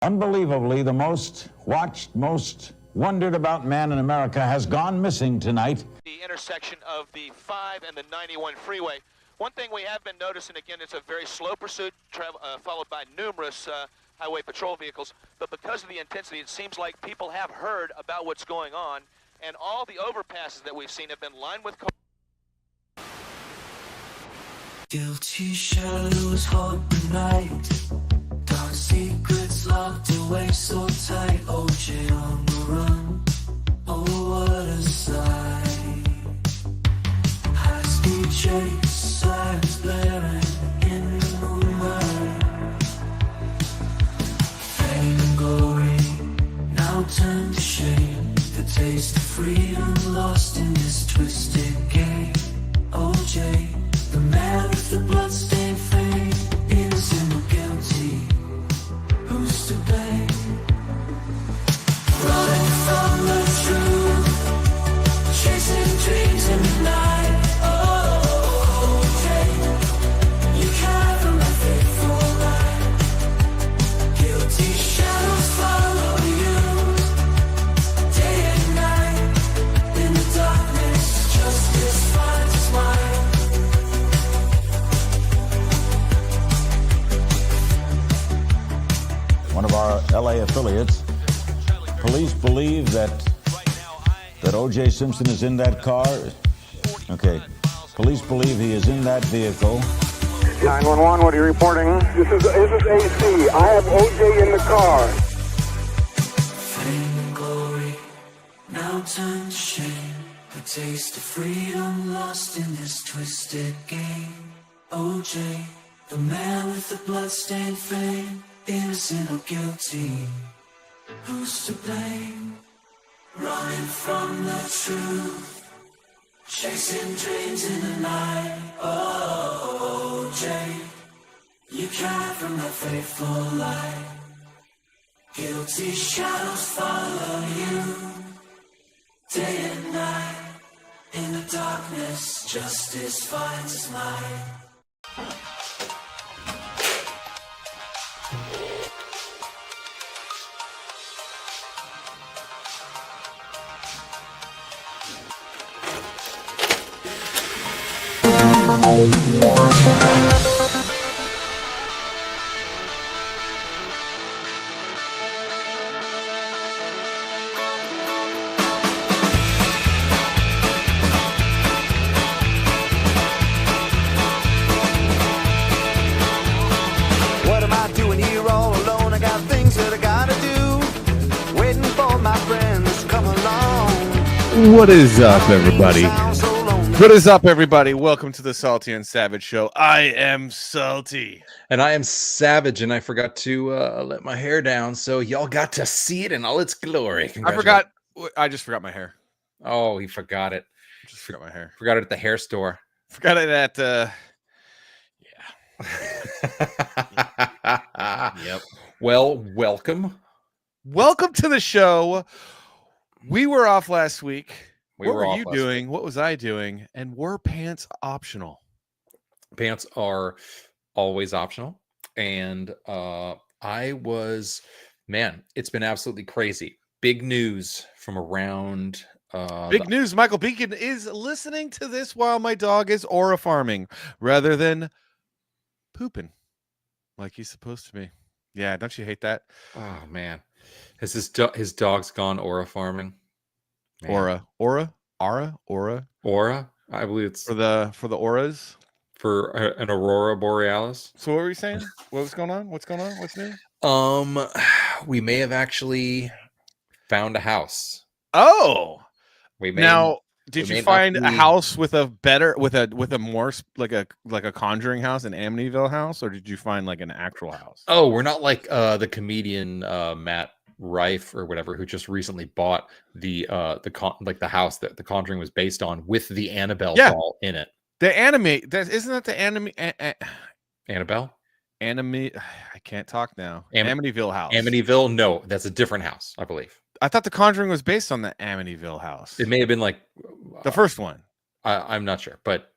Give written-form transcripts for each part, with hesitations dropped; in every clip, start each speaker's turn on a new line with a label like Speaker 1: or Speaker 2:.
Speaker 1: Unbelievably, the most watched, most wondered about man in America has gone missing tonight.
Speaker 2: The intersection of the 5 and the 91 freeway. One thing we have been noticing, again, it's a very slow pursuit, followed by numerous highway patrol vehicles. But because of the intensity, it seems like people have heard about what's going on. And all the overpasses that we've seen have been lined with cars.
Speaker 3: Guilty shadows haunt the night. Dark secrets locked away so tight. OJ on the run. Oh, what a sight. High-speed chase, sirens blaring in the moonlight. Fame and glory now turned to shame. The taste of freedom lost in this twisted game. OJ, the man with the bloodstained fame, innocent or guilty, who's to blame? Running from the truth, chasing dreams in the night. Oh, OJ, you can't from a faithful light. Guilty shadows follow you, day and night. In the darkness, justice finds its mind.
Speaker 1: One of our LA affiliates. Police believe that O.J. Simpson is in that car. Okay. Police believe he is in that vehicle.
Speaker 4: 911, what are you reporting? This is AC. I have O.J. in the car.
Speaker 3: Fame and glory now turned to shame. The taste of freedom lost in this twisted game. O.J., the man with the bloodstained fame. Innocent or guilty, who's to blame? Running from the truth, chasing dreams in the night. Oh, Jay, you cried from the faithful light. Guilty shadows follow you, day and night. In the darkness, justice finds its light.
Speaker 4: What am
Speaker 5: What is up, everybody? What is up, everybody? Welcome to the Salty and Savage Show. I am Salty.
Speaker 6: And I am Savage, and I forgot to let my hair down, so y'all got to see it in all its glory.
Speaker 5: I just forgot my hair.
Speaker 6: Oh, he forgot it.
Speaker 5: Just forgot my hair.
Speaker 6: Forgot it at the hair store.
Speaker 5: Forgot it at,
Speaker 6: Yep. Well, welcome.
Speaker 5: Welcome to the show. We were off last week. What were you doing? What was I doing? And were pants optional?
Speaker 6: Pants are always optional. And I was, man, it's been absolutely crazy. Big news from around.
Speaker 5: Big news. Michael Beacon is listening to this while my dog is aura farming rather than pooping like he's supposed to be. Yeah, don't you hate that?
Speaker 6: Oh, man. Has his dog's gone aura farming? Man.
Speaker 5: Aura.
Speaker 6: I believe it's
Speaker 5: for the auras.
Speaker 6: For an aurora borealis.
Speaker 5: So what were you saying? What was going on? What's going on? What's new?
Speaker 6: We may have actually found a house.
Speaker 5: Oh, did you find a house with a more like a Conjuring house, an Amityville house, or did you find like an actual house?
Speaker 6: Oh, we're not like the comedian Matt Rife or whatever, who just recently bought the house that the Conjuring was based on with the Annabelle doll in it.
Speaker 5: The anime, isn't that the anime?
Speaker 6: Annabelle?
Speaker 5: I can't talk now. Amityville house.
Speaker 6: Amityville? No, that's a different house, I believe.
Speaker 5: I thought the Conjuring was based on the Amityville house.
Speaker 6: It may have been like
Speaker 5: the first one.
Speaker 6: I'm not sure, but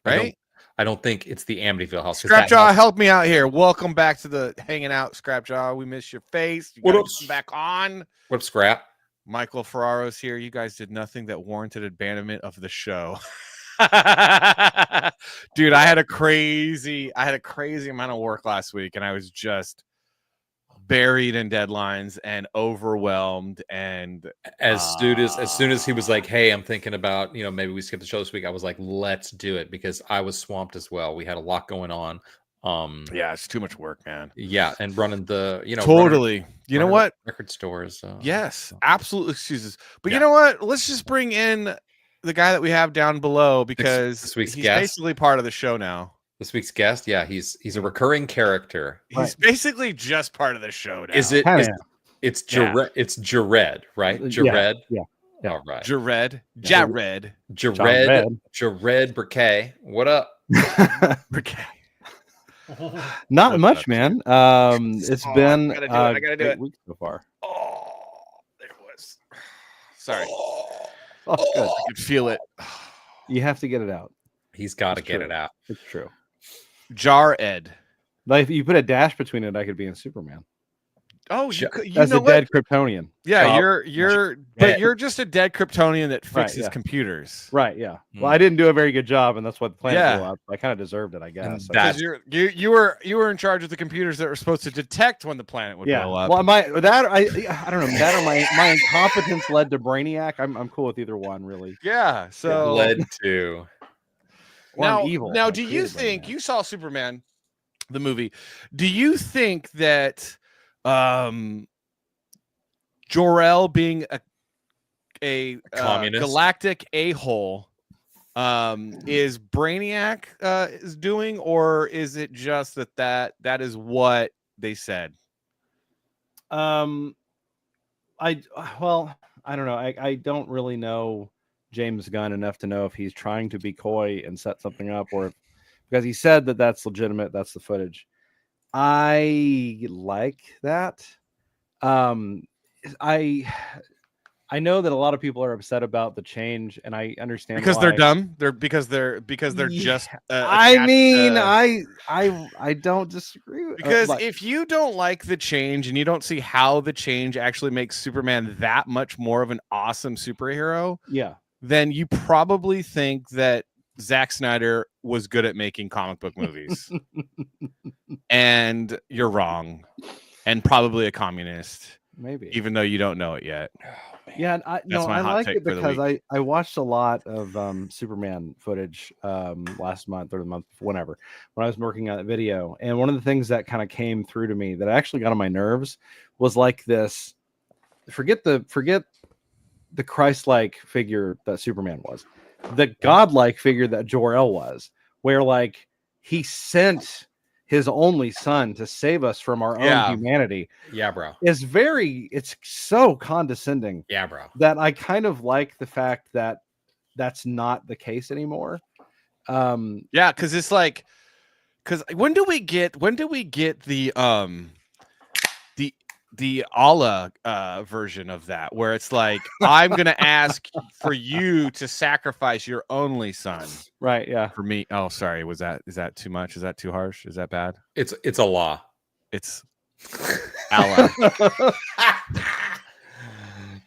Speaker 5: right.
Speaker 6: I don't think it's the Amityville house.
Speaker 5: Scrapjaw, help me out here. Welcome back to the hanging out, Scrapjaw. We miss your face. You gotta come back on.
Speaker 6: What up, Scrap?
Speaker 5: Michael Ferraro's here. You guys did nothing that warranted abandonment of the show. Dude, I had a crazy amount of work last week, and I was just buried in deadlines and overwhelmed. And
Speaker 6: as soon as he was like, hey, I'm thinking about, maybe we skip the show this week, I was like, let's do it, because I was swamped as well. We had a lot going on.
Speaker 5: Yeah, it's too much work, man.
Speaker 6: Yeah, and running the
Speaker 5: totally running what
Speaker 6: record stores.
Speaker 5: Yes, absolute excuses. But you know what, let's just bring in the guy that we have down below, because
Speaker 6: this week's
Speaker 5: he's
Speaker 6: guest,
Speaker 5: basically part of the show now.
Speaker 6: This week's guest, yeah, he's a recurring character.
Speaker 5: He's basically just part of the show now.
Speaker 6: Is it? It's Jared. It's Jared, right? Jared.
Speaker 5: Yeah.
Speaker 6: All right.
Speaker 5: Jared
Speaker 6: Brickey. What up?
Speaker 5: Brickey.
Speaker 7: Not much, man. It's been
Speaker 5: I gotta do it.
Speaker 7: week so far.
Speaker 5: Oh, there it was. Sorry.
Speaker 7: Oh, good.
Speaker 5: I could feel it.
Speaker 7: You have to get it out.
Speaker 6: He's got to get it out.
Speaker 7: It's true.
Speaker 5: Jared.
Speaker 7: Like, if you put a dash between it, I could be in Superman.
Speaker 5: Oh,
Speaker 7: as a dead Kryptonian.
Speaker 5: Yeah, you're just a dead Kryptonian that fixes computers.
Speaker 7: Right. Yeah. Well, I didn't do a very good job, and that's why the planet blew up. I kind of deserved it, I guess.
Speaker 5: Because you were in charge of the computers that were supposed to detect when the planet would blow up.
Speaker 7: Well, I don't know. That or my incompetence led to Brainiac. I'm cool with either one, really.
Speaker 5: Yeah. So
Speaker 6: led to.
Speaker 5: Now, evil. Now, do you think you saw Superman, the movie? Do you think that Jor-El being a communist, galactic a-hole is Brainiac is doing, or is it just that is what they said?
Speaker 7: I don't know. I don't really know James Gunn enough to know if he's trying to be coy and set something up, or if, because he said that that's legitimate, that's the footage. I like that. I know that a lot of people are upset about the change, and I understand
Speaker 5: because
Speaker 7: why.
Speaker 5: They're dumb. Because they're just.
Speaker 7: I don't disagree with,
Speaker 5: because if you don't like the change and you don't see how the change actually makes Superman that much more of an awesome superhero, then you probably think that Zack Snyder was good at making comic book movies. And you're wrong, and probably a communist,
Speaker 7: maybe,
Speaker 5: even though you don't know it yet.
Speaker 7: Yeah, I like it because I watched a lot of Superman footage last month or the month whenever when I was working on that video, and one of the things that kind of came through to me that actually got on my nerves was like this. Forget the Christ-like figure that Superman was, the godlike figure that Jor-El was, where like he sent his only son to save us from our own humanity.
Speaker 6: Yeah, bro.
Speaker 7: It's so condescending.
Speaker 6: Yeah, bro.
Speaker 7: That I kind of like the fact that that's not the case anymore.
Speaker 5: Yeah, because it's like, because when do we get the Allah version of that, where it's like, I'm gonna ask for you to sacrifice your only son,
Speaker 7: right? Yeah,
Speaker 5: for me. Oh, sorry, is that too much? Is that too harsh? Is that bad?
Speaker 6: It's Allah.
Speaker 5: It's Allah.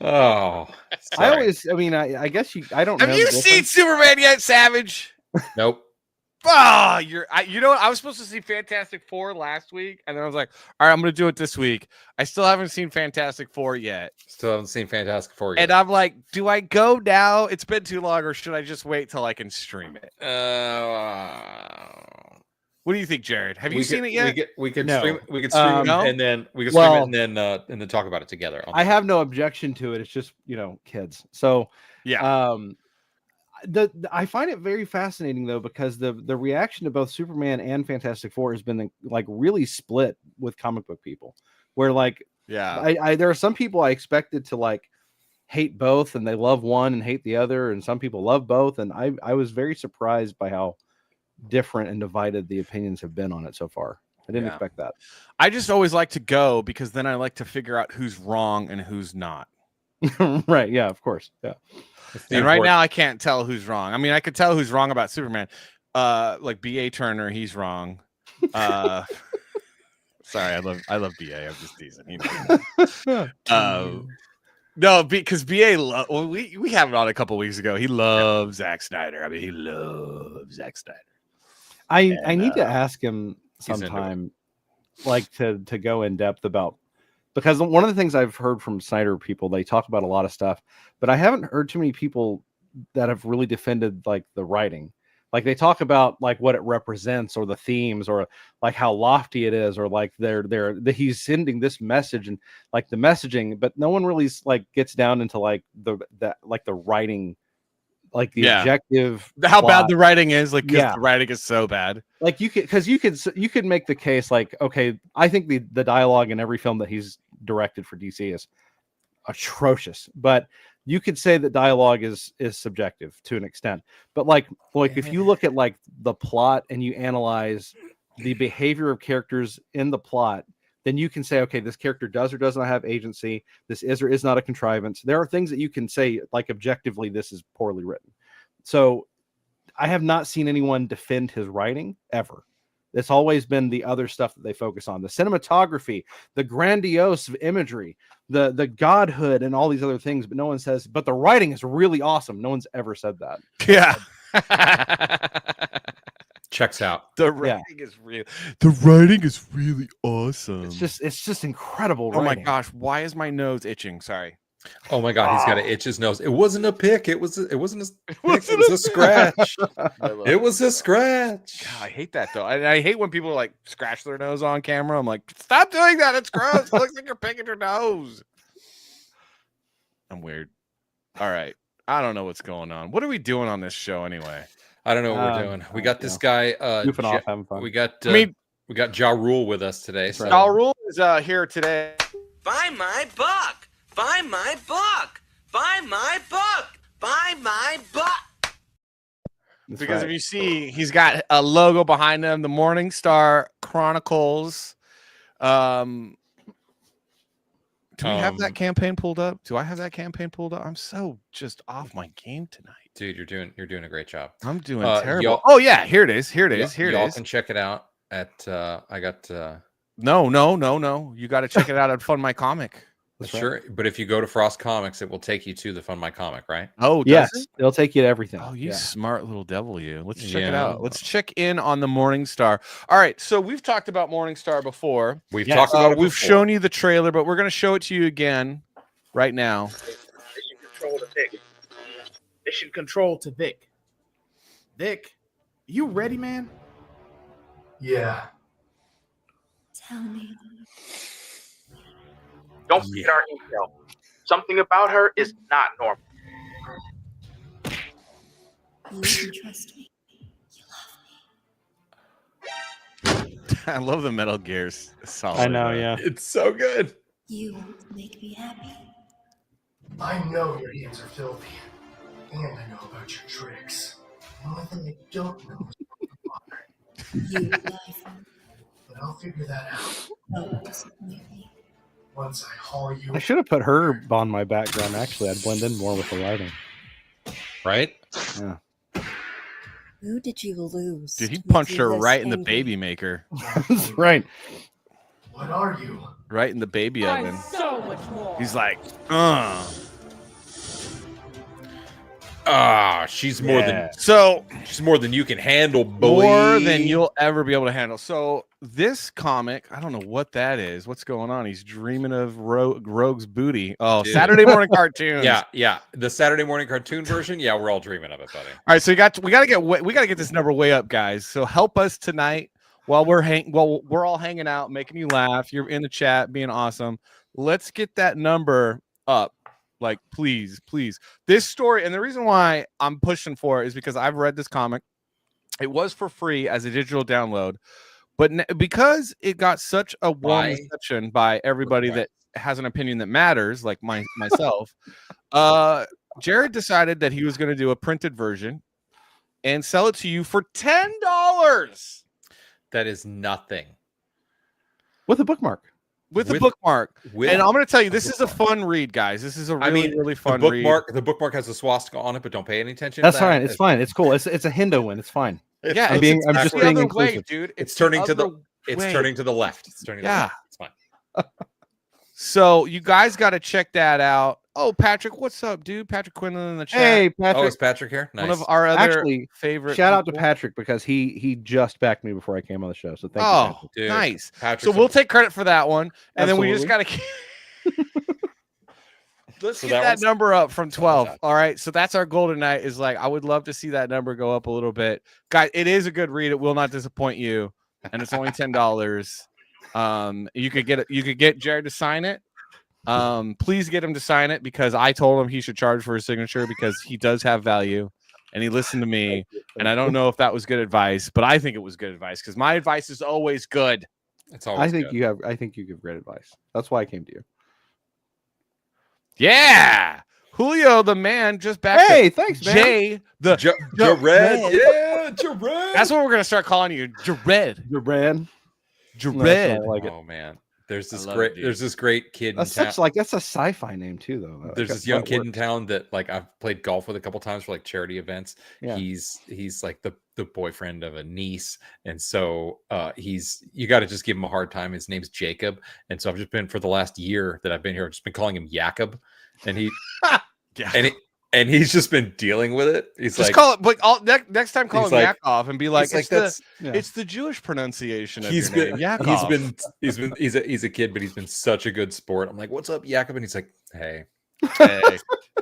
Speaker 6: Oh,
Speaker 7: sorry. I guess I don't know.
Speaker 5: Have you seen Superman yet, Savage?
Speaker 6: Nope.
Speaker 5: Oh, you know what? I was supposed to see Fantastic Four last week, and then I was like, all right, I'm gonna do it this week. I still haven't seen Fantastic Four yet.
Speaker 6: Still haven't seen Fantastic Four yet.
Speaker 5: And I'm like, do I go now? It's been too long, or should I just wait till I can stream it? What do you think, Jared? Have you seen it yet?
Speaker 6: We could
Speaker 7: No.
Speaker 6: stream it, and then we could stream it and then talk about it together.
Speaker 7: I have no objection to it. It's just, kids. So
Speaker 5: yeah.
Speaker 7: I find it very fascinating though, because the reaction to both Superman and Fantastic Four has been like really split with comic book people, where like, there are some people I expected to like hate both and they love one and hate the other, and some people love both, and I was very surprised by how different and divided the opinions have been on it so far. I didn't expect that.
Speaker 5: I just always like to go because then I like to figure out who's wrong and who's not.
Speaker 7: Right. Yeah, of course. Yeah.
Speaker 5: And right now I can't tell who's wrong. I mean, I could tell who's wrong about Superman. Like B.A. Turner, he's wrong. Sorry, I love B.A. I'm just teasing. No, because B.A. we have it on a couple weeks ago. He loves Zack Snyder. I mean, he loves Zack Snyder.
Speaker 7: I need to ask him sometime, like to go in depth about, because one of the things I've heard from Snyder people, they talk about a lot of stuff, but I haven't heard too many people that have really defended like the writing. Like they talk about like what it represents or the themes or like how lofty it is, or like he's sending this message and like the messaging, but no one really like gets down into like the writing, like the objective,
Speaker 5: how
Speaker 7: plot.
Speaker 5: bad the writing is, like the writing is so bad.
Speaker 7: Like you could make the case like, okay, I think the dialogue in every film that he's directed for DC is atrocious, but you could say that dialogue is subjective to an extent. But like if you look at like the plot and you analyze the behavior of characters in the plot, then you can say, okay, this character does or does not have agency. This is or is not a contrivance. There are things that you can say, like objectively, this is poorly written. So I have not seen anyone defend his writing ever. It's always been the other stuff that they focus on. The cinematography, the grandiose imagery, the godhood, and all these other things. But no one says, but the writing is really awesome. No one's ever said that.
Speaker 5: Yeah.
Speaker 6: Checks out.
Speaker 5: The writing is real. The writing is really awesome.
Speaker 7: It's just incredible.
Speaker 5: Oh
Speaker 7: writing.
Speaker 5: my gosh, why is my nose itching? Sorry.
Speaker 6: Oh my god, he's got to itch his nose. It wasn't a pick. It wasn't a pick. It was a scratch. It was a scratch.
Speaker 5: God, I hate that though. I hate when people like scratch their nose on camera. I'm like, stop doing that. It's gross. It looks like you're picking your nose. I'm weird. All right. I don't know what's going on. What are we doing on this show anyway?
Speaker 6: I don't know what we're doing. We got this guy
Speaker 7: goofing off, having fun.
Speaker 6: We got Ja Rule with us today. So.
Speaker 5: Ja Rule is here today.
Speaker 8: Buy my book. Buy my book. Buy my book. Buy my book.
Speaker 5: Because if you see, he's got a logo behind him, the Morning Star Chronicles. Do we have that campaign pulled up? Do I have that campaign pulled up? I'm so just off my game tonight.
Speaker 6: Dude, you're doing a great job.
Speaker 5: I'm doing terrible. Oh yeah, here it is. Here it is.
Speaker 6: Y'all can check it out at I got
Speaker 5: No. You got to check it out at Fund My Comic.
Speaker 6: Sure, but if you go to Frost Comics, it will take you to the Fund My Comic, right?
Speaker 5: Oh,
Speaker 7: yes, it'll take you to everything.
Speaker 5: Oh, you smart little devil, you. Let's check it out. Let's check in on the Morning Star. All right, so we've talked about Morning Star before.
Speaker 6: We've talked about it.
Speaker 5: We've shown you the trailer, but we're going to show it to you again right now.
Speaker 9: Mission control to Vic. Mission control to Vic. Vic, you ready, man?
Speaker 4: Yeah.
Speaker 10: Tell me.
Speaker 9: Don't forget our intel. Something about her is not normal.
Speaker 10: You can trust me.
Speaker 5: I love the Metal Gear's solid.
Speaker 7: I know, yeah.
Speaker 6: It's so good.
Speaker 10: You want to make me happy.
Speaker 11: I know your hands are filthy, and I know about your tricks. The only thing I don't know is water.
Speaker 10: You lie for me.
Speaker 11: But I'll figure that out
Speaker 10: Don't disappoint me.
Speaker 11: once I haul you.
Speaker 7: I should have put her on my background. Actually, I'd blend in more with the lighting.
Speaker 6: Right?
Speaker 7: Yeah.
Speaker 10: Who did you lose?
Speaker 5: Dude, he
Speaker 10: to make
Speaker 5: punched
Speaker 10: you
Speaker 5: her
Speaker 10: this
Speaker 5: right in the
Speaker 10: angry?
Speaker 5: baby maker.
Speaker 7: That's right.
Speaker 11: What are you?
Speaker 5: Right in the baby oven.
Speaker 10: So much more.
Speaker 5: He's like,
Speaker 6: She's more than
Speaker 5: So
Speaker 6: she's more than you can handle, boy.
Speaker 5: more than you'll ever be able to handle. So this comic, I don't know what that is. What's going on? He's dreaming of Rogue's booty. Oh,
Speaker 6: Dude.
Speaker 5: Saturday morning cartoons.
Speaker 6: Yeah. The Saturday morning cartoon version. Yeah, we're all dreaming of it, buddy.
Speaker 5: All right, so we gotta get this number way up, guys. So help us tonight while we're all hanging out, making you laugh. You're in the chat, being awesome. Let's get that number up. Like, please. This story, and the reason why I'm pushing for it is because I've read this comic. It was for free as a digital download, but because it got such a warm reception by everybody that has an opinion that matters, like myself, Jared decided that he was going to do a printed version and sell it to you for $10.
Speaker 6: That is nothing.
Speaker 7: With a bookmark.
Speaker 5: With a bookmark. And I'm going to tell you, this is a fun read, guys. This is a really fun read.
Speaker 6: The bookmark has a swastika on it, but don't pay any attention.
Speaker 7: That's fine. It's fine. It's cool. It's a Hindo win. It's fine.
Speaker 5: Yeah,
Speaker 7: I'm just being inclusive.
Speaker 5: dude.
Speaker 6: It's turning to the left. It's turning to the left. It's fine.
Speaker 5: So you guys got to check that out. Oh, Patrick, what's up, dude? Patrick Quinlan in the chat.
Speaker 7: Hey, Patrick.
Speaker 6: Oh, is Patrick here? Nice.
Speaker 5: One of our other favorite.
Speaker 7: Shout out to Patrick because he just backed me before I came on the show. So thank you. Patrick.
Speaker 6: Dude,
Speaker 5: Nice.
Speaker 6: Patrick,
Speaker 5: So we'll take credit for that one, and then we just got to. Let's get that number up from 12. All right. So that's our goal tonight. Is like I would love to see that number go up a little bit, guys. It is a good read. It will not disappoint you, and it's only $10. You could get Jared to sign it. Please get him to sign it because I told him he should charge for his signature because he does have value and he listened to me. And I don't know if that was good advice, but I think it was good advice because my advice is always good.
Speaker 6: It's always good.
Speaker 7: I think you give great advice. That's why I came to you.
Speaker 5: Yeah. Julio, the man, just back.
Speaker 7: Hey, thanks, man.
Speaker 5: Jay, the
Speaker 6: Jared. Yeah, Jared.
Speaker 5: That's what we're gonna start calling you, Jared.
Speaker 7: Jared.
Speaker 5: Jared.
Speaker 7: No, like
Speaker 6: oh man. There's this great kid
Speaker 7: that's
Speaker 6: in town.
Speaker 7: That's a sci-fi name too, though.
Speaker 6: There's this young kid in town that like I've played golf with a couple times for like charity events.
Speaker 7: Yeah.
Speaker 6: He's like the boyfriend of a niece, and so you got to just give him a hard time. His name's Jacob, and so I've just been for the last year that I've been here, I've just been calling him Jacob, and he and he's just been dealing with it. He's
Speaker 5: just
Speaker 6: like,
Speaker 5: call it, but next time call him
Speaker 6: like,
Speaker 5: Yakov and be like,
Speaker 6: it's
Speaker 5: it's the Jewish pronunciation of
Speaker 6: he's
Speaker 5: your
Speaker 6: been,
Speaker 5: name. Yakov.
Speaker 6: he's a kid, but he's been such a good sport. I'm like, what's up, Yakov? And he's like, hey.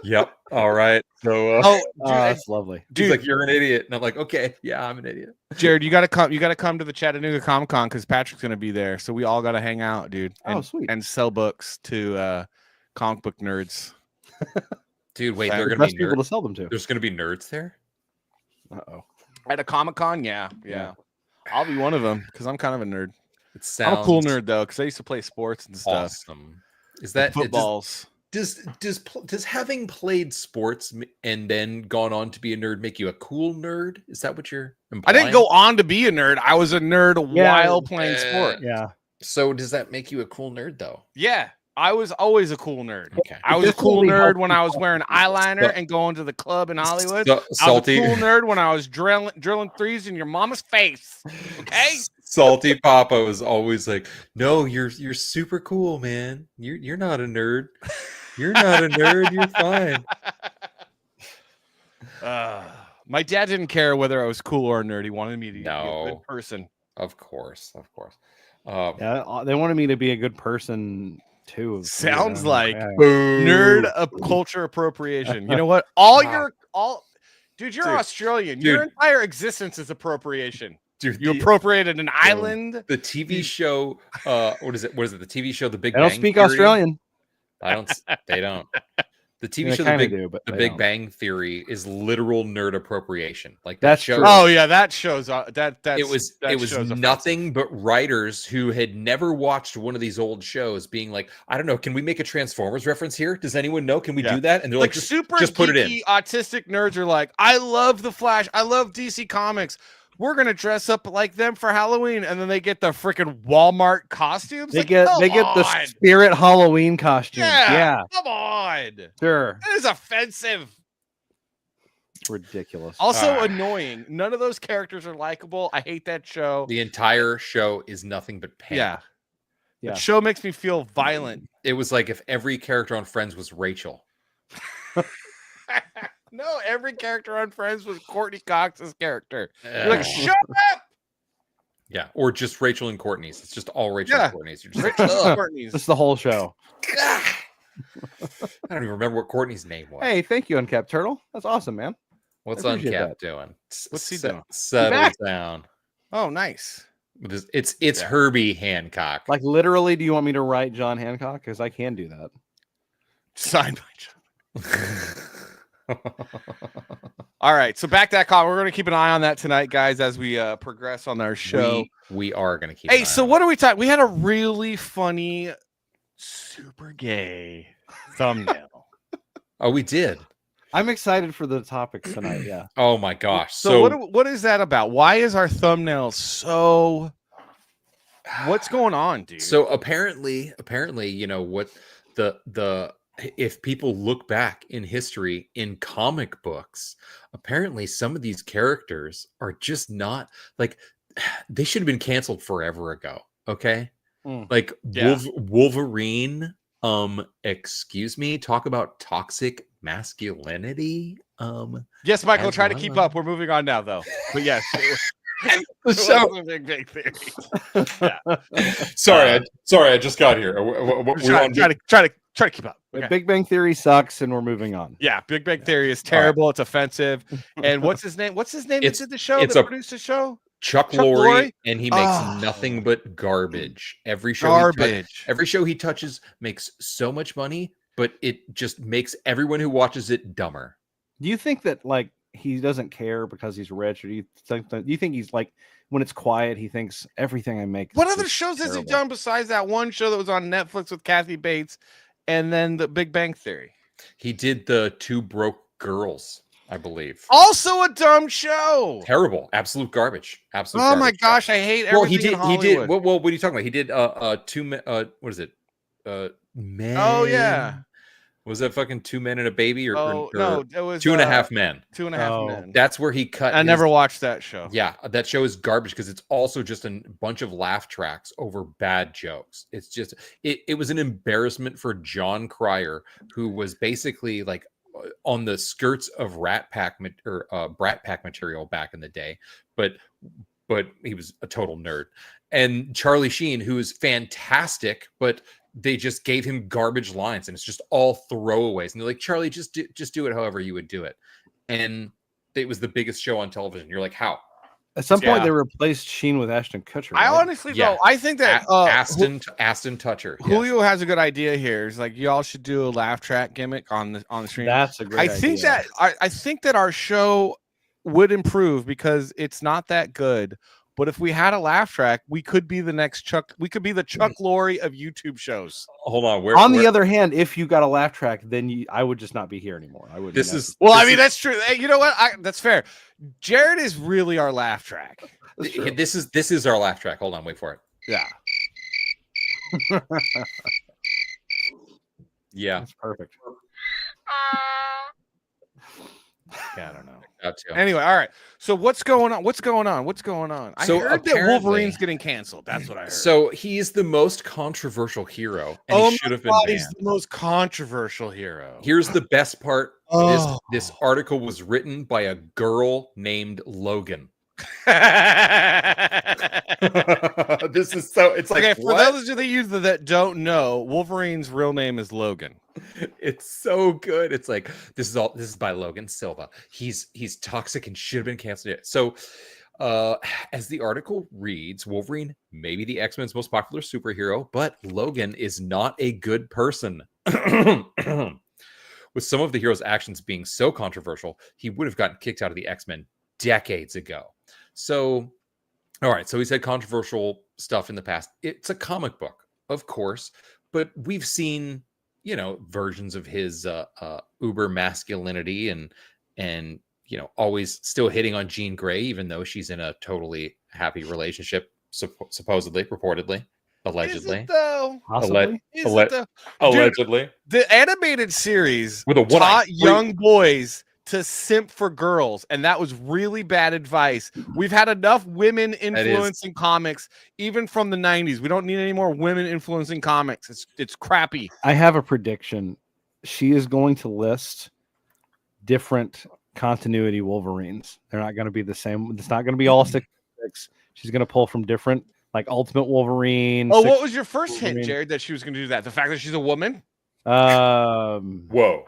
Speaker 6: Yep. All right. So
Speaker 7: that's lovely.
Speaker 6: Dude, he's like, you're an idiot. And I'm like, okay, yeah, I'm an idiot.
Speaker 5: Jared, you gotta come to the Chattanooga Comic Con because Patrick's gonna be there. So we all gotta hang out, dude. And,
Speaker 7: sweet.
Speaker 5: And sell books to comic book nerds.
Speaker 6: Dude, wait, they're gonna be
Speaker 7: people to sell them to.
Speaker 6: There's gonna be nerds there.
Speaker 5: At a Comic Con, yeah. I'll be one of them because I'm kind of a nerd.
Speaker 6: It sounds
Speaker 5: I'm a cool nerd though because I used to play sports and stuff.
Speaker 6: Awesome. Is that
Speaker 5: footballs?
Speaker 6: Does having played sports and then gone on to be a nerd make you a cool nerd? Is that what you're implying?
Speaker 5: I didn't go on to be a nerd. I was a nerd while playing sport.
Speaker 7: Yeah.
Speaker 6: So does that make you a cool nerd though?
Speaker 5: Yeah. I was always a cool nerd.
Speaker 6: Okay.
Speaker 5: I was a cool nerd when I was wearing eyeliner and going to the club in Hollywood.
Speaker 6: Salty.
Speaker 5: I was a cool nerd when I was drilling threes in your mama's face. Okay.
Speaker 6: Salty Papa was always like, "No, you're super cool, man. You're not a nerd. You're not a nerd. You're fine."
Speaker 5: My dad didn't care whether I was cool or a nerd. He wanted me to be a good person.
Speaker 6: Of course.
Speaker 7: Yeah, they wanted me to be a good person too.
Speaker 5: Sounds like nerd culture appropriation. You know what? Dude, you're Australian.
Speaker 6: Dude.
Speaker 5: Your entire existence is appropriation.
Speaker 6: Dude,
Speaker 5: you appropriated an island.
Speaker 6: The TV show, what is it? The TV show, The Big
Speaker 7: I
Speaker 6: Bang
Speaker 7: don't speak
Speaker 6: Theory?
Speaker 7: Australian.
Speaker 6: They don't. The TV
Speaker 7: They
Speaker 6: show
Speaker 7: kinda
Speaker 6: The
Speaker 7: do, but
Speaker 6: The
Speaker 7: they
Speaker 6: Big
Speaker 7: don't.
Speaker 6: Bang Theory is literal nerd appropriation. Like that
Speaker 7: That's
Speaker 6: show.
Speaker 7: true.
Speaker 5: Oh yeah, that shows that
Speaker 6: It was nothing but writers who had never watched one of these old shows being like, I don't know, can we make a Transformers reference here? Does anyone know? Can we do that? And they're like,
Speaker 5: super
Speaker 6: just put it in.
Speaker 5: geeky, autistic nerds are like, I love the Flash, I love DC Comics. We're gonna dress up like them for Halloween, and then they get the freaking Walmart costumes.
Speaker 7: They get the Spirit Halloween costumes. Yeah.
Speaker 5: Come on.
Speaker 7: Sure.
Speaker 5: That is offensive.
Speaker 7: It's ridiculous.
Speaker 5: Also annoying. None of those characters are likable. I hate that show.
Speaker 6: The entire show is nothing but pain.
Speaker 5: Yeah. The show makes me feel violent.
Speaker 6: It was like if every character on Friends was Rachel.
Speaker 5: No, every character on Friends was Courtney Cox's character. You're like, shut up.
Speaker 6: Yeah, or just Rachel and Courtney's. It's just all Rachel and Courtney's. You're just like,
Speaker 5: Rachel and
Speaker 6: ugh.
Speaker 5: Courtney's.
Speaker 7: It's the whole show.
Speaker 6: I don't even remember what Courtney's name was.
Speaker 7: Hey, thank you, Uncapped Turtle. That's awesome, man.
Speaker 6: What's
Speaker 7: I appreciate
Speaker 6: Uncapped
Speaker 7: that.
Speaker 6: doing?
Speaker 5: What's he doing?
Speaker 6: Settle down.
Speaker 5: Oh, nice.
Speaker 6: It's Herbie Hancock.
Speaker 7: Like literally, do you want me to write John Hancock? Because I can do that.
Speaker 5: Signed by John. All right, so back to that call. We're going to keep an eye on that tonight, guys, as we progress on our show.
Speaker 6: We are going to keep.
Speaker 5: Hey, so what are we talking? We had a really funny, super gay thumbnail.
Speaker 6: Oh, we did.
Speaker 7: I'm excited for the topics tonight. Yeah.
Speaker 6: Oh my gosh.
Speaker 5: So what is that about? Why is our thumbnail so? What's going on, dude?
Speaker 6: So apparently, you know what the if people look back in history in comic books, apparently some of these characters are just not like they should have been canceled forever ago. Okay. Like Wolverine. Excuse me, talk about toxic masculinity.
Speaker 5: Yes, Michael, try to keep up. We're moving on now, though. But yes,
Speaker 6: so
Speaker 5: a big theory.
Speaker 6: Sorry, I just got here.
Speaker 5: Try to keep up.
Speaker 7: Okay. Big Bang Theory sucks, and we're moving on.
Speaker 5: Yeah, Big Bang Theory is terrible. It's offensive. And what's his name? What's his name? That did the show? That produced the show?
Speaker 6: Chuck Lorre, and he makes nothing but garbage. Every show he touches makes so much money, but it just makes everyone who watches it dumber.
Speaker 7: Do you think that like he doesn't care because he's rich, or do you think he's like when it's quiet, he thinks everything I make?
Speaker 5: What other shows has he done besides that one show that was on Netflix with Kathy Bates, and then the Big Bang Theory?
Speaker 6: He did the Two Broke Girls, I believe.
Speaker 5: Also a dumb show.
Speaker 6: Terrible. Absolute garbage. Absolute
Speaker 5: garbage.
Speaker 6: My
Speaker 5: gosh, I hate everything.
Speaker 6: He did. Well, what are you talking about? He did what is it? Men.
Speaker 5: Oh yeah.
Speaker 6: Was that fucking 2 Men and a Baby or
Speaker 5: no, it was
Speaker 6: 2.5 Men.
Speaker 5: 2.5 Men.
Speaker 6: That's where he cut.
Speaker 5: I never watched that show.
Speaker 6: Yeah, that show is garbage because it's also just a bunch of laugh tracks over bad jokes. It's just it was an embarrassment for John Cryer, who was basically like on the skirts of Brat Pack material back in the day, but he was a total nerd. And Charlie Sheen, who is fantastic, but they just gave him garbage lines, and it's just all throwaways. And they're like, Charlie, just do it however you would do it. And it was the biggest show on television. You're like, how?
Speaker 7: At some point, they replaced Sheen with Ashton Kutcher. Right?
Speaker 5: I honestly though, I think that
Speaker 6: Aston Toucher.
Speaker 5: Julio has a good idea here. It's like y'all should do a laugh track gimmick on the stream.
Speaker 7: That's a great idea.
Speaker 5: I think that our show would improve because it's not that good. But if we had a laugh track, we could be the next Chuck. We could be the Chuck Lorre of YouTube shows.
Speaker 6: Hold on.
Speaker 7: The other hand, if you got a laugh track, then I would just not be here anymore. I would.
Speaker 5: That's true. Hey, you know what? That's fair. Jared is really our laugh track.
Speaker 6: This is our laugh track. Hold on. Wait for it.
Speaker 5: Yeah.
Speaker 6: Yeah.
Speaker 7: That's perfect.
Speaker 5: Yeah, I don't know.
Speaker 6: Anyway,
Speaker 5: all right. So what's going on? I heard that Wolverine's getting canceled. That's what I heard.
Speaker 6: So he's the most controversial hero, and he should have been banned.
Speaker 5: He's the most controversial hero.
Speaker 6: Here's the best part. This article was written by a girl named Logan. This is so. It's like,
Speaker 5: okay, for those of you that don't know, Wolverine's real name is Logan.
Speaker 6: It's so good. It's like this is by Logan Silva. He's toxic and should have been canceled. So as the article reads, Wolverine may be the X-Men's most popular superhero, but Logan is not a good person. With some of the hero's actions being so controversial, he would have gotten kicked out of the X-Men decades ago. So, all right, so he's had controversial stuff in the past. It's a comic book, of course, but we've seen, versions of his uber masculinity and always still hitting on Jean Grey, even though she's in a totally happy relationship, supposedly, reportedly, allegedly.
Speaker 5: Is it though?
Speaker 7: Possibly.
Speaker 5: Is it though?
Speaker 6: Allegedly.
Speaker 5: Dude, the animated series
Speaker 6: With a one-eye
Speaker 5: taught young boys to simp for girls, and that was really bad advice. We've had enough women influencing comics, even from the 90s. We don't need any more women influencing comics. It's crappy.
Speaker 7: I have a prediction. She is going to list different continuity Wolverines. They're not going to be the same. It's not going to be all 6. She's going to pull from different, like Ultimate Wolverine.
Speaker 5: Oh, what was your first hint, Jared, that she was going to do that? The fact that she's a woman?
Speaker 6: Whoa.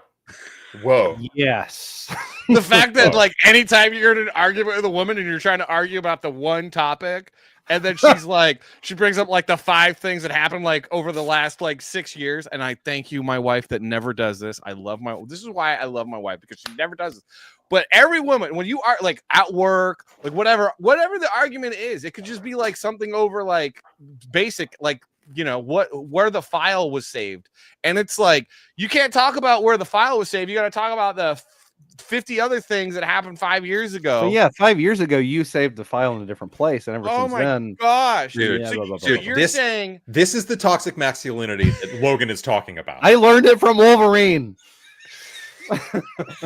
Speaker 7: Yes.
Speaker 5: The fact that like anytime you're in an argument with a woman and you're trying to argue about the one topic, and then she's like, she brings up like the 5 things that happened like over the last like 6 years. And I thank you, my wife, that never does this. This is why I love my wife, because she never does this. But every woman, when you are like at work, like whatever the argument is, it could just be like something over like basic, like, where the file was saved. And it's like, you can't talk about where the file was saved. You got to talk about the 50 other things that happened 5 years ago.
Speaker 7: So yeah, 5 years ago, you saved the file in a different place. And ever since then.
Speaker 5: Gosh.
Speaker 6: Dude,
Speaker 5: You're saying
Speaker 6: this is the toxic masculinity that Logan is talking about.
Speaker 7: I learned it from Wolverine.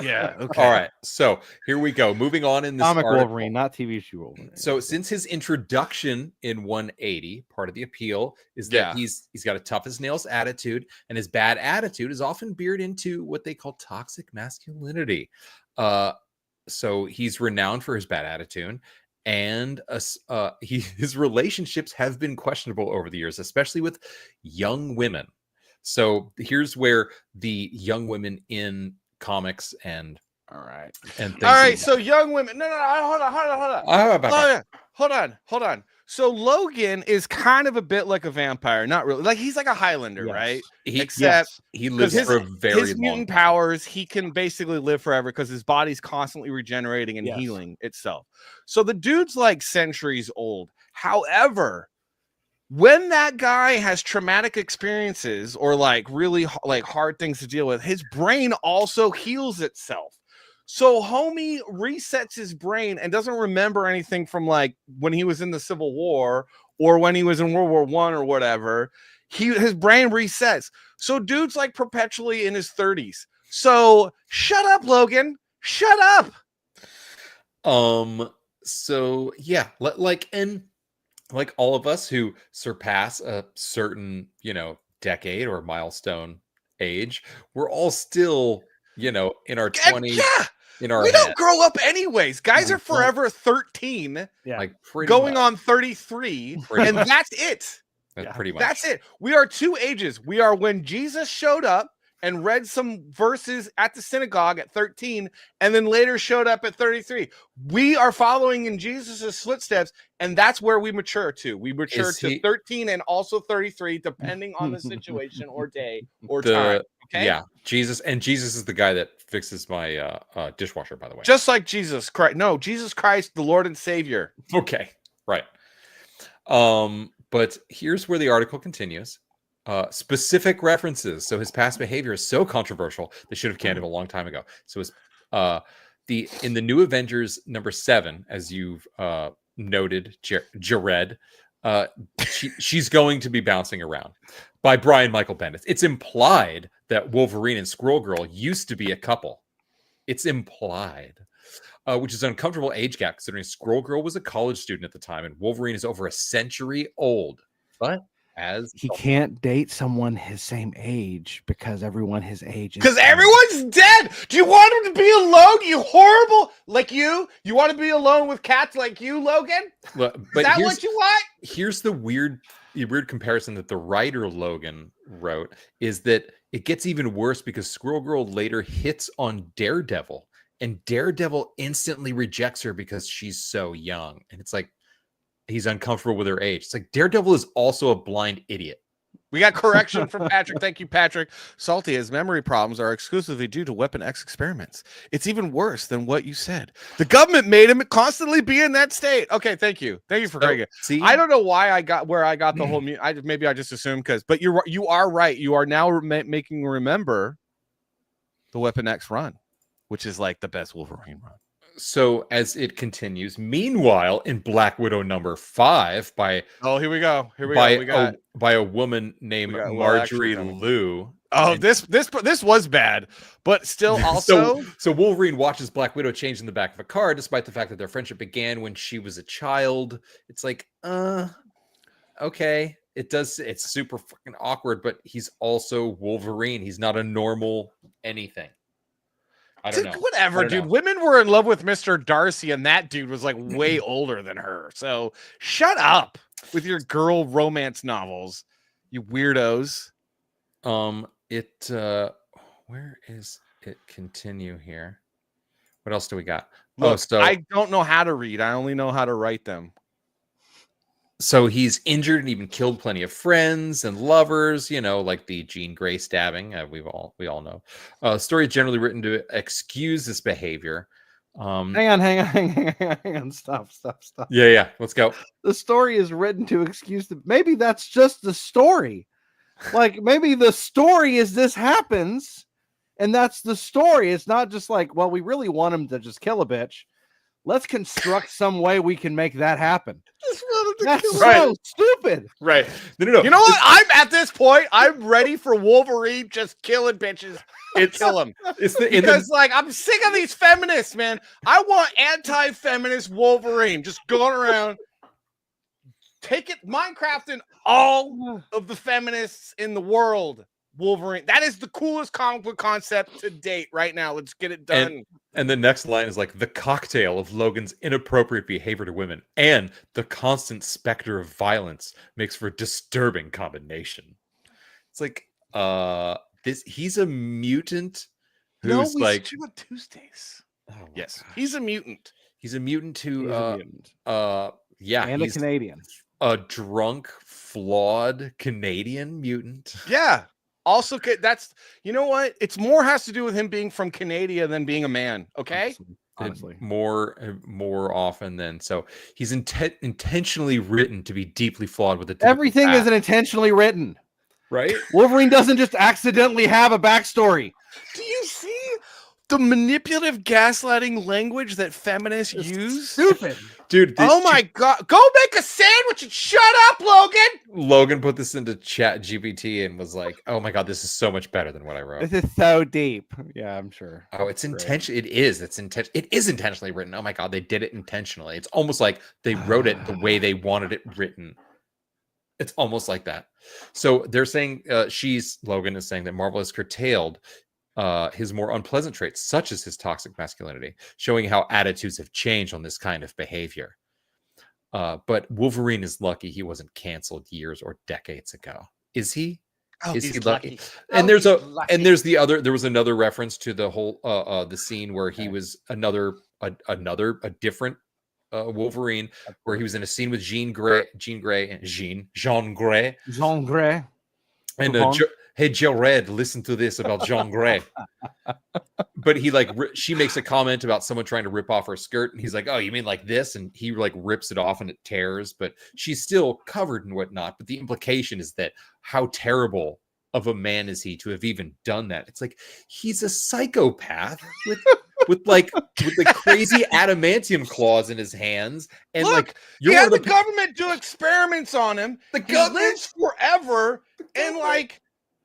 Speaker 5: Yeah. Okay.
Speaker 6: All right. So here we go. Moving on in this
Speaker 7: comic
Speaker 6: article.
Speaker 7: Wolverine, not TV show Wolverine.
Speaker 6: So since his introduction in 180, part of the appeal is that he's got a tough as nails attitude, and his bad attitude is often veered into what they call toxic masculinity. So he's renowned for his bad attitude, and his relationships have been questionable over the years, especially with young women. So here's where the young women in comics and
Speaker 5: so young women. No, hold on. So Logan is kind of a bit like a vampire, not really. Like he's like a Highlander, right? Except
Speaker 6: he lives for a very
Speaker 5: his
Speaker 6: long
Speaker 5: mutant powers. He can basically live forever because his body's constantly regenerating and healing itself. So the dude's like centuries old. However, when that guy has traumatic experiences or like really like hard things to deal with, his brain also heals itself. So homie resets his brain and doesn't remember anything from like when he was in the Civil War or when he was in World War I or whatever. His brain resets. So dude's like perpetually in his 30s. So shut up, Logan. Shut up.
Speaker 6: So yeah, like all of us who surpass a certain, decade or milestone age, we're all still, in our 20s.
Speaker 5: Yeah. We don't grow up anyways. Guys are forever 13,
Speaker 6: like
Speaker 5: going on 33, and that's it.
Speaker 6: That's pretty much.
Speaker 5: That's it. We are 2 ages. We are when Jesus showed up and read some verses at the synagogue at 13, and then later showed up at 33. We are following in Jesus's footsteps, and that's where we mature to. We mature to 13 and also 33, depending on the situation or day or time. Okay?
Speaker 6: Yeah, Jesus is the guy that fixes my dishwasher, by the way.
Speaker 5: Just like Jesus Christ. No, Jesus Christ, the Lord and Savior.
Speaker 6: Okay, right. But here's where the article continues. Specific references. So his past behavior is so controversial they should have canned him a long time ago. So his in the New Avengers #7, as you've noted, Jared, she's going to be bouncing around by Brian Michael Bendis. It's implied that Wolverine and Squirrel Girl used to be a couple. It's implied. Which is an uncomfortable age gap considering Squirrel Girl was a college student at the time and Wolverine is over a century old. But as
Speaker 7: he can't date someone his same age because everyone his age is
Speaker 5: because everyone's dead. Do you want him to be alone? You horrible, like you want to be alone with cats like you, Logan?
Speaker 6: But
Speaker 5: is that what you want?
Speaker 6: Here's the weird comparison that the writer Logan wrote is that it gets even worse because Squirrel Girl later hits on Daredevil and Daredevil instantly rejects her because she's so young. And it's like, he's uncomfortable with her age. It's like Daredevil is also a blind idiot.
Speaker 5: We got correction from Patrick. Thank you, Patrick. Salty, his memory problems are exclusively due to Weapon X experiments. It's even worse than what you said. The government made him constantly be in that state. Okay, thank you. Thank you for correcting it.
Speaker 6: See?
Speaker 5: I don't know why I got the whole maybe I just assumed but you are right. You are now making remember the Weapon X run, which is like the best Wolverine run.
Speaker 6: So as it continues, meanwhile, in Black Widow number 5 by
Speaker 5: here we go.
Speaker 6: By a woman named Marjorie Liu.
Speaker 5: Oh, this was bad, but still also.
Speaker 6: So Wolverine watches Black Widow change in the back of a car, despite the fact that their friendship began when she was a child. It's like, okay, it's super fucking awkward, but he's also Wolverine. He's not a normal anything. I don't know.
Speaker 5: Whatever, dude. Women were in love with Mr. Darcy, and that dude was like way older than her. So shut up with your girl romance novels, you weirdos.
Speaker 6: Where is it? Continue here. What else do we got?
Speaker 5: Look, I don't know how to read. I only know how to write them.
Speaker 6: So he's injured and even killed plenty of friends and lovers, like the Jean Grey stabbing. We all know. Story is generally written to excuse this behavior.
Speaker 7: Hang on. Stop.
Speaker 6: Yeah. Let's go.
Speaker 7: The story is written to excuse maybe that's just the story. Like maybe the story is this happens, and that's the story. It's not just like, well, we really want him to just kill a bitch. Let's construct some way we can make that happen. That's so stupid.
Speaker 6: Right. No.
Speaker 5: You know what? I'm at this point. I'm ready for Wolverine just killing bitches. Kill him. Because I'm sick of these feminists, man. I want anti-feminist Wolverine just going around Minecrafting all of the feminists in the world. Wolverine. That is the coolest comic book concept to date right now. Let's get it done.
Speaker 6: And the next line is like the cocktail of Logan's inappropriate behavior to women and the constant specter of violence makes for a disturbing combination. It's like he's a mutant who's like
Speaker 5: on Tuesdays.
Speaker 6: Oh
Speaker 5: yes,
Speaker 6: gosh.
Speaker 5: He's a mutant.
Speaker 6: He's a mutant too.
Speaker 7: And
Speaker 6: he's
Speaker 7: a Canadian.
Speaker 6: A drunk, flawed Canadian mutant.
Speaker 5: Yeah. Also, that's you know what? It's more has to do with him being from Canada than being a man. Okay,
Speaker 7: honestly,
Speaker 6: more often than so. He's intentionally written to be deeply flawed with it.
Speaker 7: Everything isn't intentionally written,
Speaker 6: right?
Speaker 7: Wolverine doesn't just accidentally have a backstory.
Speaker 5: Do you see the manipulative gaslighting language that feminists use?
Speaker 7: Stupid.
Speaker 6: Dude,
Speaker 5: oh my god. Go make a sandwich and shut up, Logan.
Speaker 6: Logan put this into Chat GPT and was like, oh my god, this is so much better than what I wrote.
Speaker 7: This is so deep. Yeah, I'm sure.
Speaker 6: Oh, it's intentional. It is intentionally written. Oh my god, they did it intentionally. It's almost like they wrote it the way they wanted it written. It's almost like that. So they're saying Logan is saying that Marvel has curtailed his more unpleasant traits, such as his toxic masculinity, showing how attitudes have changed on this kind of behavior. But Wolverine is lucky he wasn't canceled years or decades ago. Is he?
Speaker 5: Oh,
Speaker 6: is
Speaker 5: he's
Speaker 6: he lucky?
Speaker 5: lucky.
Speaker 6: And there was another reference to the whole the scene where he was a different Wolverine, where he was in a scene with Jean Grey. And hey, Jared, listen to this about Jean Grey. But he she makes a comment about someone trying to rip off her skirt, and he's like, "Oh, you mean like this?" And he rips it off, and it tears. But she's still covered and whatnot. But the implication is that how terrible of a man is he to have even done that? It's like he's a psychopath with crazy adamantium claws in his hands, and
Speaker 5: look, he had the government do experiments on him. The government lives forever, and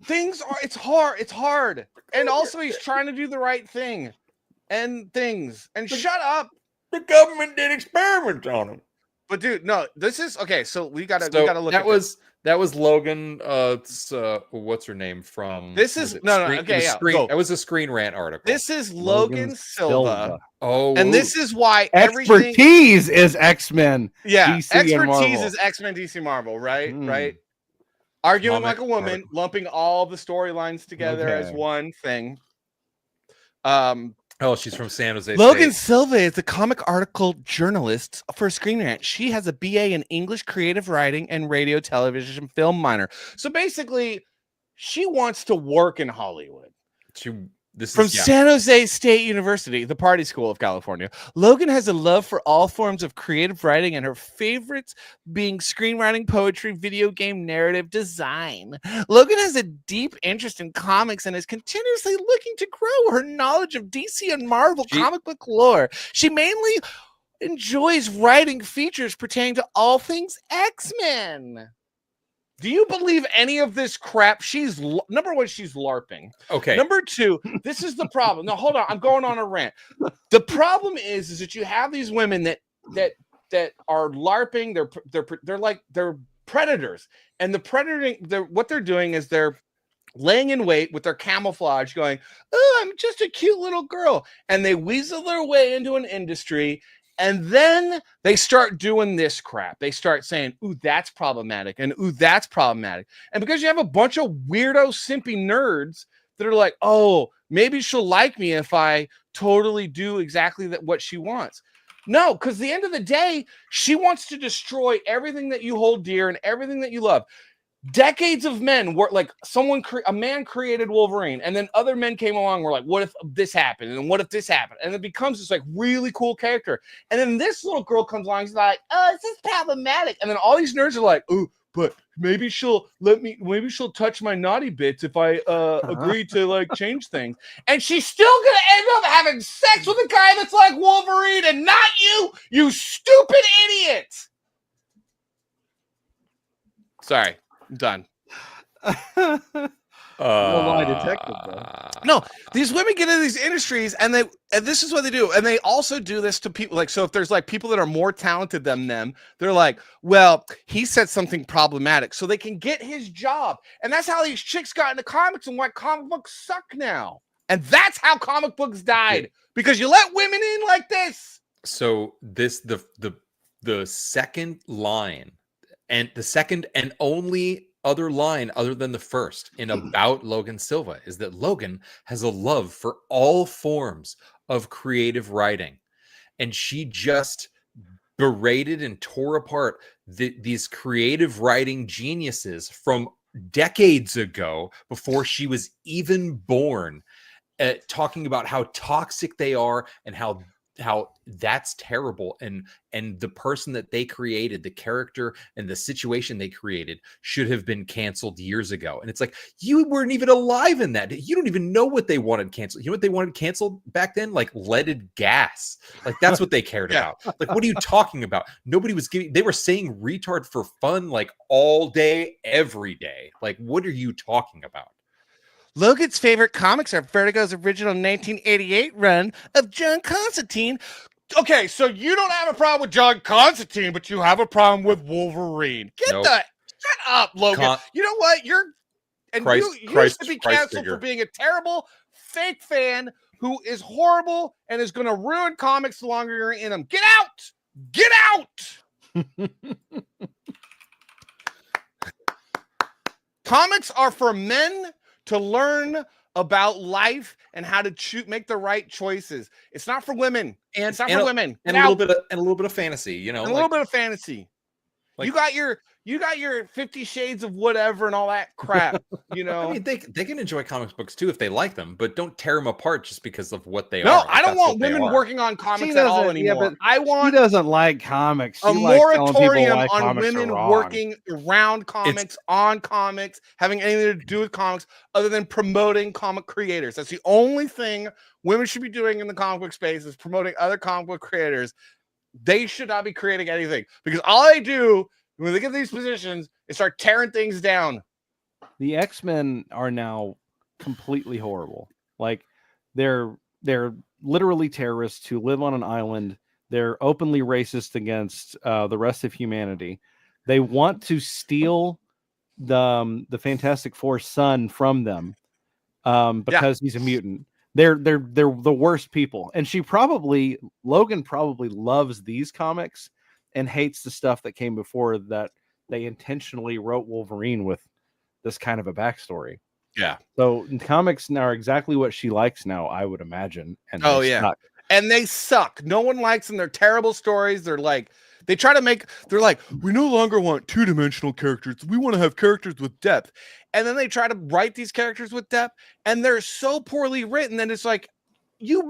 Speaker 5: it's hard. And also he's trying to do the right thing and shut up.
Speaker 6: The government did experiments on him.
Speaker 5: But dude, no, this is okay. So we gotta look at this.
Speaker 6: That was Logan. What's her name from?
Speaker 5: This is
Speaker 6: That was a Screen Rant article.
Speaker 5: This is Logan Silva.
Speaker 6: Oh,
Speaker 5: and this is why
Speaker 7: expertise is X-Men.
Speaker 5: Yeah,
Speaker 7: DC
Speaker 5: expertise is X-Men, DC, Marvel. Right, right. Arguing like a woman, lumping all the storylines together as one thing.
Speaker 6: Oh, she's from San Jose
Speaker 5: Logan
Speaker 6: State.
Speaker 5: Silva is a comic article journalist for Screen Rant. She has a BA in English creative writing and radio, television, film minor. So basically, she wants to work in Hollywood. From San Jose State University, the party school of California. Logan has a love for all forms of creative writing, and her favorites being screenwriting, poetry, video game, narrative design. Logan has a deep interest in comics and is continuously looking to grow her knowledge of DC and Marvel comic book lore. She mainly enjoys writing features pertaining to all things X-Men. Do you believe any of this crap? She's number one, she's LARPing.
Speaker 6: Okay.
Speaker 5: Number two, this is the problem. No, hold on. I'm going on a rant. The problem is that you have these women that are LARPing. They're predators, and the predating. What they're doing is they're laying in wait with their camouflage, going, "Oh, I'm just a cute little girl," and they weasel their way into an industry. And then they start doing this crap. They start saying, ooh, that's problematic. And ooh, that's problematic. And because you have a bunch of weirdo, simpy nerds that are like, oh, maybe she'll like me if I totally do exactly what she wants. No, because at the end of the day, she wants to destroy everything that you hold dear and everything that you love. Decades of men were like a man created Wolverine, and then other men came along and were like, what if this happened? And what if this happened? And it becomes this like really cool character. And then this little girl comes along, she's like, oh, this is problematic. And then all these nerds are like, oh, but maybe she'll touch my naughty bits if I agree to like change things. And she's still gonna end up having sex with a guy that's like Wolverine and not you stupid idiot. Sorry. I'm done.
Speaker 7: Lie detective, though.
Speaker 5: No, these women get into these industries, and this is what they do, and they also do this to people. Like, so if there's like people that are more talented than them, they're like, well, he said something problematic, so they can get his job, and that's how these chicks got into comics and why comic books suck now, and that's how comic books died because you let women in like this.
Speaker 6: So the second line. And the second and only other line other than the first in about Logan Silva is that Logan has a love for all forms of creative writing. And she just berated and tore apart these creative writing geniuses from decades ago before she was even born, talking about how toxic they are and how that's terrible, and the person that they created, the character and the situation they created should have been canceled years ago. And it's like, you weren't even alive in that. You don't even know what they wanted canceled. You know what they wanted canceled back then? Like leaded gas. Like that's what they cared about. Like, what are you talking about? Nobody was they were saying retard for fun like all day, every day. Like, what are you talking about?
Speaker 5: Logan's favorite comics are Vertigo's original 1988 run of John Constantine. Okay, so you don't have a problem with John Constantine, but you have a problem with Wolverine. Shut up, Logan. You know what? You used to be canceled for being a terrible fake fan who is horrible and is going to ruin comics the longer you're in them. Get out! Get out! Comics are for men to learn about life and how to make the right choices. It's not for women. And it's not for women.
Speaker 6: And a little bit of fantasy, you know.
Speaker 5: And a little bit of fantasy. Like, you got your 50 Shades of whatever and all that crap, you know.
Speaker 6: I mean, they can enjoy comic books too if they like them, but don't tear them apart just because of what they are.
Speaker 5: No, I don't want women working on comics at all anymore.
Speaker 7: She doesn't like comics.
Speaker 5: A moratorium on women working around comics, on comics, having anything to do with comics other than promoting comic creators. That's the only thing women should be doing in the comic book space, is promoting other comic book creators. They should not be creating anything, because all they do when they get these positions is start tearing things down.
Speaker 7: The X-Men are now completely horrible. Like they're literally terrorists who live on an island. They're openly racist against the rest of humanity. They want to steal the Fantastic Four's son from them because he's a mutant. They're the worst people. And Logan probably loves these comics and hates the stuff that came before that. They intentionally wrote Wolverine with this kind of a backstory.
Speaker 5: Yeah.
Speaker 7: So comics now are exactly what she likes now, I would imagine. And
Speaker 5: Oh
Speaker 7: they
Speaker 5: yeah.
Speaker 7: suck.
Speaker 5: And they suck. No one likes them. They're terrible stories. They're like, they try to make, they're like, we no longer want two-dimensional characters. We want to have characters with depth. And then they try to write these characters with depth, and they're so poorly written. And it's like, you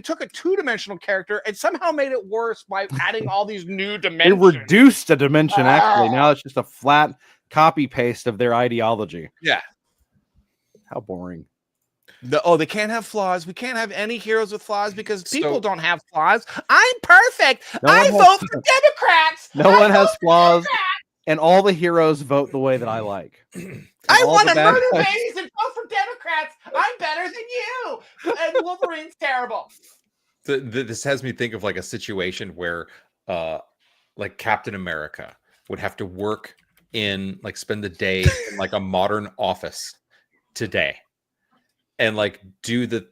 Speaker 5: took a two-dimensional character and somehow made it worse by adding all these new
Speaker 7: It
Speaker 5: dimensions.
Speaker 7: reduced a dimension, actually. Now it's just a flat copy paste of their ideology.
Speaker 5: Yeah.
Speaker 7: How boring.
Speaker 5: They can't have flaws. We can't have any heroes with flaws because people don't have flaws. I'm perfect. I vote for Democrats.
Speaker 7: No one has flaws, and all the heroes vote the way that I like.
Speaker 5: I want to murder babies and vote for Democrats. I'm better than you. And Wolverine's terrible.
Speaker 6: This has me think of like a situation where, like Captain America would have to work in, like, spend the day in like a modern office today. And like do the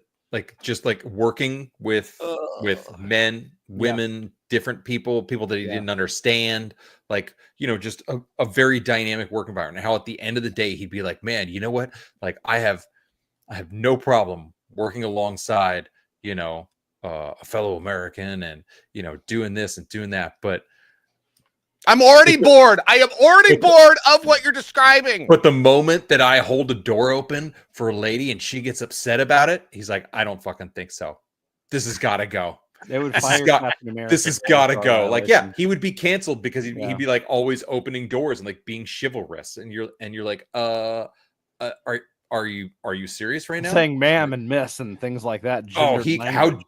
Speaker 6: just working with men, women, different people that he didn't understand, just a very dynamic work environment. How at the end of the day he'd be like, man, you know what? Like I have no problem working alongside, a fellow American and doing this and doing that, but
Speaker 5: I'm already bored. I am already bored of what you're describing.
Speaker 6: But the moment that I hold a door open for a lady and she gets upset about it, he's like, I don't fucking think so. This has got to go.
Speaker 7: They would fire Captain America.
Speaker 6: This has got to go. Like, yeah, he would be canceled because he'd be like always opening doors and like being chivalrous. And you're like, are you serious right now?
Speaker 7: Saying ma'am and miss and things like that.
Speaker 6: How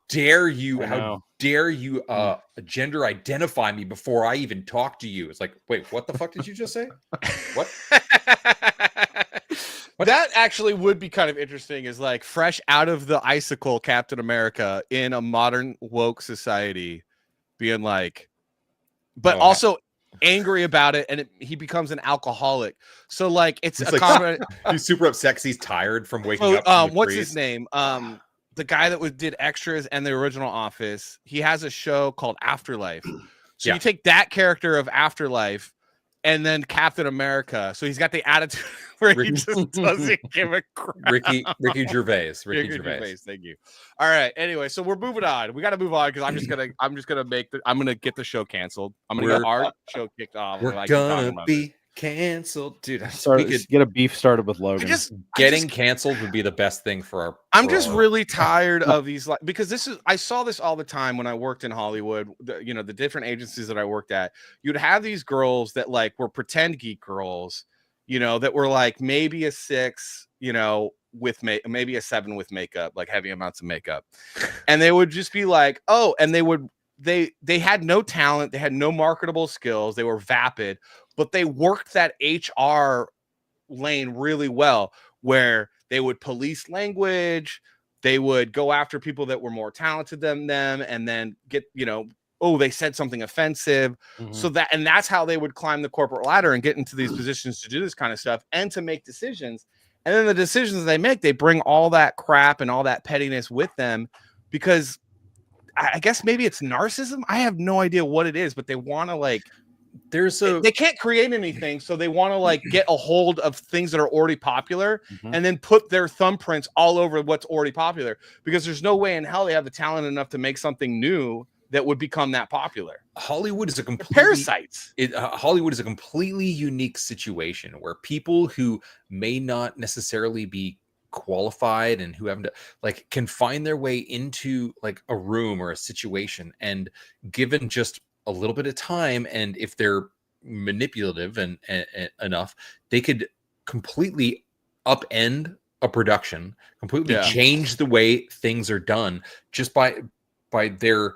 Speaker 6: dare you? How dare you gender identify me before I even talk to you? It's like, wait, what the fuck did you just say? What?
Speaker 5: That actually would be kind of interesting, is like fresh out of the icicle Captain America in a modern woke society being like, but also angry about it, and he becomes an alcoholic. So like it's a comment.
Speaker 6: He's super upset because he's tired from waking up.
Speaker 5: What's his name? The guy that did extras and the original Office. He has a show called Afterlife. So you take that character of Afterlife and then Captain America. So he's got the attitude where he just doesn't give a crap.
Speaker 6: Ricky Gervais. Ricky Gervais.
Speaker 5: Thank you. All right. Anyway, so we're moving on. We got to move on because I'm just gonna get the show canceled. I'm gonna get our show kicked off.
Speaker 6: We're gonna be canceled, dude.
Speaker 7: Get a beef started with Logan.
Speaker 6: Getting canceled would be the best thing for our.
Speaker 5: I'm just really tired of these, because I saw this all the time when I worked in Hollywood. The different agencies that I worked at, you'd have these girls that like were pretend geek girls, that were like maybe a 6, with maybe a 7 with makeup, like heavy amounts of makeup, and they would just be like, oh, and they had no talent, they had no marketable skills, they were vapid, but they worked that HR lane really well, where they would police language, they would go after people that were more talented than them, and then get, they said something offensive. So that's how they would climb the corporate ladder and get into these positions to do this kind of stuff and to make decisions. And then the decisions they make, they bring all that crap and all that pettiness with them, because I guess maybe it's narcissism. I have no idea what it is, but they want to they can't create anything, so they want to get a hold of things that are already popular and then put their thumbprints all over what's already popular, because there's no way in hell they have the talent enough to make something new that would become that popular.
Speaker 6: Hollywood is a complete
Speaker 5: parasites.
Speaker 6: Hollywood is a completely unique situation where people who may not necessarily be qualified and who haven't can find their way into a room or a situation, and given just a little bit of time, and if they're manipulative and enough, they could completely upend a production, completely change the way things are done just by their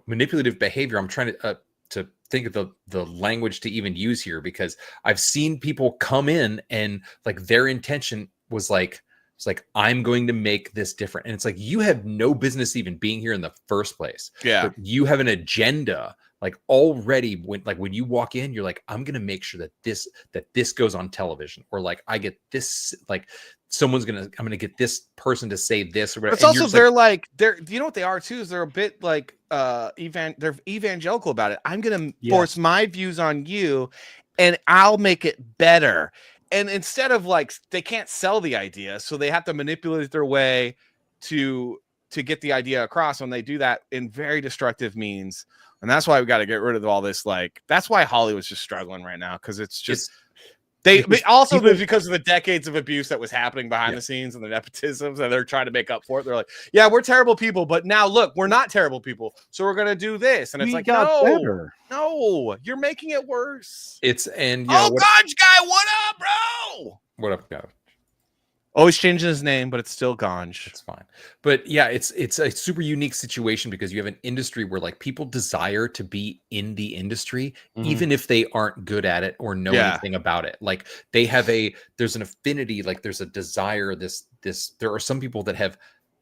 Speaker 6: manipulative behavior. I'm trying to think of the language to even use here, because I've seen people come in and their intention was it's I'm going to make this different, and it's you have no business even being here in the first place. But you have an agenda already. When you walk in, you're I'm going to make sure that this goes on television, or I get this, I'm going to get this person to say this, or whatever.
Speaker 5: It's also they're you know what they are too, is they're a bit they're evangelical about it. I'm going to force my views on you, and I'll make it better. and instead of like, they can't sell the idea, so they have to manipulate their way to get the idea across. When they do that in very destructive means, and that's why we got to get rid of all this. Like, that's why Hollywood's just struggling right now, because it's just because of the decades of abuse that was happening behind the scenes and the nepotisms, and they're trying to make up for it. They're like, yeah, we're terrible people, but now look, we're not terrible people, so we're gonna do this, and it's like, no, you're making it worse.
Speaker 6: It's and
Speaker 5: Ganj guy, what up, bro?
Speaker 6: What up, guy?
Speaker 5: Always changing his name, but it's still Ganj.
Speaker 6: It's fine. But yeah, it's a super unique situation because you have an industry where like people desire to be in the industry, even if they aren't good at it or know anything about it. Like they have there's an affinity, like there's a desire, there are some people that have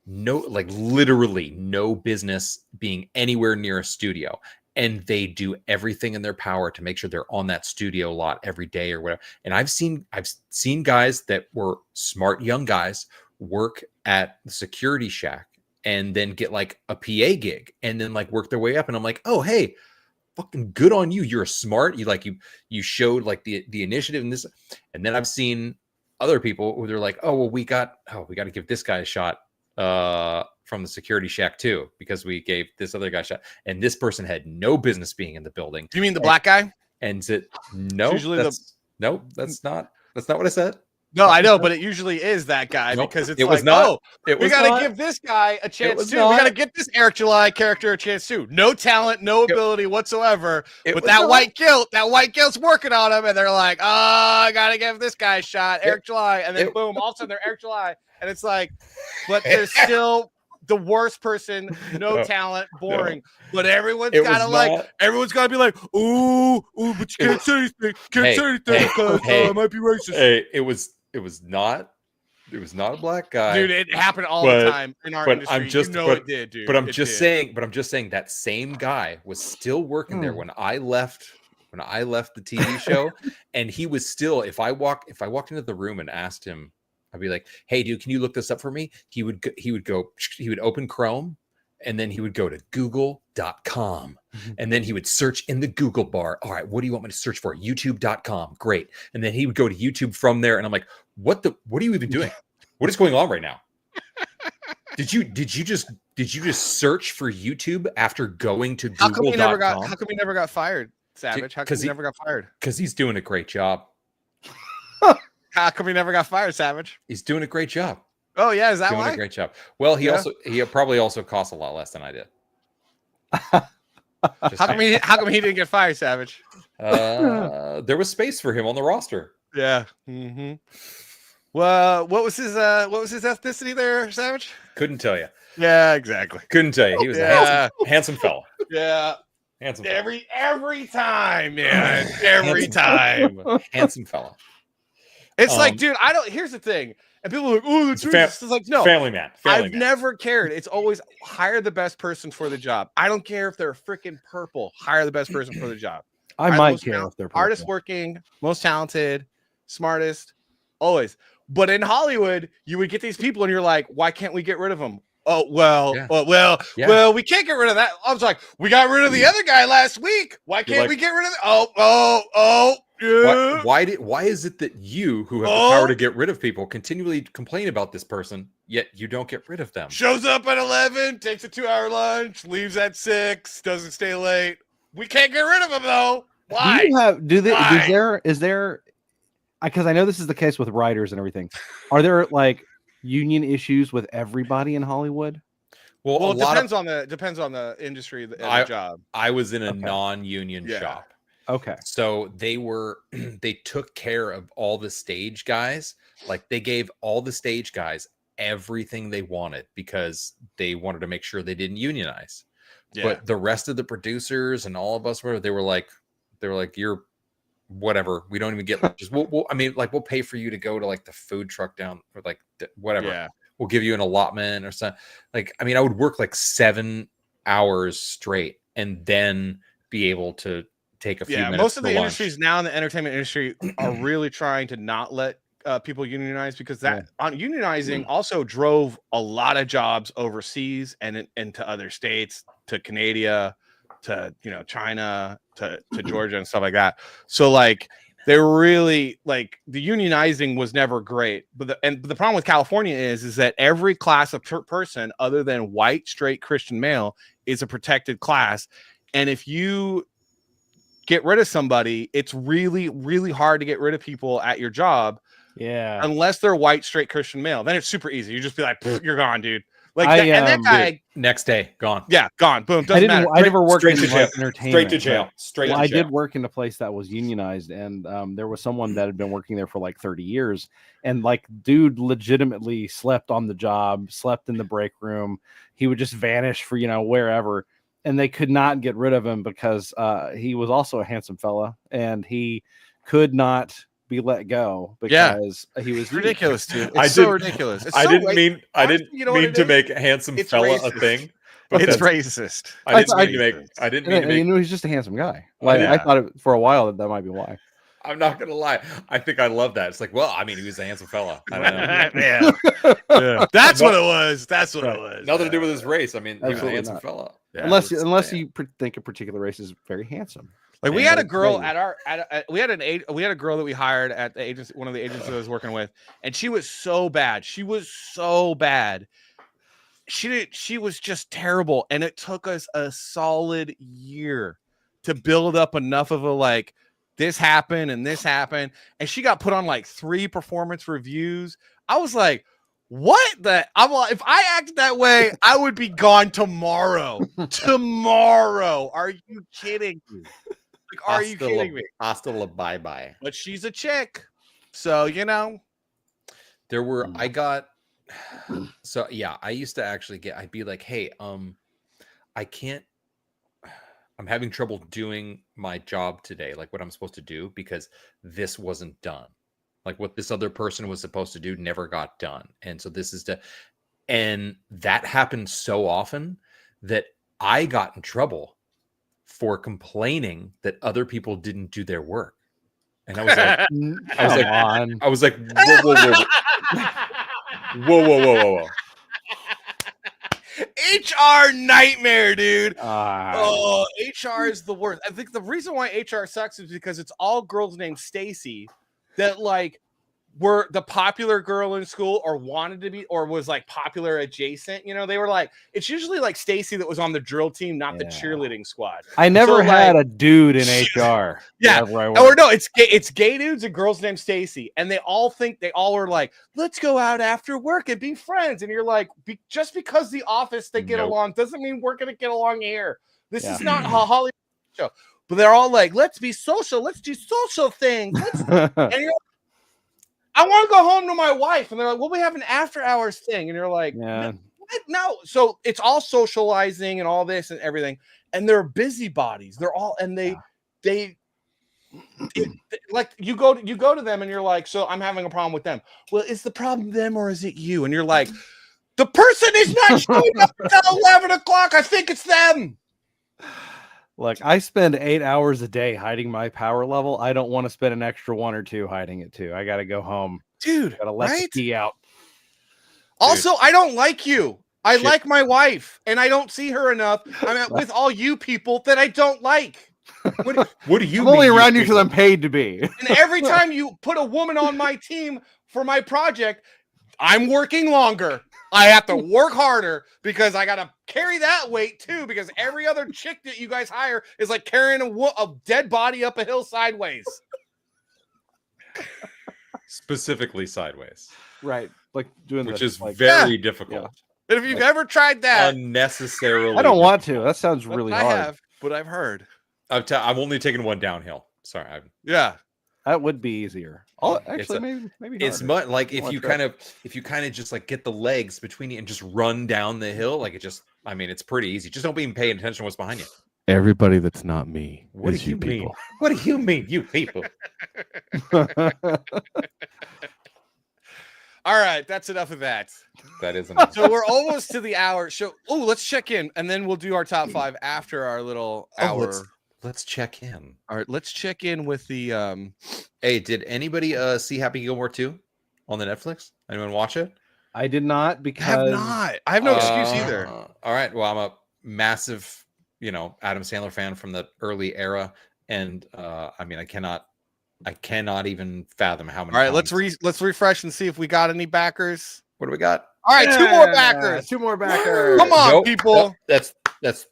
Speaker 6: literally no business being anywhere near a studio. And they do everything in their power to make sure they're on that studio lot every day or whatever. And I've seen guys that were smart young guys work at the security shack and then get like a PA gig and then like work their way up. And I'm like, oh, hey, fucking good on you. You're smart. You showed like the initiative in this. And then I've seen other people who they're like, oh, well, we got to give this guy a shot from the security shack too, because we gave this other guy a shot, and this person had no business being in the building.
Speaker 5: You mean the black guy?
Speaker 6: And no, that's not what I said.
Speaker 5: No, I know, but it usually is that guy because we got to give this guy a chance too. We got to give this Eric July character a chance too. No talent, no ability whatsoever. But that white guilt's working on him, and they're like, oh, I got to give this guy a shot, Eric July, and then boom, all of a sudden they're Eric July, and it's like, but they're still the worst person, no talent, boring. But everyone's got to be like, ooh, but you can't say anything. Can't say anything because it might be racist.
Speaker 6: Hey, it was not a black guy.
Speaker 5: Dude, it happened all the time in our industry. It did, dude.
Speaker 6: But I'm just saying that same guy was still working there when I left the TV show, and he was still, if I walked into the room and asked him, I'd be like, hey, dude, can you look this up for me? He would open Chrome, and then he would go to google.com, and then he would search in the Google bar. All right, what do you want me to search for? youtube.com. Great. And then he would go to YouTube from there. And I'm like, what are you even doing? What is going on right now? Did you just search for YouTube after going to google.com?
Speaker 5: How come he never got fired, Savage? How come he never got fired?
Speaker 6: Because he's doing a great job.
Speaker 5: How come he never got fired, Savage?
Speaker 6: He's doing a great job.
Speaker 5: Oh yeah, is that
Speaker 6: doing
Speaker 5: why?
Speaker 6: A great job. Well, he probably also costs a lot less than I did.
Speaker 5: How come he didn't get fired, Savage?
Speaker 6: There was space for him on the roster.
Speaker 5: Yeah. Mm-hmm. Well, what was his ethnicity there, Savage?
Speaker 6: Couldn't tell you.
Speaker 5: Yeah, exactly.
Speaker 6: Couldn't tell you. He was a handsome fella.
Speaker 5: Yeah.
Speaker 6: Handsome fella.
Speaker 5: Every time, man. Every time.
Speaker 6: Handsome fella.
Speaker 5: It's like, dude, here's the thing. And people are like, oh, it's like, no.
Speaker 6: Family man.
Speaker 5: I've never cared. It's always hire the best person for the job. I don't care if they're freaking purple. Hire the best person for the job.
Speaker 7: I might care if they're purple.
Speaker 5: Hardest working, most talented, smartest, always. But in Hollywood, you would get these people and you're like, why can't we get rid of them? Oh, well, we can't get rid of that. I was like, we got rid of the other guy last week. Why can't we get rid of it? Yeah.
Speaker 6: Why is it that you, who have the power to get rid of people, continually complain about this person, yet you don't get rid of them?
Speaker 5: Shows up at 11, takes a 2-hour lunch, leaves at 6, doesn't stay late. We can't get rid of him though. Why?
Speaker 7: Is there? Because I know this is the case with writers and everything. Are there like union issues with everybody in Hollywood?
Speaker 5: Well, it depends on the industry and the job.
Speaker 6: I was in a non-union shop.
Speaker 7: Okay.
Speaker 6: So they took care of all the stage guys. Like they gave all the stage guys everything they wanted because they wanted to make sure they didn't unionize. Yeah. But the rest of the producers and all of us they were like, you're whatever. We don't even get just we'll pay for you to go to like the food truck down or like whatever. Yeah. We'll give you an allotment or something. Like, I mean, I would work like 7 hours straight and then be able to take a few minutes.
Speaker 5: Most of the industries now in the entertainment industry are really trying to not let people unionize because unionizing also drove a lot of jobs overseas and into other states, to Canada, to China, to Georgia and stuff like that. So like They really like the unionizing was never great. But the problem with California is that every class of person other than white, straight Christian male is a protected class. And if you get rid of somebody, it's really, really hard to get rid of people at your job.
Speaker 7: Yeah.
Speaker 5: Unless they're white, straight Christian male. Then it's super easy. You just be like, you're gone, dude. Like and that guy
Speaker 6: dude, next day gone.
Speaker 5: Yeah, gone. Boom. Doesn't matter.
Speaker 7: I never worked in
Speaker 6: jail.
Speaker 7: entertainment.
Speaker 6: Straight to jail. Straight.
Speaker 7: I did work in a place that was unionized, and there was someone that had been working there for like 30 years, and like dude legitimately slept on the job, slept in the break room. He would just vanish for wherever, and they could not get rid of him because he was also a handsome fella, and he could not be let go because he was
Speaker 5: ridiculous, dude. It's so ridiculous. It's
Speaker 6: I
Speaker 5: so
Speaker 6: didn't mean to make handsome
Speaker 5: it's
Speaker 6: fella
Speaker 5: racist.
Speaker 6: a thing. But
Speaker 5: It's racist.
Speaker 6: I didn't mean to make.
Speaker 7: He's just a handsome guy. Like I thought for a while that might be why.
Speaker 6: I'm not gonna lie. I think I love that. It's like, well, I mean, he was a handsome fella. I don't know.
Speaker 5: Yeah. That's what it was. That's what it was.
Speaker 6: Nothing to do with his race. I mean, he was a
Speaker 7: Absolutely
Speaker 6: handsome
Speaker 7: not.
Speaker 6: fella.
Speaker 5: Yeah.
Speaker 7: Unless you think a particular race is very handsome.
Speaker 5: Like we had a girl we had a girl that we hired at the agency, one of the agencies I was working with, and she was so bad. She was so bad. She was just terrible, and it took us a solid year to build up enough of a like this happened and this happened, and she got put on like 3 performance reviews. I was like, what the? I'm like, if I acted that way, I would be gone tomorrow. Tomorrow. Are you kidding me? Like, are you kidding me?
Speaker 6: Hostile bye-bye.
Speaker 5: But she's a chick. So,
Speaker 6: There were, I got, so yeah, I used to actually I'd be like, hey, I'm having trouble doing my job today, like what I'm supposed to do, because this wasn't done. Like what this other person was supposed to do never got done. And so and that happened so often that I got in trouble for complaining that other people didn't do their work. And I was like, I was like, whoa.
Speaker 5: HR nightmare, dude. HR is the worst. I think the reason why HR sucks is because it's all girls named Stacy that like were the popular girl in school or wanted to be or was like popular adjacent. They were like, it's usually like Stacy that was on the drill team, not the cheerleading squad.
Speaker 7: I never had a dude in HR.
Speaker 5: Yeah. Or no, it's gay dudes and girls named Stacy. And they all are like, let's go out after work and be friends. And you're like, just because the office they get along doesn't mean we're going to get along here. This is not a Hollywood show. But they're all like, let's be social. Let's do social things. And you're like, I want to go home to my wife. And they're like, well, we have an after hours thing. And you're like, what? No. So it's all socializing and all this and everything. And they're busybodies. They're all, and like you go to them and you're like, so I'm having a problem with them. Well, is the problem them or is it you? And you're like, the person is not showing up until 11 o'clock. I think it's them.
Speaker 7: Look, I spend 8 hours a day hiding my power level. I don't want to spend an extra 1 or 2 hiding it too. I got to go home.
Speaker 5: Dude,
Speaker 7: got to let the key out.
Speaker 5: Also, I don't like you. I like my wife, and I don't see her enough. I'm with all you people that I don't like.
Speaker 6: What do you
Speaker 7: I'm only around you because I'm paid to be.
Speaker 5: And every time you put a woman on my team for my project, I'm working longer. I have to work harder because I got to carry that weight too, because every other chick that you guys hire is like carrying a dead body up a hill sideways.
Speaker 6: Specifically sideways.
Speaker 7: Right. Like doing
Speaker 6: which
Speaker 7: this,
Speaker 6: is
Speaker 7: like,
Speaker 6: very difficult.
Speaker 5: Yeah. And if you've ever tried that,
Speaker 6: unnecessarily,
Speaker 7: I don't want to. That sounds really hard.
Speaker 5: I have, but I've heard.
Speaker 6: I've only taken one downhill. Sorry.
Speaker 7: That would be easier. Actually, maybe
Speaker 6: it's much like if you kind of just like get the legs between you and just run down the hill, like it's pretty easy. Just don't be paying attention to what's behind you.
Speaker 5: Everybody that's not me.
Speaker 6: What do you mean? What do you mean, you people?
Speaker 5: All right, that's enough of that.
Speaker 6: That is enough.
Speaker 5: So we're almost to the hour. So, let's check in, and then we'll do our top 5 after our little hour.
Speaker 6: Let's check in.
Speaker 5: All right, let's check in with the.
Speaker 6: Hey, did anybody see Happy Gilmore 2 on the Netflix? Anyone watch it?
Speaker 7: I did not because
Speaker 5: I have not. I have no excuse either.
Speaker 6: All right. Well, I'm a massive, Adam Sandler fan from the early era, and I cannot I cannot even fathom how many.
Speaker 5: All right,
Speaker 6: times.
Speaker 5: let's refresh and see if we got any backers.
Speaker 6: What do we got?
Speaker 5: All right, two more backers.
Speaker 7: Two more backers.
Speaker 5: Come on, people.
Speaker 6: That's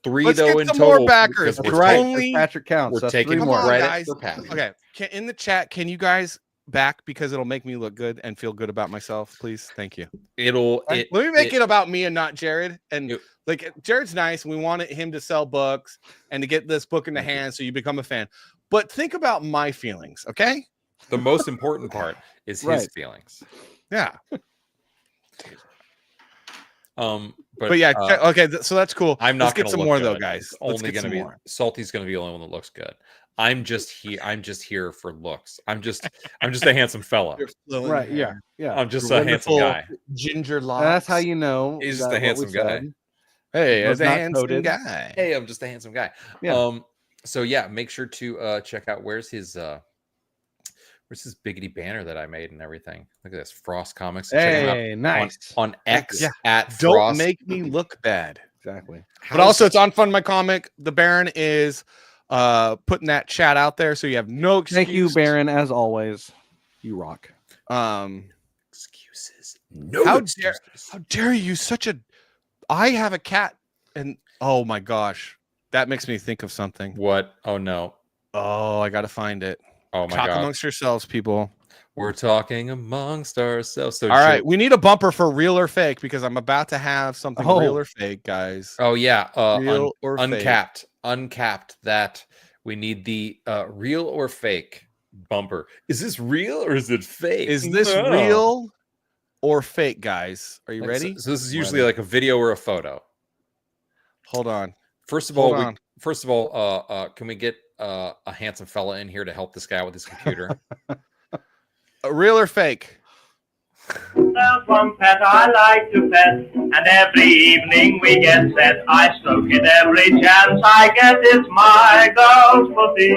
Speaker 6: 3
Speaker 5: Let's
Speaker 6: though
Speaker 5: get
Speaker 6: in
Speaker 5: some
Speaker 6: total.
Speaker 5: more backers.
Speaker 6: because
Speaker 7: That's
Speaker 6: we're
Speaker 7: right.
Speaker 5: only-
Speaker 7: Patrick counts.
Speaker 6: We're
Speaker 7: That's
Speaker 6: taking
Speaker 7: three
Speaker 5: Come
Speaker 7: more.
Speaker 5: on,
Speaker 6: credit
Speaker 5: guys.
Speaker 6: for Patrick.
Speaker 5: Okay, in the chat, can you guys back because it'll make me look good and feel good about myself, please? Thank you.
Speaker 6: Let
Speaker 5: Let me make it about me and not Jared. And
Speaker 6: It-
Speaker 5: like Jared's nice, and we wanted him to sell books and to get this book in the hand so you become a fan. But think about my feelings, okay?
Speaker 6: The most important part is his
Speaker 7: Right.
Speaker 6: feelings.
Speaker 5: Yeah.
Speaker 6: But
Speaker 5: yeah, okay, so that's cool.
Speaker 6: I'm not
Speaker 5: Let's get
Speaker 6: gonna
Speaker 5: some
Speaker 6: look
Speaker 5: more
Speaker 6: good.
Speaker 5: though, guys.
Speaker 6: It's
Speaker 5: Let's
Speaker 6: only
Speaker 5: get
Speaker 6: going to
Speaker 5: some
Speaker 6: be
Speaker 5: more.
Speaker 6: Salty's going to be the only one that looks good. I'm just here for looks. I'm just a handsome fella.
Speaker 7: Right. Yeah. Yeah.
Speaker 6: I'm just a handsome guy.
Speaker 5: Ginger locks.
Speaker 7: That's how you know.
Speaker 6: He's just
Speaker 7: that
Speaker 6: a
Speaker 7: what we
Speaker 6: handsome guy.
Speaker 7: said
Speaker 5: Hey,
Speaker 7: was
Speaker 5: as a
Speaker 7: not
Speaker 5: handsome
Speaker 7: coded.
Speaker 5: guy.
Speaker 6: Hey, I'm just a handsome guy.
Speaker 7: Yeah.
Speaker 6: So yeah, make sure to check out where's his biggity banner that I made and everything. Look at this, Frost Comics. Check him
Speaker 7: Hey,
Speaker 6: out
Speaker 7: nice.
Speaker 6: on X
Speaker 5: Yeah.
Speaker 6: at
Speaker 5: Don't
Speaker 6: Frost.
Speaker 5: make me look bad.
Speaker 7: Exactly.
Speaker 5: But also, it's on Fund My Comic. The Baron is putting that chat out there, so you have no excuse.
Speaker 7: Thank you, Baron. As always, you rock.
Speaker 6: Excuses. No
Speaker 5: How
Speaker 6: excuses.
Speaker 5: dare you? Such a. I have a cat, and oh my gosh, that makes me think of something.
Speaker 6: What? Oh no.
Speaker 5: Oh, I gotta find it.
Speaker 6: Oh my
Speaker 5: Talk
Speaker 6: god.
Speaker 5: amongst yourselves, people.
Speaker 6: We're talking amongst ourselves. So
Speaker 5: All right, we need a bumper for real or fake because I'm about to have something
Speaker 7: Oh.
Speaker 5: real or fake, guys.
Speaker 6: Oh yeah.
Speaker 5: Real or fake?
Speaker 6: Uncapped. That we need the real or fake bumper. Is this real or is it fake?
Speaker 5: Is this
Speaker 6: No.
Speaker 5: real or fake, guys? Are you
Speaker 6: Like,
Speaker 5: ready?
Speaker 6: So this is usually like a video or a photo.
Speaker 5: Hold on.
Speaker 6: First of
Speaker 5: Hold
Speaker 6: all,
Speaker 5: on.
Speaker 6: can we get a handsome fella in here to help this guy with his computer?
Speaker 5: Real or fake?
Speaker 12: There's one pet I like to pet, and every evening we get set. I stroke it every chance I get. It's my girl's pussy.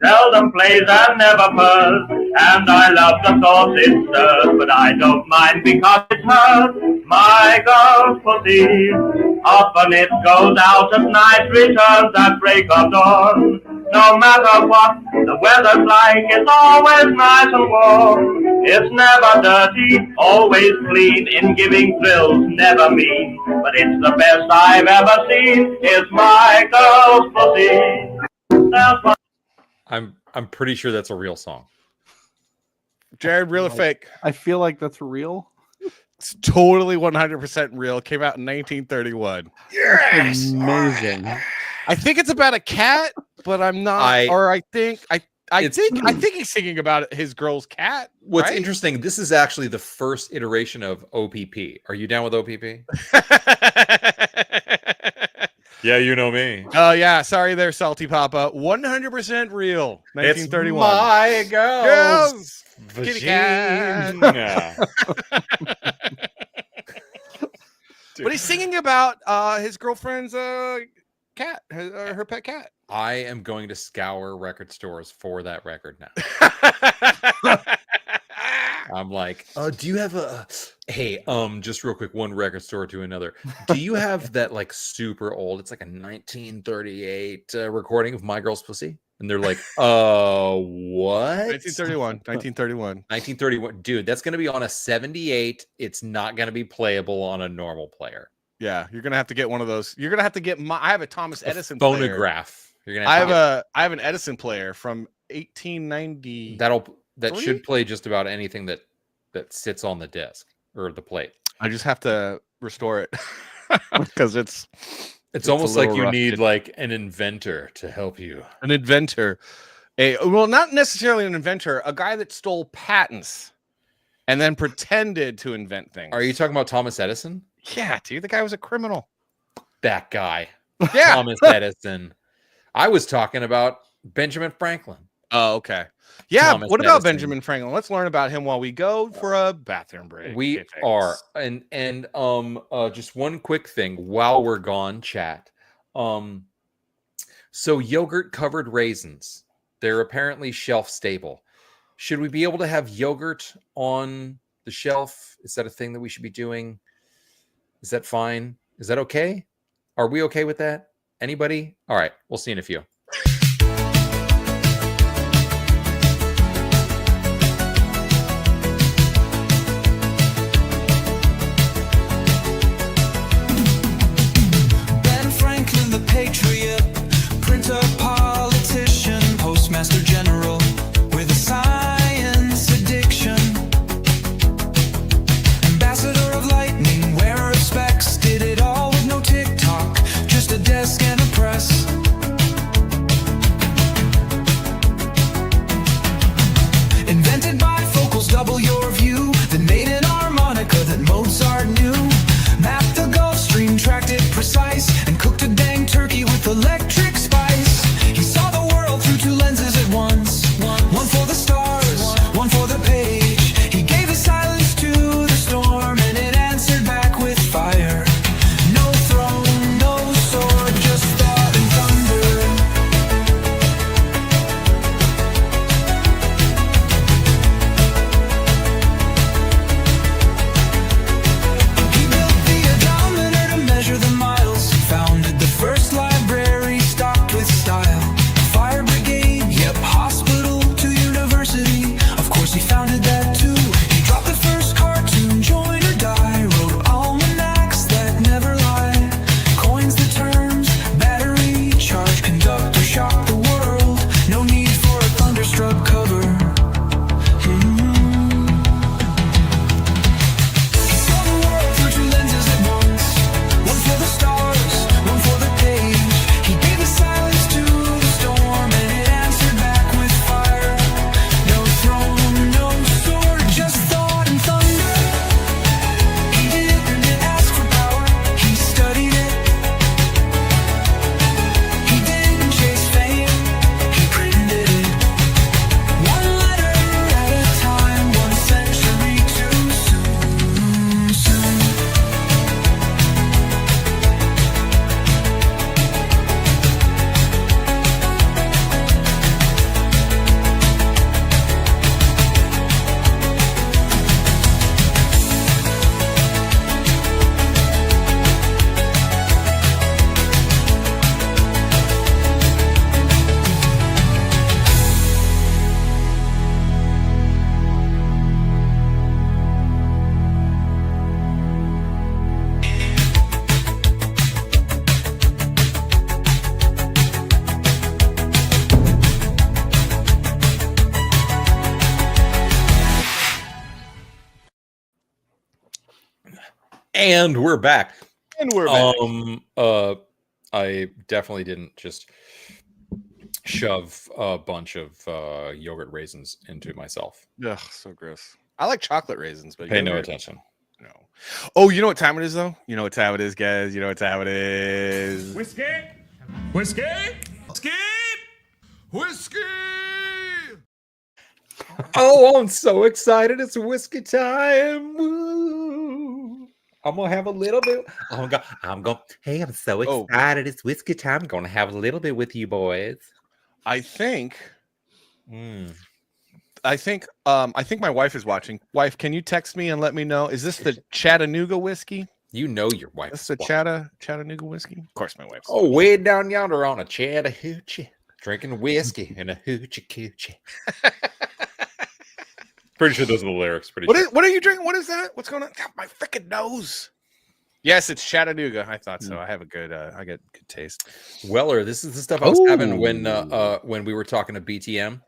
Speaker 12: Seldom plays and never purrs, and I love the thought it stirs, but I don't mind because it's hers. My girl's pussy. Often it goes out at night, returns at break of dawn. No matter what the weather's like, it's always nice and warm. It's never dirty, always clean, in giving thrills, never mean. But it's the best I've ever seen, it's my girl's pussy.
Speaker 6: I'm pretty sure that's a real song.
Speaker 5: Jared, real or fake?
Speaker 7: I feel like that's real.
Speaker 5: It's totally 100% real. Came out in 1931.
Speaker 7: Yes! Amazing.
Speaker 5: I think it's about a cat, but I'm not. I think he's singing about his girl's cat.
Speaker 6: What's
Speaker 5: right?
Speaker 6: interesting, this is actually the first iteration of OPP. Are you down with OPP? Yeah, you know me.
Speaker 5: Oh yeah, sorry there, Salty Papa. 100% real. 1931.
Speaker 6: It's my girl's
Speaker 5: Kitty cat.
Speaker 6: vagina.
Speaker 5: But he's singing about his girlfriend's cat, her pet cat.
Speaker 6: I am going to scour record stores for that record now. I'm like, do you have a hey, just real quick, one record store to another. Do you have that like super old? It's like a 1938 recording of My Girl's Pussy? And they're like, what?
Speaker 5: 1931.
Speaker 6: Dude, that's gonna be on a 78. It's not gonna be playable on a normal player.
Speaker 5: Yeah, you're gonna have to get one of those. You're gonna have to get I have a Thomas Edison
Speaker 6: phonograph.
Speaker 5: Player. You're gonna I have an Edison player from 1890.
Speaker 6: That should play just about anything that sits on the disc or the plate.
Speaker 5: I just have to restore it because it's
Speaker 6: almost like you need like an inventor to help you.
Speaker 5: An inventor, well, not necessarily an inventor, a guy that stole patents and then pretended to invent things.
Speaker 6: Are you talking about Thomas Edison?
Speaker 5: Yeah, dude, the guy was a criminal.
Speaker 6: That guy,
Speaker 5: yeah,
Speaker 6: Thomas Edison. I was talking about Benjamin Franklin.
Speaker 5: Oh, okay. Yeah,
Speaker 6: Thomas
Speaker 5: what about
Speaker 6: Edison.
Speaker 5: Benjamin Franklin? Let's learn about him while we go for a bathroom break.
Speaker 6: We are, and just one quick thing while we're gone, chat. So yogurt covered raisins, they're apparently shelf stable. Should we be able to have yogurt on the shelf? Is that a thing that we should be doing? Is that fine? Is that okay? Are we okay with that? Anybody? All right, we'll see in a few. And we're back.
Speaker 5: And we're back.
Speaker 6: I definitely didn't just shove a bunch of yogurt raisins into myself.
Speaker 5: Ugh, so gross. I like chocolate raisins, but
Speaker 6: pay no attention.
Speaker 5: No. Oh, you know what time it is, though? You know what time it is, guys? You know what time it is?
Speaker 13: Whiskey! Whiskey! Whiskey! Whiskey!
Speaker 6: Oh, I'm so excited. It's whiskey time. Woo. I'm going to have a little bit. Hey, I'm so excited. It's whiskey time. I'm going to have a little bit with you boys.
Speaker 5: I think my wife is watching. Wife, can you text me and let me know? Is this the Chattanooga whiskey?
Speaker 6: You know your wife.
Speaker 5: This is the Chattanooga whiskey? Of course, my wife's.
Speaker 6: Oh, way down yonder on a Chattahoochee, drinking whiskey and a hoochie coochie. Pretty sure those are the lyrics.
Speaker 5: What are you drinking? What is that? What's going on? God, my freaking nose. Yes, it's Chattanooga. I thought so. I have a good. I get good taste.
Speaker 6: Weller, this is the stuff I was having when we were talking to BTM.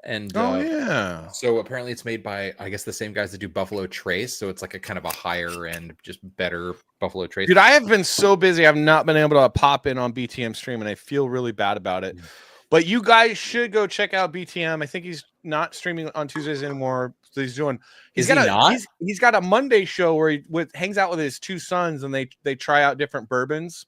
Speaker 6: And
Speaker 5: yeah.
Speaker 6: So apparently it's made by, I guess, the same guys that do Buffalo Trace. So it's like a kind of a higher end, just better Buffalo Trace.
Speaker 5: Dude, I have been so busy. I've not been able to pop in on BTM stream, and I feel really bad about it. But you guys should go check out BTM. I think he's not streaming on Tuesdays anymore. So he's got a Monday show where he hangs out with his two sons, and they try out different bourbons.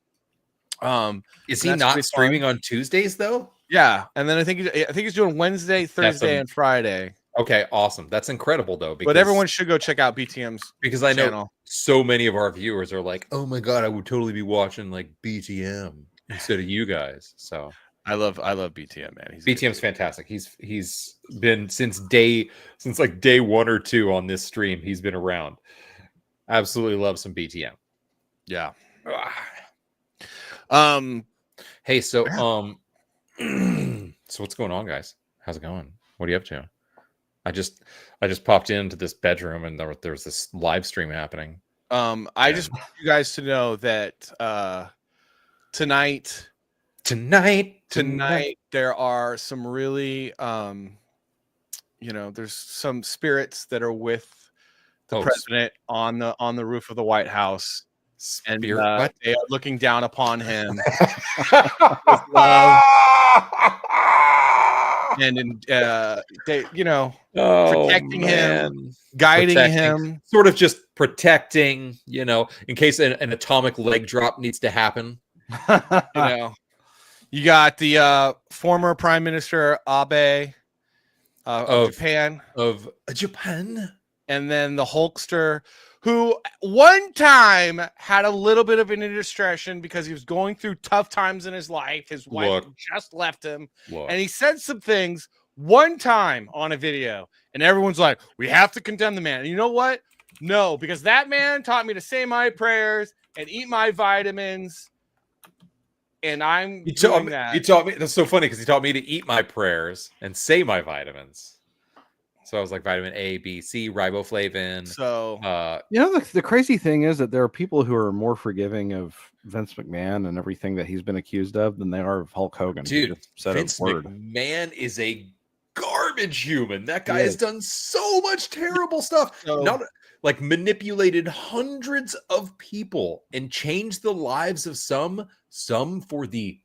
Speaker 6: Is he not streaming on Tuesdays though?
Speaker 5: Yeah, and then I think he's doing Wednesday, Thursday, and Friday.
Speaker 6: Okay, awesome. That's incredible though.
Speaker 5: But everyone should go check out BTM's
Speaker 6: because I
Speaker 5: channel.
Speaker 6: know so many of our viewers are like, "Oh my god, I would totally be watching like BTM instead of you guys." So
Speaker 5: I love BTM, man.
Speaker 6: BTM's fantastic. He's been since day 1 or 2 on this stream. He's been around. Absolutely love some BTM.
Speaker 5: Yeah.
Speaker 6: Hey, so so what's going on, guys? How's it going? What are you up to? I just popped into this bedroom and there was this live stream happening.
Speaker 5: I just want you guys to know that tonight there are some really there's some spirits that are with the president on the roof of the White House. And they are looking down upon him with love. And they, protecting him, guiding him,
Speaker 6: sort of just protecting, in case an atomic leg drop needs to happen.
Speaker 5: You got the former Prime Minister Abe of Japan, and then the Hulkster, who one time had a little bit of an indiscretion because he was going through tough times in his life. His wife just left him. And he said some things one time on a video. And everyone's like, we have to condemn the man. And you know what? No, because that man taught me to say my prayers and eat my vitamins. And I'm doing that.
Speaker 6: He taught me. That's so funny because he taught me to eat my prayers and say my vitamins. So I was like vitamin A, B, C, riboflavin.
Speaker 5: So,
Speaker 7: the crazy thing is that there are people who are more forgiving of Vince McMahon and everything that he's been accused of than they are of Hulk Hogan.
Speaker 6: Dude, Vince McMahon is a garbage human. That guy has done so much terrible stuff. Not like manipulated hundreds of people and changed the lives of some for the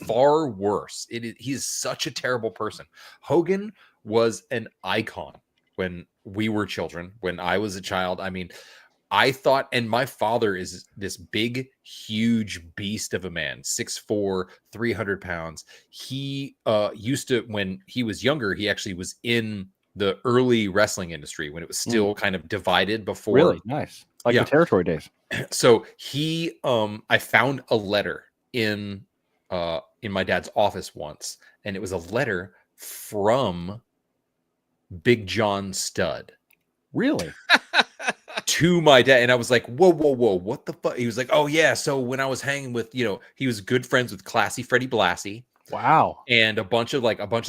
Speaker 6: far worse. He's such a terrible person. Hogan was an icon when we were children, when I was a child. I mean, I thought, and my father is this big, huge beast of a man, 6'4", 300 pounds. He used to, when he was younger, he actually was in the early wrestling industry when it was still kind of divided before.
Speaker 7: Really nice. Like the territory days.
Speaker 6: So he, I found a letter in my dad's office once, and it was a letter from Big John Studd.
Speaker 7: Really?
Speaker 6: To my dad. And I was like, whoa, what the fuck? He was like, oh yeah, so when I was hanging with, he was good friends with Classy Freddie Blassie.
Speaker 7: Wow.
Speaker 6: And a bunch of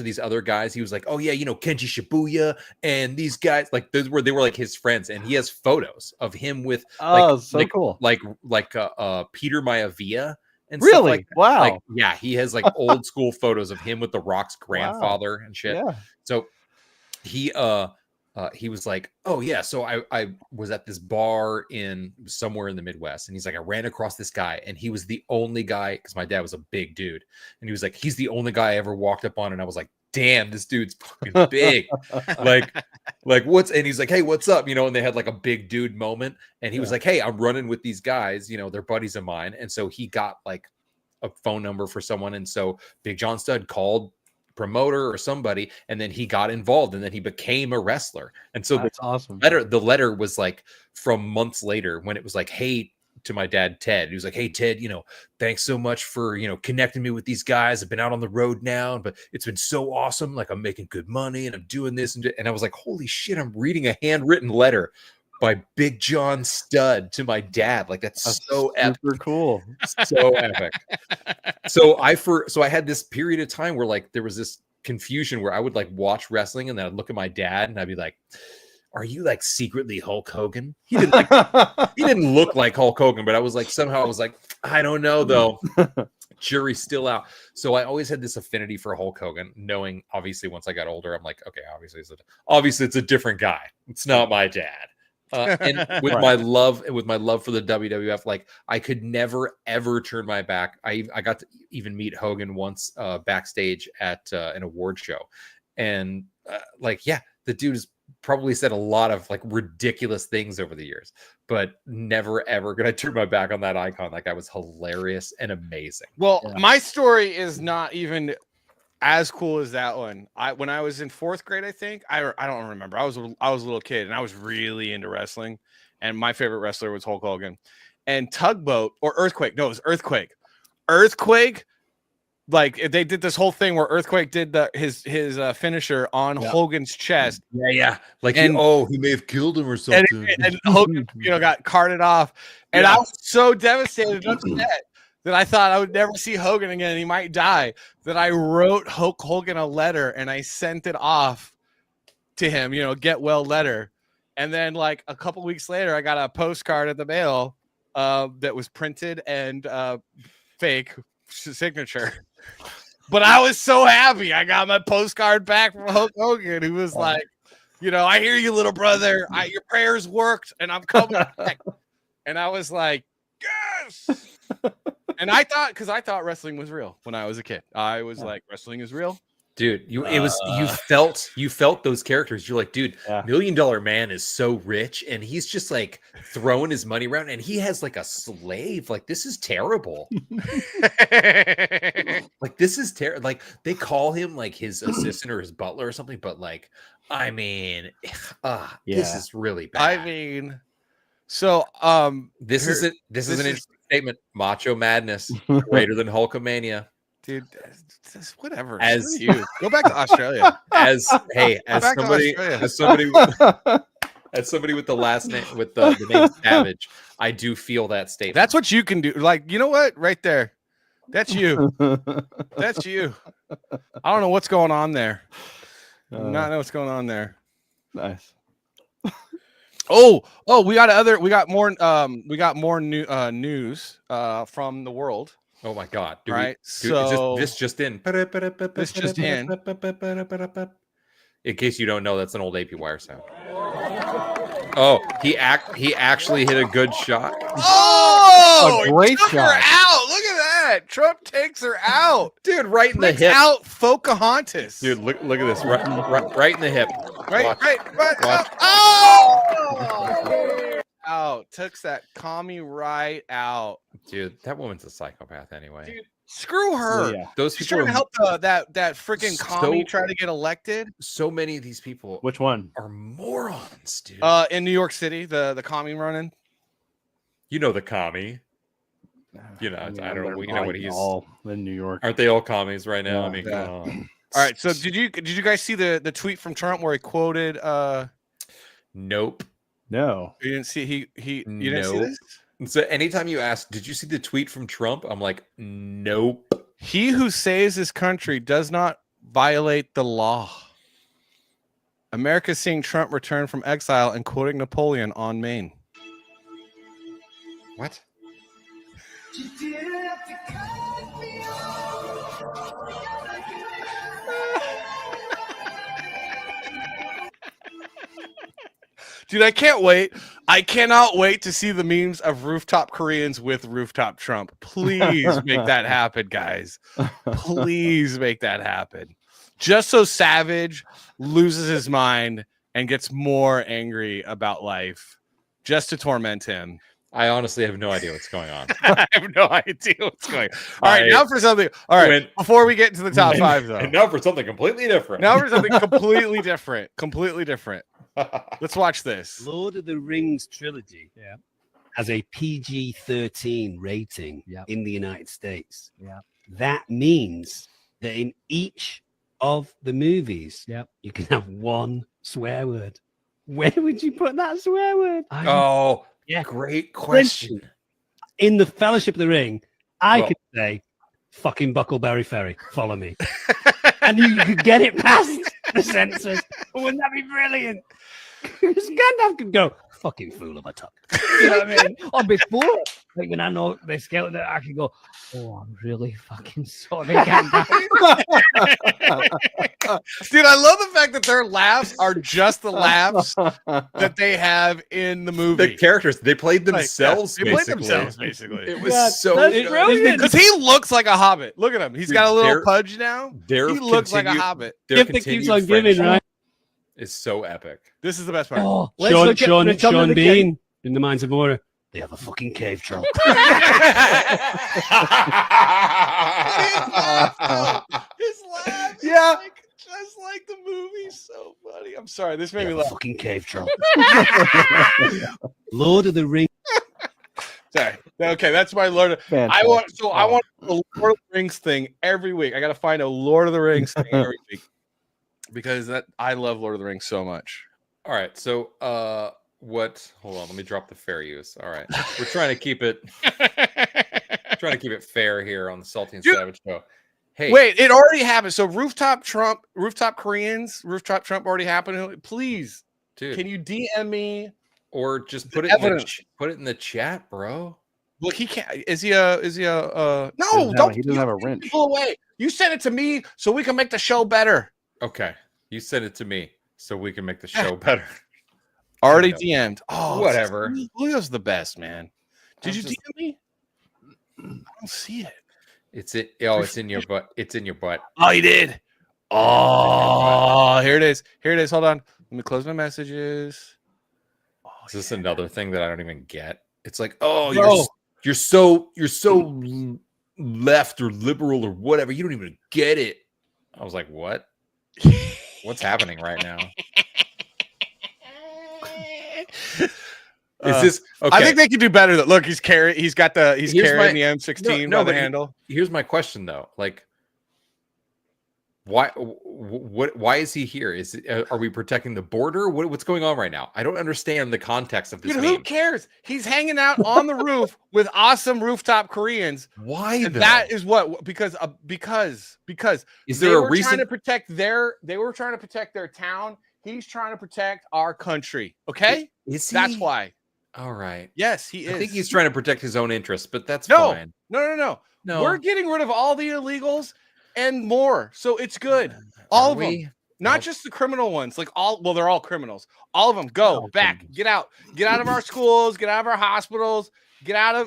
Speaker 6: these other guys. He was like, oh yeah, Kenji Shibuya and these guys, like they were like his friends. And he has photos of him with
Speaker 7: cool.
Speaker 6: Like Peter Maivia and
Speaker 7: really?
Speaker 6: Stuff like that.
Speaker 7: Wow.
Speaker 6: Like, yeah, he has like old school photos of him with The Rock's grandfather and shit.
Speaker 7: Yeah.
Speaker 6: So he he was like, "Oh yeah, so I was at this bar in somewhere in the Midwest, and he's like, I ran across this guy, and he was the only guy because my dad was a big dude, and he was like, he's the only guy I ever walked up on, and I was like, damn, this dude's fucking big, like what's?" And he's like, "Hey, what's up?" You know, and they had like a big dude moment, and he was like, "Hey, I'm running with these guys, you know, they're buddies of mine," and so he got like a phone number for someone, and so Big John Studd called promoter or somebody, and then he got involved, and then he became a wrestler. And so
Speaker 7: that's awesome.
Speaker 6: The letter was like from months later when it was like, "Hey," to my dad Ted, he was like, "Hey Ted, you know, thanks so much for, you know, connecting me with these guys. I've been out on the road now, but it's been so awesome. Like, I'm making good money and I'm doing this." And I was like, holy shit, I'm reading a handwritten letter by Big John Studd to my dad. Like, that's so
Speaker 7: super cool.
Speaker 6: So epic. So I had this period of time where like there was this confusion where I would like watch wrestling, and then I'd look at my dad and I'd be like, "Are you like secretly Hulk Hogan?" He didn't look like Hulk Hogan, but I was like, somehow I was like, I don't know though. Jury's still out. So I always had this affinity for Hulk Hogan, knowing obviously once I got older, I'm like, okay, obviously it's a different guy. It's not my dad. And with my love for the WWF, like I could never ever turn my back. I got to even meet Hogan once backstage at an award show, and like, yeah, the dude has probably said a lot of like ridiculous things over the years, but never ever gonna turn my back on that icon. Like, I was hilarious and amazing.
Speaker 5: Well, my story is not even as cool as that one. When I was in 4th grade, I think I don't remember. I was a little kid, and I was really into wrestling, and my favorite wrestler was Hulk Hogan. And Tugboat or Earthquake, no, it was Earthquake. Like, they did this whole thing where Earthquake did his finisher on Hogan's chest.
Speaker 6: Yeah. Like, he may have killed him or something.
Speaker 5: And Hogan, you know, got carted off, and I was so devastated and upset that I thought I would never see Hogan again. He might die. That I wrote Hulk Hogan a letter and I sent it off to him, you know, get well letter. And then like a couple weeks later, I got a postcard at the mail that was printed and fake signature. But I was so happy. I got my postcard back from Hulk Hogan, who was like, you know, "I hear you, little brother. Your prayers worked, and I'm coming back." And I was like, yes. And I thought wrestling was real when I was a kid. I was like, wrestling is real.
Speaker 6: Dude, you felt those characters. You're like, dude, $1 Million Man is so rich, and he's just like throwing his money around, and he has like a slave. Like, this is terrible. Like, this is terrible. Like, they call him like his assistant or his butler or something, but like, I mean, this is really bad.
Speaker 5: I mean, so
Speaker 6: this is an interesting statement. Macho Madness greater than Hulkamania.
Speaker 5: Dude, whatever.
Speaker 6: As
Speaker 5: you go back to Australia.
Speaker 6: As somebody with the last name, with the name Savage, I do feel that statement.
Speaker 5: That's what you can do. Like, you know what? Right there. That's you. That's you. I don't know what's going on there. Not know what's going on there.
Speaker 7: Nice.
Speaker 5: Oh, we got more news from the world.
Speaker 6: Oh my God!
Speaker 5: Right,
Speaker 6: so this just in.
Speaker 5: This just in.
Speaker 6: In case you don't know, that's an old AP Wire sound. Oh, he actually hit a good shot.
Speaker 5: Oh,
Speaker 7: a great
Speaker 5: took
Speaker 7: shot!
Speaker 5: Her out. Look at that. Trump takes her out,
Speaker 6: dude. Right in the hip.
Speaker 5: Out, Pocahontas.
Speaker 6: Dude, look at this. Right in the hip.
Speaker 5: Right.
Speaker 6: Watch.
Speaker 5: Oh! Out. Took that commie right out.
Speaker 6: Dude, that woman's a psychopath anyway.
Speaker 5: Dude, screw her.
Speaker 7: Yeah.
Speaker 6: Those
Speaker 5: She's
Speaker 6: people
Speaker 5: trying to help that freaking commie try to get elected.
Speaker 6: So many of these people.
Speaker 7: Which one?
Speaker 6: Are morons, dude.
Speaker 5: In New York City, the commie running.
Speaker 6: You know the commie. You know, I don't know. You know what he's
Speaker 7: all in New York.
Speaker 6: Aren't they all commies right now?
Speaker 7: Yeah.
Speaker 6: I mean,
Speaker 5: Yeah. All right. So did you guys see the tweet from Trump where he quoted?
Speaker 6: Nope.
Speaker 7: No.
Speaker 5: You didn't see you didn't see this?
Speaker 6: So anytime you ask, did you see the tweet from Trump? I'm like, nope.
Speaker 5: He who saves his country does not violate the law. America's seeing Trump return from exile and quoting Napoleon on Maine.
Speaker 6: What?
Speaker 5: Dude, I can't wait. I cannot wait to see the memes of rooftop Koreans with rooftop Trump. Please make that happen, guys. Please make that happen. Just so Savage loses his mind and gets more angry about life just to torment him.
Speaker 6: I honestly have no idea what's going on.
Speaker 5: I have no idea what's going on. All right, now for something. All right, before we get into the top five, though.
Speaker 6: And now for something completely different.
Speaker 5: Now for something completely different. Completely different. Let's watch this.
Speaker 14: Lord of the Rings trilogy has a PG-13 rating in the United States. That means that in each of the movies, you can have one swear word. Where would you put that swear word?
Speaker 6: Great question.
Speaker 14: In the Fellowship of the Ring, I could say, fucking Buckleberry Ferry, follow me. And you could get it past the censors. Wouldn't that be brilliant? Because Gandalf could go, fucking fool of a tongue. You know what I mean? Or before, like when I know they scale it, I can go, oh, I'm really fucking sorry, Gandalf.
Speaker 5: Dude, I love the fact that their laughs are just the laughs that they have in the movie.
Speaker 6: The characters, they played themselves.
Speaker 5: They played themselves, basically.
Speaker 6: It was so
Speaker 5: brilliant. Because he looks like a hobbit. Look at him. He's got a little pudge now. He looks like a hobbit.
Speaker 14: If it keeps on giving, right?
Speaker 6: Is so epic.
Speaker 5: This is the best part.
Speaker 14: Oh, Sean Bean in the Mines of Order. They have a fucking cave troll.
Speaker 5: His laugh, just like the movie. So funny. I'm sorry. This made me laugh.
Speaker 14: Fucking cave troll. Lord of the Rings.
Speaker 5: Sorry. Okay, that's my Lord. I want a Lord of the Rings thing every week. I got to find a Lord of the Rings thing every week. Because I love Lord of the Rings so much.
Speaker 6: All right, so hold on, let me drop the fair use. All right. We're trying to keep it fair here on the Salty and Savage show. Hey,
Speaker 5: wait, it already happened. So rooftop Trump already happened. Please,
Speaker 6: dude,
Speaker 5: can you DM me
Speaker 6: or just put it in the chat, bro?
Speaker 5: Look, he can't. Is he a no,
Speaker 7: he doesn't have a wrench.
Speaker 5: Go away. You send it to me so we can make the show better.
Speaker 6: Okay. You send it to me so we can make the show better.
Speaker 5: Already DM'd. Oh,
Speaker 6: whatever.
Speaker 5: Julio's the best, man. Did you DM me? I don't see it.
Speaker 6: It's in your butt. It's in your butt.
Speaker 5: Oh, you did. Oh, here it is. Here it is. Hold on. Let me close my messages.
Speaker 6: Oh, is this another thing that I don't even get? It's like, oh, you're so left or liberal or whatever. You don't even get it. I was like, what? What's happening right now? Is this okay?
Speaker 5: I think they could do better. Look, he's carrying the M16 by the handle.
Speaker 6: Here's my question though. Like, why is he here? Are we protecting the border? What's going on right now? I don't understand the context of this.
Speaker 5: Dude, who cares? He's hanging out on the roof with awesome rooftop Koreans.
Speaker 6: Why?
Speaker 5: That is what because
Speaker 6: is there a reason?
Speaker 5: Trying to protect they were trying to protect their town. He's trying to protect our country. Okay,
Speaker 6: is he?
Speaker 5: That's why.
Speaker 6: All right.
Speaker 5: Yes, he is.
Speaker 6: I think he's trying to protect his own interests, but that's fine.
Speaker 5: No. We're getting rid of all the illegals and more, so it's good. All of them, not just the criminal ones. Like they're all criminals. All of them. Go back. Get out of our schools. Get out of our hospitals.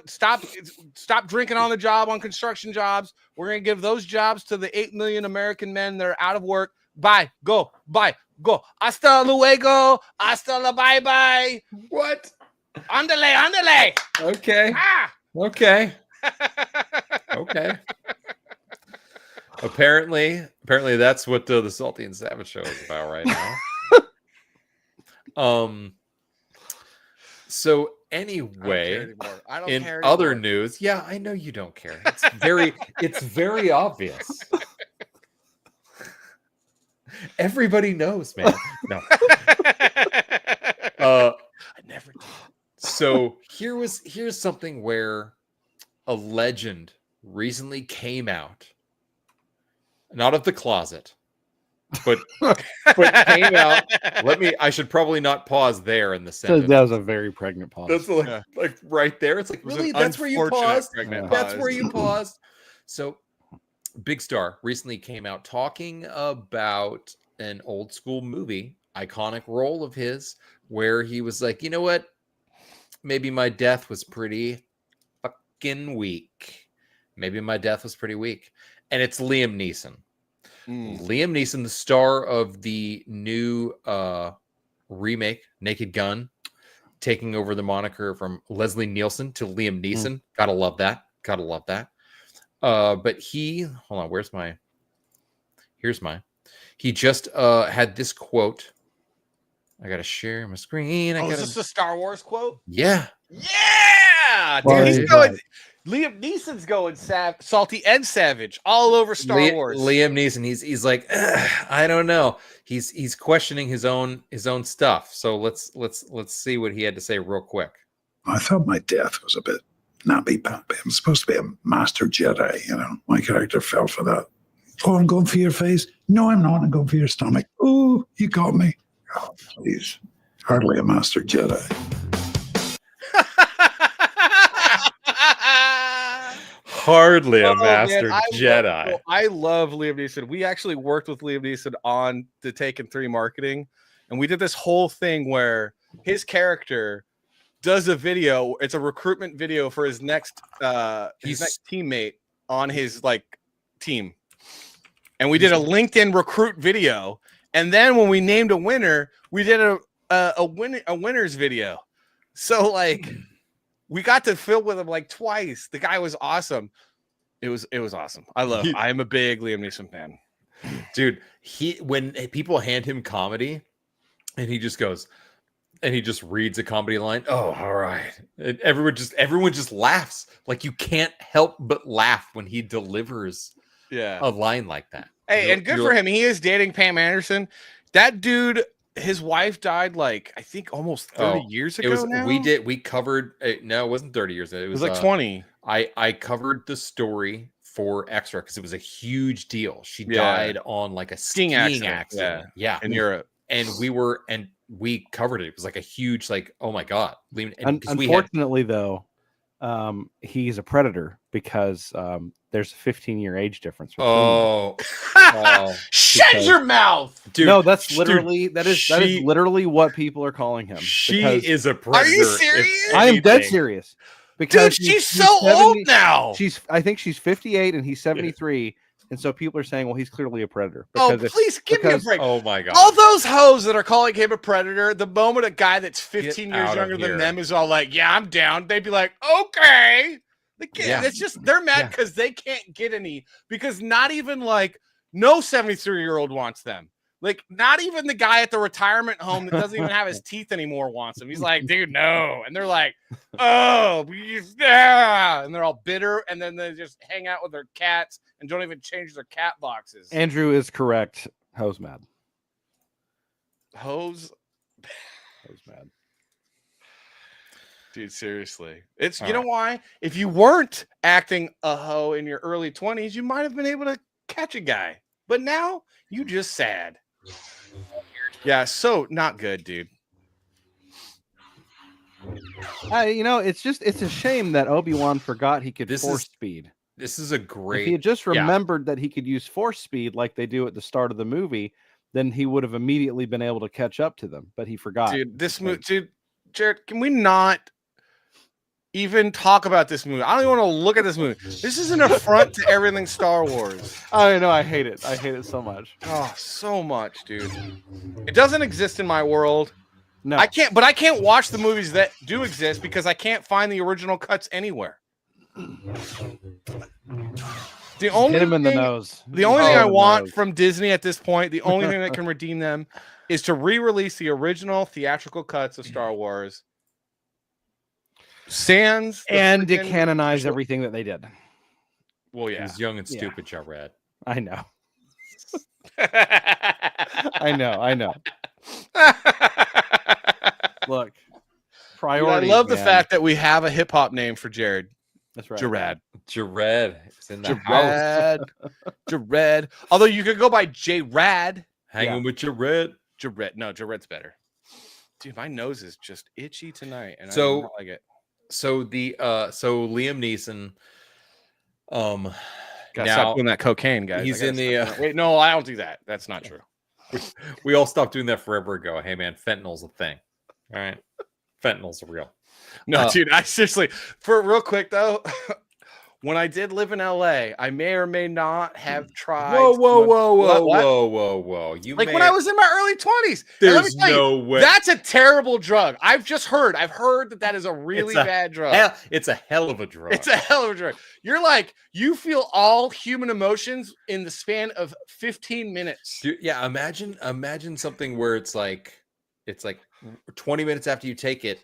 Speaker 5: Stop drinking on the job on construction jobs. We're gonna give those jobs to the 8 million American men that are out of work. Bye. Go. Hasta luego. Hasta la bye bye.
Speaker 6: What?
Speaker 5: Andale.
Speaker 6: Okay. Okay. Okay. Apparently that's what the Salty and Savage show is about right now. So anyway, in other news, I know you don't care. It's very obvious. Everybody knows, man. No. I never did. So here's something where a legend recently came out, not of the closet, but came out. I should probably not pause there in the sentence.
Speaker 7: That was a very pregnant pause.
Speaker 6: That's like right there. It's like, really? That's where you paused? That's where you paused. So Big Star recently came out talking about an old school movie, iconic role of his, where he was like, you know what? Maybe my death was pretty fucking weak. Maybe my death was pretty weak. And it's Liam Neeson. Liam Neeson, the star of the new remake, Naked Gun, taking over the moniker from Leslie Nielsen to Liam Neeson. Gotta love that. Gotta love that. But hold on, here's my. He just had this quote. I gotta share my screen.
Speaker 5: Is this a Star Wars quote?
Speaker 6: Yeah.
Speaker 5: Yeah, dude, he's going. Liam Neeson's going salty and savage all over Star Wars.
Speaker 6: Liam Neeson, he's like, I don't know. He's questioning his own stuff. So let's see what he had to say real quick.
Speaker 15: I thought my death was a bit namby-pamby. I'm supposed to be a master Jedi, you know. My character fell for that. Oh, I'm going for your face. No, I'm not. I'm going for your stomach. Oh, you got me. Oh, please. Hardly a master Jedi.
Speaker 6: Hardly a master Jedi.
Speaker 5: I love Liam Neeson. We actually worked with Liam Neeson on the Taken 3 marketing, and we did this whole thing where his character does a video. It's a recruitment video for his next teammate on his team, and we did a LinkedIn recruit video. And then when we named a winner, we did a winners video. So we got to film with him twice. The guy was awesome. It was awesome. I am a big Liam Neeson fan.
Speaker 6: Dude, when people hand him comedy and he just goes and he just reads a comedy line, oh, all right. And everyone just laughs. You can't help but laugh when he delivers a line like that.
Speaker 5: Hey, and good for him. He is dating Pam Anderson. That dude, his wife died I think almost 30 years ago now.
Speaker 6: We covered no, it wasn't 30 years ago. It was
Speaker 5: 20.
Speaker 6: I covered the story for Extra because it was a huge deal. She died on a skiing accident. Yeah.
Speaker 5: In Europe.
Speaker 6: And we covered it. It was a huge oh my God.
Speaker 7: Unfortunately though, he's a predator because there's a 15-year age difference.
Speaker 5: Shut your mouth,
Speaker 7: dude! No, that's literally that is literally what people are calling him.
Speaker 6: She is a predator.
Speaker 5: Are you serious?
Speaker 7: I am dead serious. Because
Speaker 5: she's so old now.
Speaker 7: I think she's 58 and he's 73. And so people are saying, well, he's clearly a predator.
Speaker 5: Please give me a break.
Speaker 6: Oh my God.
Speaker 5: All those hoes that are calling him a predator, the moment a guy that's 15 years younger than them is all yeah, I'm down. They'd be like, okay. It's just, they're mad because they can't get any, because not even no 73-year-old wants them. Not even the guy at the retirement home that doesn't even have his teeth anymore wants him. He's like, dude, no. And they're like, oh, yeah. And they're all bitter. And then they just hang out with their cats and don't even change their cat boxes.
Speaker 7: Andrew is correct. Ho's mad.
Speaker 5: Ho's mad. Dude, seriously. It's you know why? If you weren't acting a hoe in your early 20s, you might have been able to catch a guy. But now you just sad. Yeah, so not good, dude.
Speaker 7: It's a shame that Obi-Wan forgot he could force speed.
Speaker 6: This is a great.
Speaker 7: If he had just remembered that he could use force speed like they do at the start of the movie, then he would have immediately been able to catch up to them. But he forgot.
Speaker 5: Dude, Jared, can we not even talk about this movie? I don't even want to look at this movie. This is an affront to everything Star Wars.
Speaker 7: I know. I hate it. I hate it so much.
Speaker 5: Oh, so much, dude. It doesn't exist in my world.
Speaker 7: No,
Speaker 5: I can't watch the movies that do exist because I can't find the original cuts anywhere. The only
Speaker 7: hit him in the nose.
Speaker 5: The only thing I want from Disney at this point, the only thing that can redeem them, is to re-release the original theatrical cuts of Star Wars. Sans
Speaker 7: and to canonize everything that they did.
Speaker 5: Well, yeah,
Speaker 6: he's young and stupid, Jared.
Speaker 7: I know. I know. Look, priority.
Speaker 5: I love the fact that we have a hip hop name for Jared.
Speaker 7: That's right.
Speaker 6: Jared. It's in the house.
Speaker 5: Jared. Although you could go by J-Rad.
Speaker 6: Hanging with Jared.
Speaker 5: No, Jared's better. Dude, my nose is just itchy tonight, and I
Speaker 6: so
Speaker 5: don't like it.
Speaker 6: So Liam Neeson,
Speaker 5: gotta stop doing that cocaine, guys.
Speaker 6: He's in the
Speaker 5: wait. No, I don't do that. That's not true.
Speaker 6: We all stopped doing that forever ago. Hey man, fentanyl's a thing. All right. Fentanyl's real.
Speaker 5: No, dude, I seriously, for real quick though, when I did live in LA, I may or may not have tried.
Speaker 6: Whoa. You
Speaker 5: like when I was in my early 20s.
Speaker 6: There's no way.
Speaker 5: That's a terrible drug. I've heard that is a really bad drug.
Speaker 6: It's a hell of a drug.
Speaker 5: It's a hell of a drug. You're like, you feel all human emotions in the span of 15 minutes.
Speaker 6: Dude, yeah, imagine something where it's like 20 minutes after you take it,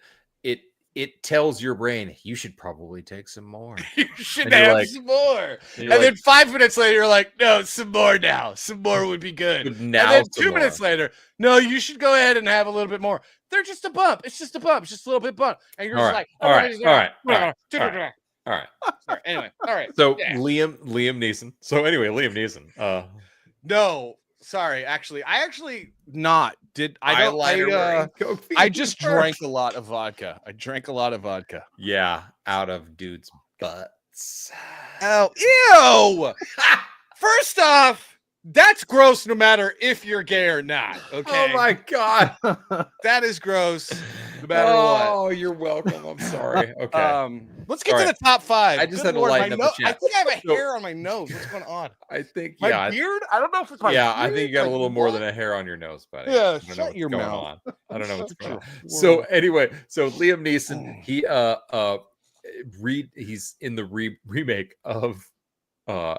Speaker 6: it tells your brain you should probably take some more.
Speaker 5: You should have some more. And then 5 minutes later, you're like, no, some more now. Some more would be good.
Speaker 6: Now,
Speaker 5: and then 2 minutes later, no, you should go ahead and have a little bit more. They're just a bump. It's just a bump. It's just a little bit bump. And you're just like,
Speaker 6: all right.
Speaker 5: Sorry, anyway, all right.
Speaker 6: So Liam Neeson. So anyway, Liam Neeson.
Speaker 5: No, sorry. Actually, I just drank a lot of vodka. I drank a lot of vodka.
Speaker 6: Yeah, out of dudes' butts.
Speaker 5: Oh, ew! First off, that's gross no matter if you're gay or not. Okay.
Speaker 6: Oh my god.
Speaker 5: That is gross no matter what.
Speaker 6: Oh, you're welcome. I'm sorry. Okay.
Speaker 5: Let's get to the top 5.
Speaker 6: I just had to lighten up the chat.
Speaker 5: I think I have a hair on my nose. What's going on?
Speaker 6: I think
Speaker 5: my beard? I don't know if it's my beard.
Speaker 6: I think you got a little more than a hair on your nose, buddy.
Speaker 5: Yeah, shut your mouth.
Speaker 6: I don't know what's going on. So anyway, Liam Neeson, he's in the remake of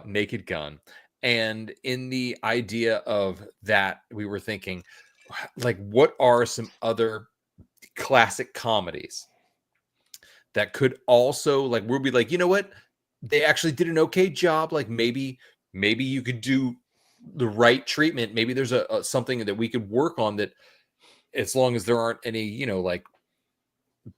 Speaker 6: Naked Gun. And in the idea of that, we were thinking, like, what are some other classic comedies that could also, like, we'll be like, you know what? They actually did an okay job. Like, maybe you could do the right treatment. Maybe there's a something that we could work on that, as long as there aren't any, like,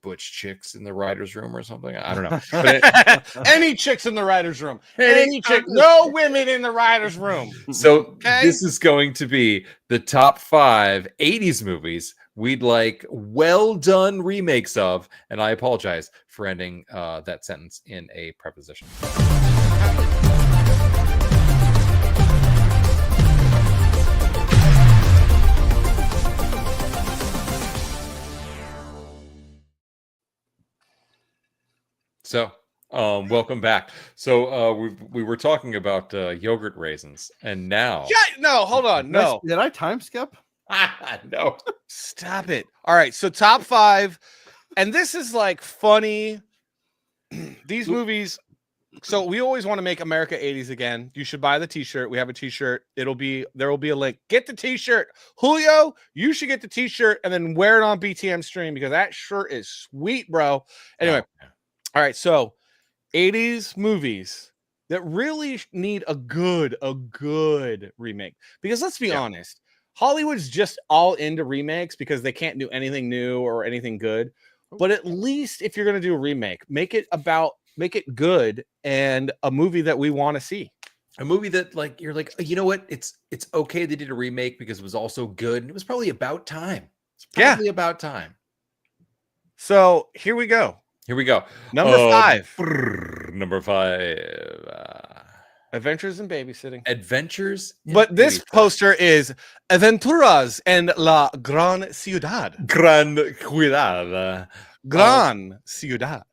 Speaker 6: butch chicks in the writer's room or something. I don't know. But
Speaker 5: any chicks in the writer's room. Any chick. No women in the writer's room.
Speaker 6: So this is going to be the top 5 80s movies we'd like well done remakes of. And I apologize for ending that sentence in a preposition. So, welcome back. So, we were talking about yogurt raisins, and now...
Speaker 5: No, hold on. No.
Speaker 7: Did I time skip?
Speaker 6: No.
Speaker 5: Stop it. All right, so top 5. And this is like funny. These movies... So we always want to make America 80s again. You should buy the t-shirt. We have a t-shirt. There will be a link. Get the t-shirt. Julio, you should get the t-shirt and then wear it on BTM stream because that shirt is sweet, bro. Anyway. All right, so 80s movies that really need a good remake. Because let's be honest, Hollywood's just all into remakes because they can't do anything new or anything good. But at least if you're going to do a remake, make it good and a movie that we want to see.
Speaker 6: A movie that, like, you're like, you know what? It's okay they did a remake because it was also good and it was probably about time. It's probably about time.
Speaker 5: So here we go. Number 5.
Speaker 6: Number 5.
Speaker 5: Adventures in Babysitting.
Speaker 6: But
Speaker 5: this poster is Aventuras en la Gran Ciudad. Gran Ciudad.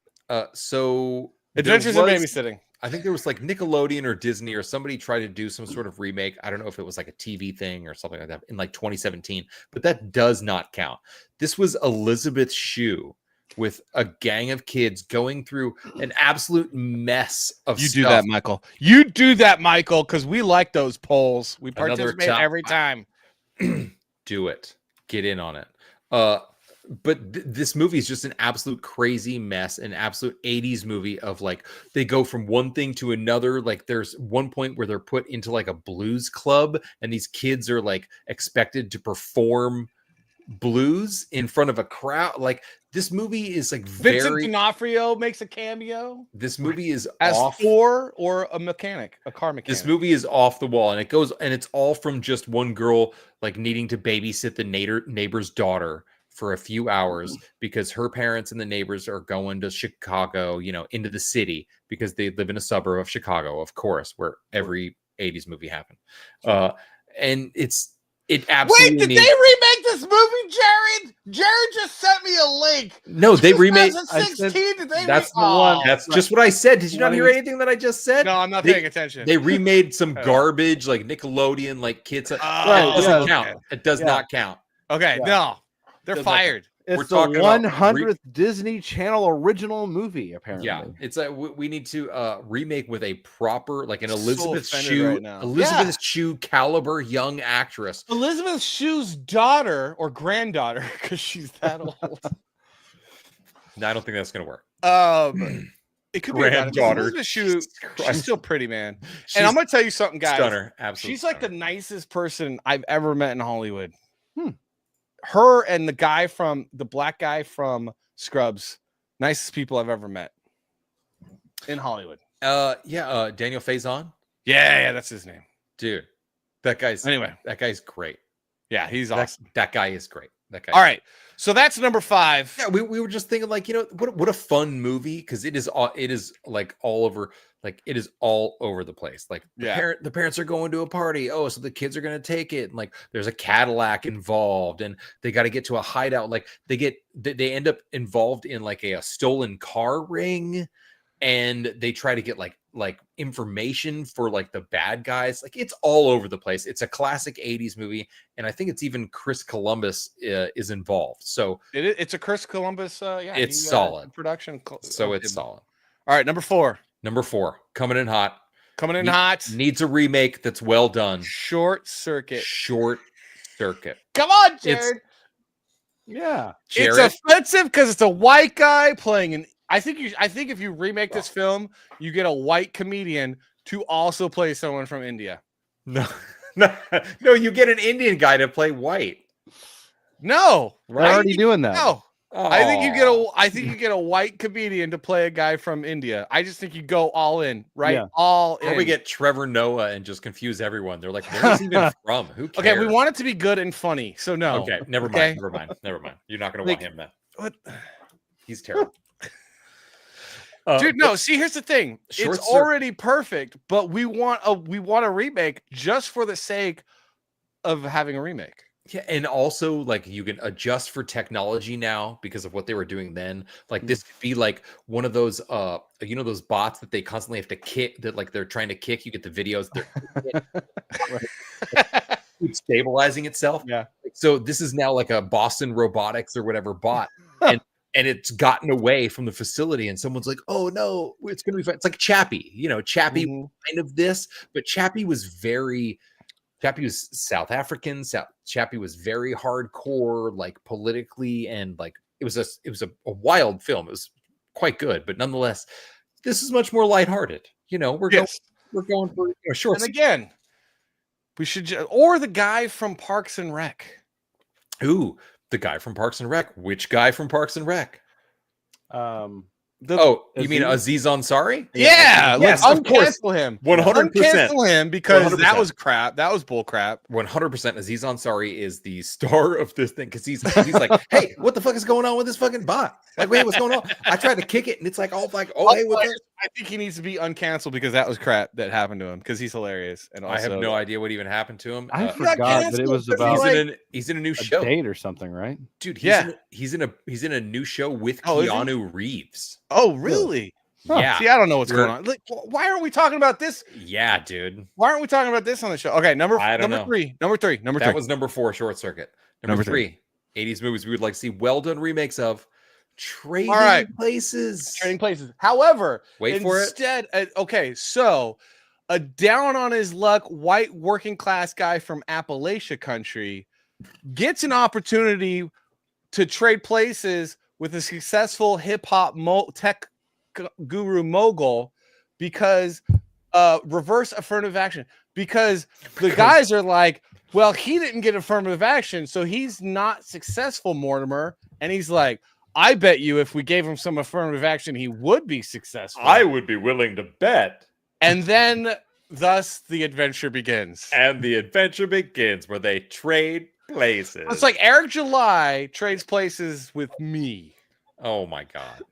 Speaker 6: So
Speaker 5: Adventures in Babysitting.
Speaker 6: I think there was like Nickelodeon or Disney or somebody tried to do some sort of remake. I don't know if it was like a TV thing or something like that in like 2017, but that does not count. This was Elizabeth Shue with a gang of kids going through an absolute mess of stuff.
Speaker 5: You do that, Michael, because we like those polls. We participate every time.
Speaker 6: Do it. Get in on it. But this movie is just an absolute crazy mess, an absolute 80s movie of, like, they go from one thing to another. Like, there's one point where they're put into like a blues club and these kids are like expected to perform blues in front of a crowd. Like, this movie is like
Speaker 5: Vincent D'Onofrio makes a cameo.
Speaker 6: This movie is
Speaker 5: as
Speaker 6: off,
Speaker 5: Thor or a car mechanic.
Speaker 6: This movie is off the wall, and it's all from just one girl like needing to babysit the neighbor's daughter for a few hours because her parents and the neighbors are going to Chicago, into the city because they live in a suburb of Chicago, of course, where every 80s movie happened. And It absolutely
Speaker 5: Wait, did they remake this movie, Jared? Jared just sent me a link.
Speaker 6: No, they remade.
Speaker 5: 2016. Did they?
Speaker 6: That's the one. That's just what I said. Did you not hear anything that I just said?
Speaker 5: No, I'm not paying attention.
Speaker 6: They remade some garbage like Nickelodeon, like kids. It doesn't count. It does not count.
Speaker 5: Okay, no, they're fired.
Speaker 7: It's the 100th Disney Channel original movie, apparently.
Speaker 6: Yeah, it's like we need to remake with a proper, like an
Speaker 5: So
Speaker 6: Elizabeth
Speaker 5: offended
Speaker 6: Shue,
Speaker 5: right now.
Speaker 6: Elizabeth Shue caliber young actress.
Speaker 5: Elizabeth Shue's daughter or granddaughter, because she's that old.
Speaker 6: No, I don't think that's gonna work.
Speaker 5: It could be
Speaker 6: Granddaughter.
Speaker 5: Elizabeth Shue. She's still pretty, man. And I'm gonna tell you something, guys.
Speaker 6: Stunner, absolutely.
Speaker 5: She's like the nicest person I've ever met in Hollywood. Her and the black guy from Scrubs, nicest people I've ever met in Hollywood.
Speaker 6: Daniel Faison.
Speaker 5: Yeah, that's his name,
Speaker 6: dude. That guy's great.
Speaker 5: Yeah, he's awesome.
Speaker 6: That guy is great. That guy.
Speaker 5: All right, so that's number 5.
Speaker 6: Yeah, we were just thinking, like, what a fun movie, because it is like all over, like it is all over the place. Like the parents are going to a party. Oh, so the kids are gonna take it, and like there's a Cadillac involved, and they got to get to a hideout. Like they end up involved in like a stolen car ring, and they try to get like information for like the bad guys. Like it's all over the place. It's a classic 80s movie, and I think it's even Chris Columbus is involved. So
Speaker 5: it's a Chris Columbus.
Speaker 6: It's solid
Speaker 5: production.
Speaker 6: So it's solid.
Speaker 5: All right, number 4.
Speaker 6: Number 4, coming in hot.
Speaker 5: Needs
Speaker 6: a remake that's well done.
Speaker 5: Short Circuit. Come on, Jared.
Speaker 7: Jared.
Speaker 5: It's offensive because it's a white guy playing an. I think if you remake this film, you get a white comedian to also play someone from India.
Speaker 6: No, you get an Indian guy to play white.
Speaker 5: No,
Speaker 7: they're already doing that.
Speaker 5: No. I think you get a white comedian to play a guy from India. I just think you go all in, right?
Speaker 7: Yeah.
Speaker 5: All in.
Speaker 6: Or we get Trevor Noah and just confuse everyone. They're like, where is he even from? Who cares?
Speaker 5: Okay, we want it to be good and funny, so no.
Speaker 6: Okay, never mind. You're not going to want him then.
Speaker 5: What?
Speaker 6: He's terrible.
Speaker 5: Dude, no. See, here's the thing. It's already perfect, but we want a remake just for the sake of having a remake.
Speaker 6: Yeah, and also like you can adjust for technology now because of what they were doing then. Like this could be like one of those those bots that they constantly have to kick, that like they're trying to kick. You get the videos, it's stabilizing itself.
Speaker 5: Yeah.
Speaker 6: So this is now like a Boston Robotics or whatever bot. And it's gotten away from the facility, and someone's like, "Oh no, it's gonna be fine." It's like Chappie, Chappie kind of this, but Chappie was South African. Chappie was very hardcore, like politically, and like it was a wild film. It was quite good, but nonetheless, this is much more lighthearted. We're going for short.
Speaker 5: And again, we should or the guy from Parks and Rec.
Speaker 6: Ooh, the guy from Parks and Rec. Which guy from Parks and Rec? You mean Aziz Ansari?
Speaker 5: Yeah,
Speaker 6: yes, of course.
Speaker 5: Uncancel him.
Speaker 6: 100%.
Speaker 5: Uncancel him because
Speaker 6: 100%.
Speaker 5: that was crap. That was bull crap.
Speaker 6: 100%. Aziz Ansari is the star of this thing because he's like, hey, what the fuck is going on with this fucking bot? Like, wait, what's going on? I tried to kick it and it's like, hey, what's that?
Speaker 5: I think he needs to be uncanceled because that was crap that happened to him because he's hilarious. And also,
Speaker 6: I have no idea what even happened to him.
Speaker 7: I forgot that it was about
Speaker 6: he's in a new show
Speaker 7: date or something, right?
Speaker 6: Dude, he's in a new show with Keanu Reeves.
Speaker 5: Oh, really?
Speaker 6: Huh. Yeah.
Speaker 5: See, I don't know what's going on. Like, why aren't we talking about this?
Speaker 6: Yeah, dude.
Speaker 5: Why aren't we talking about this on the show? Okay, number 3.
Speaker 6: That was number 4, Short Circuit. Number 3, 80s movies we would like to see well done remakes of. Trading Places.
Speaker 5: However,
Speaker 6: instead,
Speaker 5: so a down on his luck white working class guy from Appalachia country gets an opportunity to trade places with a successful hip hop tech guru mogul because reverse affirmative action, because the guys are like, well, he didn't get affirmative action, so he's not successful, Mortimer. And he's like, I bet you if we gave him some affirmative action, he would be successful.
Speaker 6: I would be willing to bet.
Speaker 5: And then thus the adventure begins.
Speaker 6: And the adventure begins where they trade places.
Speaker 5: It's like Eric July trades places with me.
Speaker 6: Oh my God.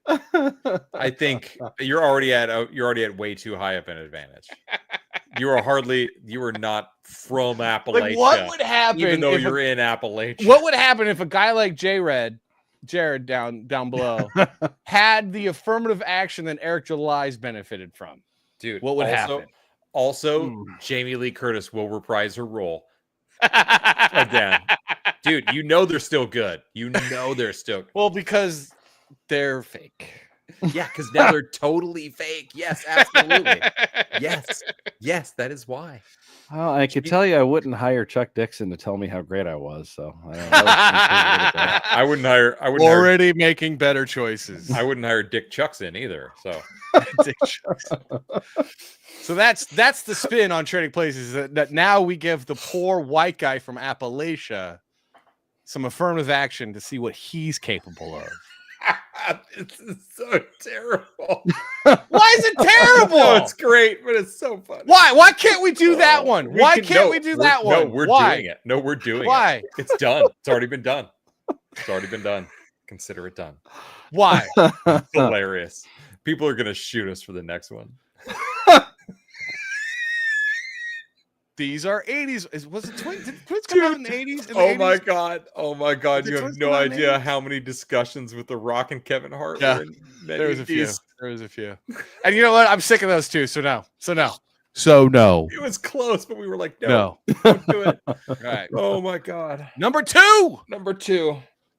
Speaker 6: I think you're already at way too high of an advantage. You are not from Appalachia.
Speaker 5: Like, what would happen
Speaker 6: even though
Speaker 5: if
Speaker 6: you're in Appalachia?
Speaker 5: What would happen if a guy like Jared down below had the affirmative action that Eric July's benefited from?
Speaker 6: Dude,
Speaker 5: what would happen?
Speaker 6: Also, Jamie Lee Curtis will reprise her role again. Dude, you know they're still good. You know they're still
Speaker 5: well, because they're fake.
Speaker 6: Yeah, because now they're totally fake. Yes, absolutely. Yes, that is why.
Speaker 7: Well, I could tell you I wouldn't hire Chuck Dixon to tell me how great I was. So I
Speaker 6: wouldn't hire.
Speaker 5: Already making better choices.
Speaker 6: I wouldn't hire Dick Chuckson either. So
Speaker 5: Dick Chuckson. So that's the spin on Trading Places. That now we give the poor white guy from Appalachia some affirmative action to see what he's capable of.
Speaker 6: This is so terrible.
Speaker 5: Why is it terrible?
Speaker 6: No, it's great, but it's so funny.
Speaker 5: Why can't we do that one? Why can't we do that one?
Speaker 6: No, we're doing it. No, we're doing it.
Speaker 5: Why?
Speaker 6: It's done. It's already been done. It's already been done. Consider it done.
Speaker 5: Why?
Speaker 6: Hilarious. People are gonna shoot us for the next one.
Speaker 5: These are 80s. Was it Twins? Did Twins come out in the 80s?
Speaker 6: Oh my god. Oh my god. You have no idea how many discussions with The Rock and Kevin Hart were in many
Speaker 5: there was a
Speaker 6: of
Speaker 5: few.
Speaker 6: these.
Speaker 5: There was a few. And you know what? I'm sick of those too. So no. No.
Speaker 6: It was close, but we were like, no.
Speaker 5: No.
Speaker 6: Don't do it.
Speaker 5: Right.
Speaker 6: Oh my god.
Speaker 5: Number two.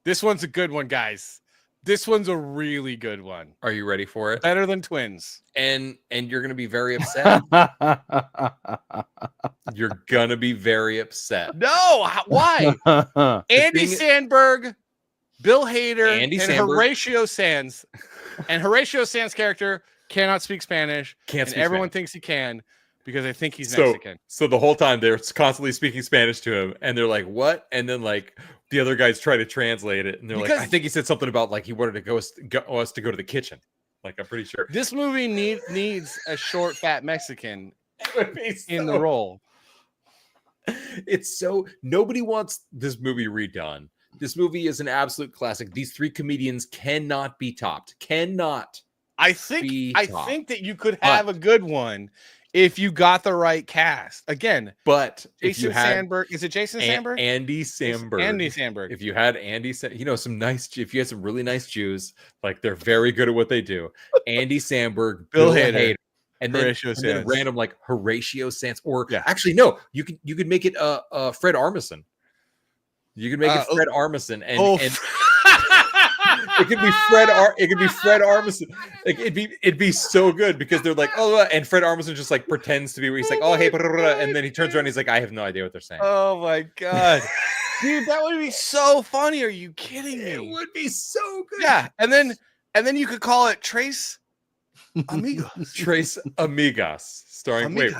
Speaker 6: This
Speaker 5: one's a good one, guys. This one's a really good one.
Speaker 6: Are you ready for it?
Speaker 5: Better than Twins.
Speaker 6: And you're gonna be very upset. You're gonna be very upset.
Speaker 5: No, why? Andy Samberg, Bill Hader, and Horatio Sands. And Horatio Sands' character cannot speak Spanish. Everyone thinks he can because they think he's Mexican.
Speaker 6: So the whole time they're constantly speaking Spanish to him, and they're like, "What?" And then like the other guys try to translate it, and they're like, "I think he said something about like he wanted to us to go to the kitchen." Like I'm pretty sure
Speaker 5: this movie needs a short, fat Mexican in the role.
Speaker 6: It's so nobody wants this movie redone. This movie is an absolute classic. These three comedians cannot be topped.
Speaker 5: I think that you could have a good one if you got the right cast. Again,
Speaker 6: but
Speaker 5: Jason Sandberg, is it Jason Sandberg?
Speaker 6: Andy Samberg.
Speaker 5: Andy Samberg.
Speaker 6: If you had if you had some really nice Jews, like they're very good at what they do. Andy Samberg,
Speaker 5: Bill Hader.
Speaker 6: And
Speaker 5: Horatio
Speaker 6: then random like Horatio Sands, or actually no, you could make it Fred Armisen. You could make it Fred Armisen, and it could be Fred Armisen. Like it'd be so good because they're like, and Fred Armisen just like pretends to be where he's like, oh hey, and then he turns around, and he's like, I have no idea what they're saying.
Speaker 5: Oh my god, dude, that would be so funny. Are you kidding me?
Speaker 6: It would be so good.
Speaker 5: Yeah, and then you could call it Trace Amigos.
Speaker 6: Trace Amigas, starring
Speaker 5: Wait,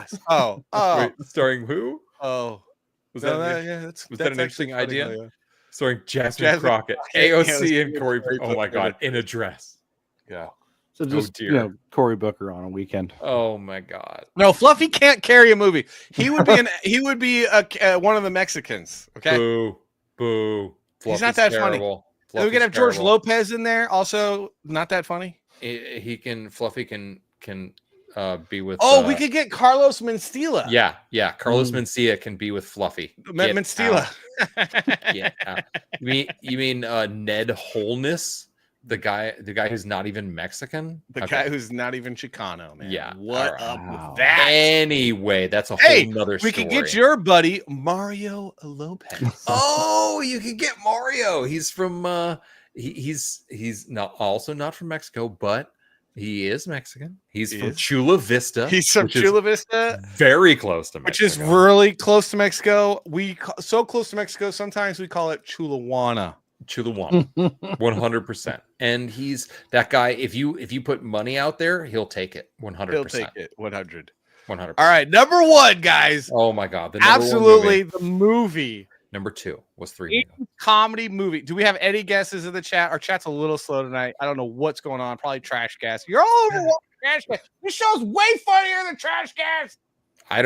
Speaker 6: starring who?
Speaker 5: Was
Speaker 6: that an interesting idea? Starring Jasmine Crockett, AOC, and Corey. Oh my god, in a dress.
Speaker 5: Yeah.
Speaker 7: So just Cory Booker on a weekend.
Speaker 6: Oh my god.
Speaker 5: No, Fluffy can't carry a movie. He would be one of the Mexicans. Okay.
Speaker 6: Boo.
Speaker 5: He's not that funny. We could have George Lopez in there. Also, not that funny.
Speaker 6: Fluffy can be with.
Speaker 5: We could get Carlos Mencia.
Speaker 6: Yeah. Carlos Mencia can be with Fluffy.
Speaker 5: Mencia.
Speaker 6: You mean Ned Holness, the guy who's not even Mexican,
Speaker 5: guy who's not even Chicano, man.
Speaker 6: Yeah.
Speaker 5: What up with that?
Speaker 6: Anyway, that's a whole nother story.
Speaker 5: We could get your buddy Mario Lopez.
Speaker 6: You could get Mario. He's from he's not from Mexico, but he is Mexican. He's from Chula Vista.
Speaker 5: He's from Chula Vista.
Speaker 6: Very close to Mexico.
Speaker 5: Which is really close to Mexico. So close to Mexico, sometimes we call it Chulawana.
Speaker 6: 100%. And he's that guy. If you put money out there, he'll take it 100%.
Speaker 5: He'll take it 100%.
Speaker 6: All
Speaker 5: right, number one, guys.
Speaker 6: Oh my god,
Speaker 5: absolutely the movie.
Speaker 6: Number two was 3
Speaker 5: comedy movie. Do we have any guesses in the chat? Our chat's a little slow tonight. I don't know what's going on. Probably Trash Gas. You're all over Trash Gas. This show's way funnier than Trash Gas.
Speaker 6: I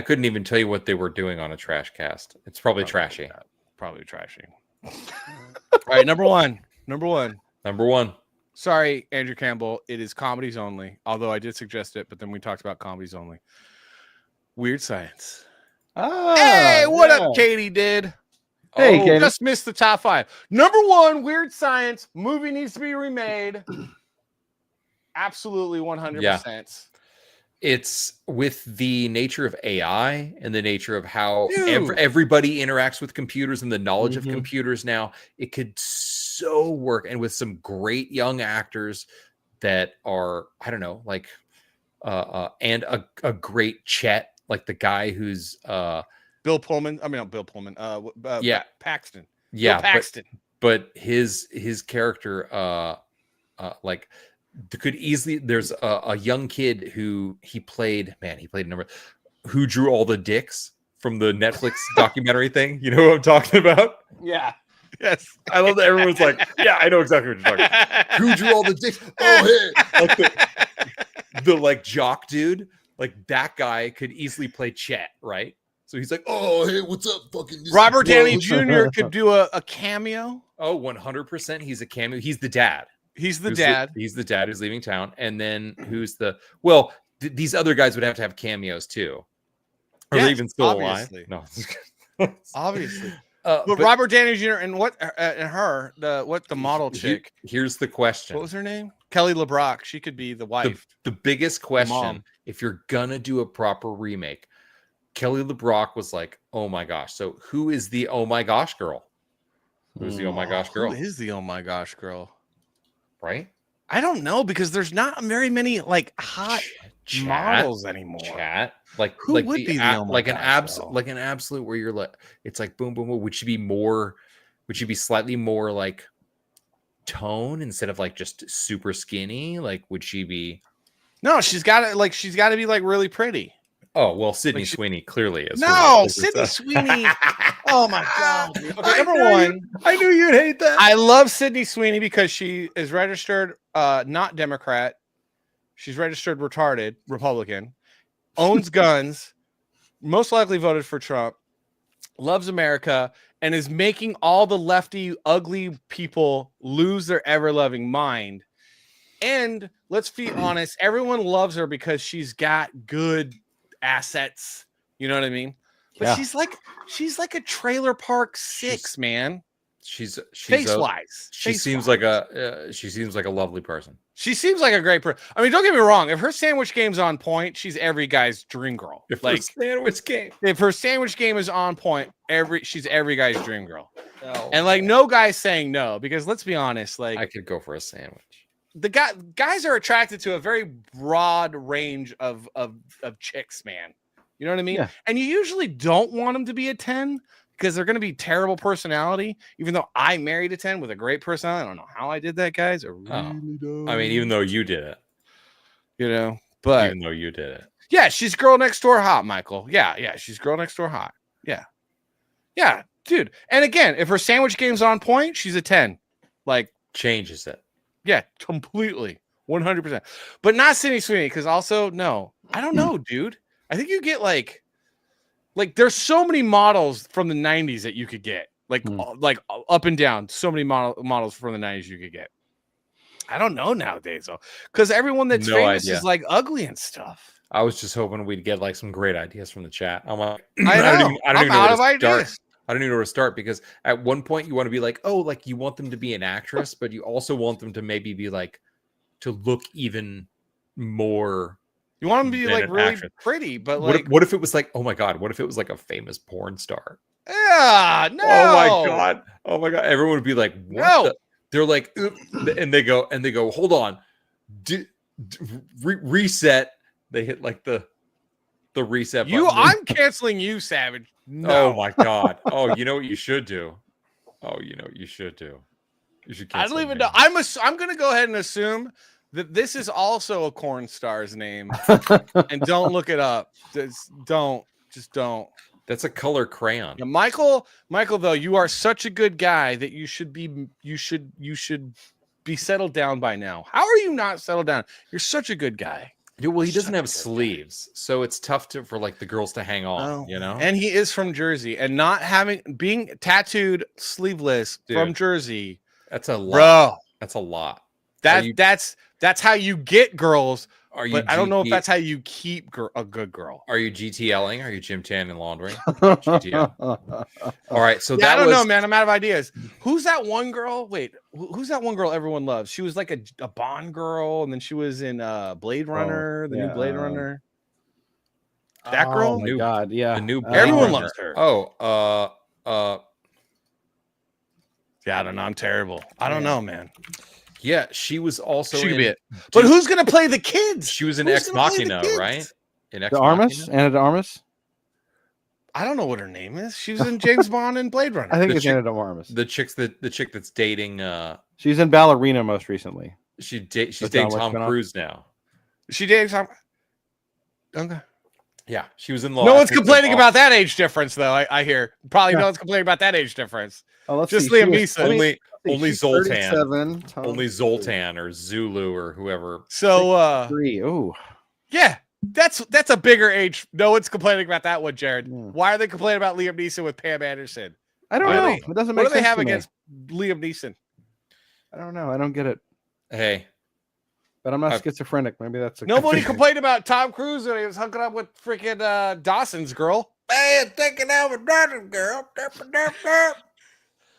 Speaker 6: couldn't even tell you what they were doing on a Trash Cast. It's probably trashy.
Speaker 5: Probably trashy. All right, number one. Sorry, Andrew Campbell. It is comedies only. Although I did suggest it, but then we talked about comedies only. Weird Science.
Speaker 7: Oh,
Speaker 5: Hey, what up,
Speaker 7: yeah.
Speaker 5: Katie? Did
Speaker 7: Hey, Katie.
Speaker 5: just missed the top 5. Number 1, Weird Science movie needs to be remade. Absolutely 100%.
Speaker 6: Yeah. It's with the nature of AI and the nature of how everybody interacts with computers and the knowledge of computers now, it could so work. And with some great young actors that are, I don't know, like, and a great Chet, like the guy who's
Speaker 5: Bill Pullman. I mean, not Bill Pullman.
Speaker 6: Yeah.
Speaker 5: Paxton.
Speaker 6: Yeah,
Speaker 5: Bill Paxton.
Speaker 6: But his character, like, could easily. There's a young kid who he played a number, who drew all the dicks from the Netflix documentary thing. You know what I'm talking about?
Speaker 5: Yeah. Yes.
Speaker 6: I love that everyone's like, yeah, I know exactly what you're talking about. Who drew all the dicks? Oh, hey, like the like jock dude, like that guy could easily play Chet, right? So he's like, oh, hey, what's up, fucking
Speaker 5: Robert Downey Jr. could do a cameo.
Speaker 6: Oh, 100%. He's a cameo. He's the dad.
Speaker 5: He's the dad.
Speaker 6: He's the dad who's leaving town. And then who's the these other guys would have to have cameos too. Are they even still
Speaker 5: obviously.
Speaker 6: alive? No.
Speaker 5: Obviously.
Speaker 6: But
Speaker 5: Robert Downey Jr. and the model chick.
Speaker 6: Here's the question.
Speaker 5: What was her name? Kelly LeBrock. She could be the wife.
Speaker 6: The biggest question,
Speaker 5: mom.
Speaker 6: if you're gonna do a proper remake, Kelly LeBrock was like, oh my gosh. So who is the oh my gosh girl? Who's the oh my gosh girl?
Speaker 5: Who is the oh my gosh girl?
Speaker 6: Right?
Speaker 5: I don't know, because there's not very many like hot models anymore.
Speaker 6: Like
Speaker 5: who
Speaker 6: like
Speaker 5: would
Speaker 6: the
Speaker 5: be the oh my
Speaker 6: like
Speaker 5: gosh girl?
Speaker 6: Like an absolute where you're like, it's like boom boom boom. Would she be slightly more like tone instead of like just super skinny? Like would she be?
Speaker 5: No, she's got to be like really pretty.
Speaker 6: Oh well, Sydney Sweeney clearly is.
Speaker 5: No, Sydney Sweeney. Oh my god. Okay, number 1.
Speaker 6: I knew you'd hate that.
Speaker 5: I love Sydney Sweeney because she is registered not Democrat. She's registered retarded Republican. Owns guns. Most likely voted for Trump. Loves America and is making all the lefty ugly people lose their ever-loving mind. And let's be honest, everyone loves her because she's got good assets. You know what I mean? But she's like a trailer park 6, man.
Speaker 6: She's
Speaker 5: face wise.
Speaker 6: She seems like a lovely person.
Speaker 5: She seems like a great person. I mean, don't get me wrong. If her sandwich game's on point, she's every guy's dream girl.
Speaker 6: If her sandwich game
Speaker 5: is on point, she's every guy's dream girl.
Speaker 6: No.
Speaker 5: And like no guy's saying no, because let's be honest, like
Speaker 6: I could go for a sandwich.
Speaker 5: The guys are attracted to a very broad range of chicks, man. You know what I mean?
Speaker 7: Yeah.
Speaker 5: And you usually don't want them to be a 10 because they're going to be terrible personality. Even though I married a 10 with a great personality. I don't know how I did that, guys. I really don't.
Speaker 6: I mean, even though you did it.
Speaker 5: You know, but
Speaker 6: even though you did it.
Speaker 5: Yeah, she's girl next door hot, Michael. Yeah, she's girl next door hot. Yeah, dude. And again, if her sandwich game's on point, she's a 10. Like
Speaker 6: changes it.
Speaker 5: Yeah, completely. 100%. But not Sydney Sweeney, because also, no. I don't know, dude. I think you get like there's so many models from the 90s that you could get. Like up and down. So many models from the 90s you could get. I don't know nowadays, though. Because everyone that's famous is like ugly and stuff.
Speaker 6: I was just hoping we'd get like some great ideas from the chat. I'm like,
Speaker 5: I don't even know where to start.
Speaker 6: I don't even know where to start, because at one point you want to be like, oh, like you want them to be an actress, but you also want them to maybe be like to look even more.
Speaker 5: You want them to be like really pretty, but like
Speaker 6: what if it was like, oh my god, what if it was like a famous porn star?
Speaker 5: Yeah, no.
Speaker 6: Oh my god, everyone would be like, what? They're like, and they go, hold on, reset. They hit like the reset button.
Speaker 5: I'm canceling you, Savage. No.
Speaker 6: Oh my god. Oh, you know what you should do? You should
Speaker 5: I don't even know. I'm gonna go ahead and assume that this is also a corn star's name. And don't look it up. Just don't.
Speaker 6: That's a color crayon.
Speaker 5: Yeah, Michael, though, you are such a good guy that you should be settled down by now. How are you not settled down? You're such a good guy.
Speaker 6: Well, he doesn't have sleeves, so it's tough for like the girls to hang on, you know.
Speaker 5: And he is from Jersey, and being tattooed sleeveless from Jersey.
Speaker 6: That's a lot.
Speaker 5: Bro.
Speaker 6: That's a lot.
Speaker 5: That's how you get girls
Speaker 6: Are you?
Speaker 5: But I don't know if that's how you keep a good girl.
Speaker 6: Are you GTLing? Are you Jim Tan and laundry? GTL. All right, so
Speaker 5: I don't know, man. I'm out of ideas. Who's that one girl? Wait, who's that one girl everyone loves? She was like a Bond girl, and then she was in Blade Runner, the new Blade Runner. That girl?
Speaker 7: Oh my God, yeah.
Speaker 6: The new
Speaker 5: everyone loves her.
Speaker 6: Oh,
Speaker 5: yeah, I don't know. I'm terrible. I don't know, man.
Speaker 6: Yeah, she was also.
Speaker 5: She could be it. But who's gonna play the kids?
Speaker 6: She was in Ex Machina, right? In Ex
Speaker 7: Armas, Anna de Armas.
Speaker 5: I don't know what her name is. She was in James Bond and Blade Runner.
Speaker 7: I think it's Anna de Armas.
Speaker 6: The chick that's dating.
Speaker 7: She's in Ballerina most recently.
Speaker 6: She's dating Tom Cruise now.
Speaker 5: She dating Tom. Okay.
Speaker 6: Yeah, she was in.
Speaker 5: No one's complaining about that age difference, though. I hear probably no one's complaining about that age difference.
Speaker 7: Oh, let's
Speaker 5: just
Speaker 7: see.
Speaker 5: Liam Neeson.
Speaker 6: Only Zoltan. Only Zoltan or Zulu or whoever.
Speaker 5: So,
Speaker 7: oh,
Speaker 5: yeah, that's a bigger age. No one's complaining about that one, Jared. Why are they complaining about Liam Neeson with Pam Anderson?
Speaker 7: I don't know. It doesn't make sense.
Speaker 5: What do they have
Speaker 7: to me.
Speaker 5: against Liam Neeson?
Speaker 7: I don't know. I don't get it.
Speaker 6: Hey,
Speaker 7: but I'm not schizophrenic. Maybe that's
Speaker 5: nobody complained about Tom Cruise when he was hooking up with freaking Dawson's girl.
Speaker 6: Man, thinking out with Dawson's girl.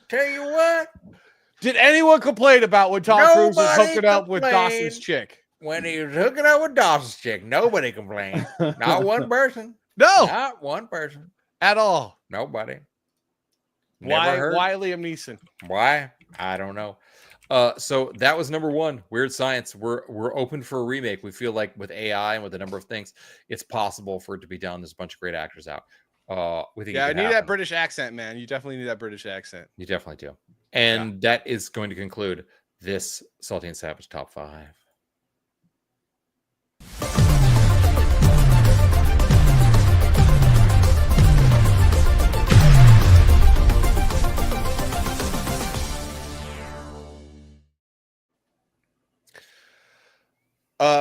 Speaker 6: Tell you what.
Speaker 5: Did anyone complain about when Tom Cruise was hooking up with Dawson's chick?
Speaker 6: When he was hooking up with Dawson's chick, nobody complained. Not one person.
Speaker 5: No,
Speaker 6: not one person
Speaker 5: at all.
Speaker 6: Nobody.
Speaker 5: Why Liam Neeson?
Speaker 6: Why? I don't know. So that was number one. Weird Science. We're open for a remake. We feel like with AI and with a number of things, it's possible for it to be done. There's a bunch of great actors out. We think
Speaker 5: I need that British accent, man. You definitely need that British accent.
Speaker 6: You definitely do. And that is going to conclude this Salty and Savage Top 5.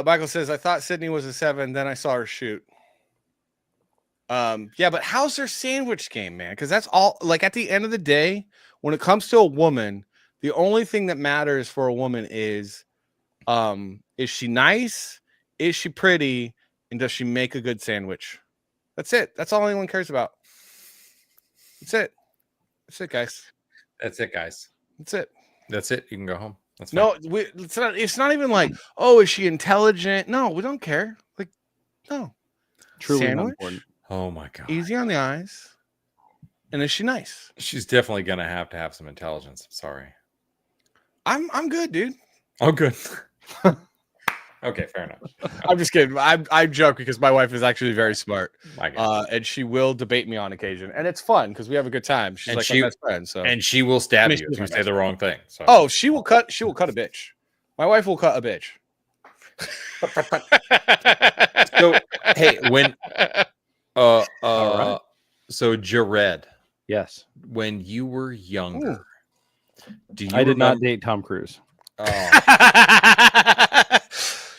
Speaker 5: Michael says, I thought Sydney was a 7, then I saw her shoot. Yeah, but how's her sandwich game, man? Because that's all, like, at the end of the day, when it comes to a woman, the only thing that matters for a woman is she nice? Is she pretty? And does she make a good sandwich? That's it. That's all anyone cares about. That's it. That's it, guys.
Speaker 6: That's it, guys.
Speaker 5: That's it.
Speaker 6: That's it. You can go home. That's
Speaker 5: no, it's not even like, oh, is she intelligent? No, we don't care. Like, no.
Speaker 7: Truly
Speaker 5: sandwich?
Speaker 7: important.
Speaker 6: Oh my God.
Speaker 5: Easy on the eyes. And is she nice?
Speaker 6: She's definitely gonna have to have some intelligence. I'm sorry.
Speaker 5: I'm good, dude.
Speaker 6: Oh, good. Okay, fair enough.
Speaker 5: I'm just kidding. I joke because my wife is actually very smart.
Speaker 6: I guess.
Speaker 5: And she will debate me on occasion, and it's fun because we have a good time. She's like my best friend. So
Speaker 6: and she will stab you if you say the wrong thing. So.
Speaker 5: Oh, she will cut a bitch. My wife will cut a bitch.
Speaker 6: So hey, when
Speaker 7: right.
Speaker 6: So Jared,
Speaker 7: yes,
Speaker 6: when you were younger,
Speaker 7: I did not date Tom Cruise.
Speaker 6: Oh.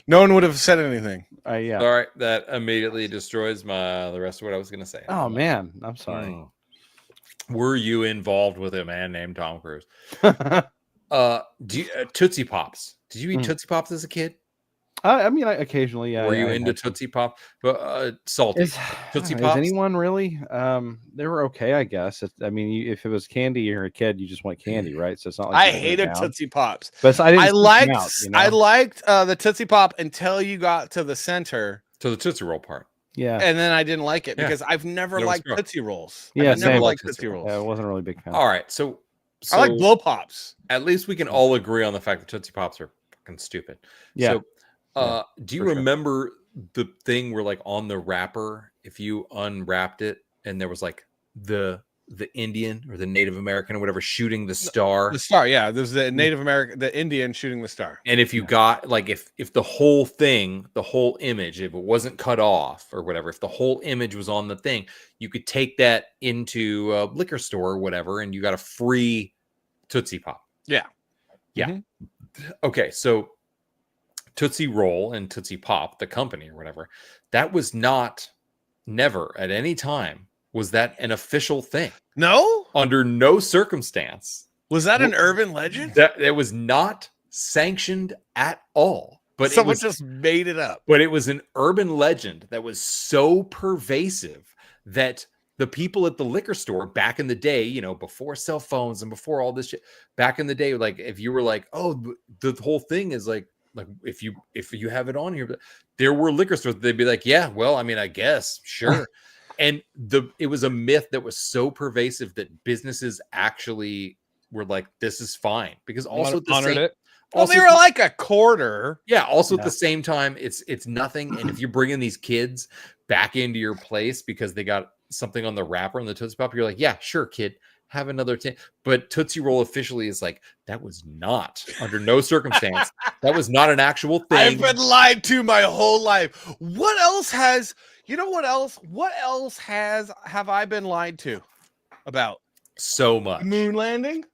Speaker 5: No one would have said anything.
Speaker 7: Yeah.
Speaker 6: All right, that immediately destroys the rest of what I was going to say.
Speaker 7: Oh man, I'm sorry.
Speaker 6: Were you involved with a man named Tom Cruise? Tootsie Pops? Did you eat Tootsie Pops as a kid?
Speaker 7: I mean, occasionally.
Speaker 6: Were you into Tootsie Pop? Salty Tootsie Pops?
Speaker 7: Is anyone really? They were okay, I guess. I mean, if it was candy, you're a kid, you just want candy, right? So it's not like
Speaker 5: I hated Tootsie Pops,
Speaker 7: but I liked
Speaker 5: I liked the Tootsie Pop until you got to the center,
Speaker 6: to the Tootsie Roll part.
Speaker 7: Yeah,
Speaker 5: and then I didn't like it because I've never liked Tootsie Rolls.
Speaker 7: Yeah,
Speaker 5: I've never liked Tootsie Rolls.
Speaker 7: Yeah, I wasn't really a big fan.
Speaker 6: All right, so
Speaker 5: I like Blow Pops.
Speaker 6: At least we can all agree on the fact that Tootsie Pops are fucking stupid.
Speaker 7: Yeah.
Speaker 6: So, do you remember the thing where, like, on the wrapper, if you unwrapped it and there was like the Indian or the Native American or whatever shooting the star?
Speaker 5: The star, yeah. There's the Native American, the Indian shooting the star.
Speaker 6: And if you got, like, if the whole thing, the whole image, if it wasn't cut off or whatever, if the whole image was on the thing, you could take that into a liquor store or whatever, and you got a free Tootsie Pop.
Speaker 5: Yeah.
Speaker 6: Yeah. Mm-hmm. Okay, so Tootsie Roll and Tootsie Pop, the company or whatever, that was never at any time was that an official thing.
Speaker 5: No?
Speaker 6: Under no circumstance.
Speaker 5: Was that an urban legend?
Speaker 6: That it was not sanctioned at all. but
Speaker 5: someone just made it up.
Speaker 6: But it was an urban legend that was so pervasive that the people at the liquor store back in the day, you know, before cell phones and before all this shit, back in the day, like if you were like, oh, the whole thing is like if you have it on here, there were liquor stores, they'd be like, yeah, well, I mean, I guess, sure. And it was a myth that was so pervasive that businesses actually were like, this is fine, because also at the
Speaker 5: honored
Speaker 6: same,
Speaker 5: it. Well, they were like a quarter.
Speaker 6: yeah. Also at the same time, it's nothing. And if you're bringing these kids back into your place because they got something on the wrapper and the Tootsie Pop, you're like, yeah, sure, kid, have another 10. But Tootsie Roll officially is like, that was not under no circumstance. That was not an actual thing.
Speaker 5: I've been lied to my whole life. What else has, you know what else? What else have I been lied to about?
Speaker 6: So much.
Speaker 5: Moon landing?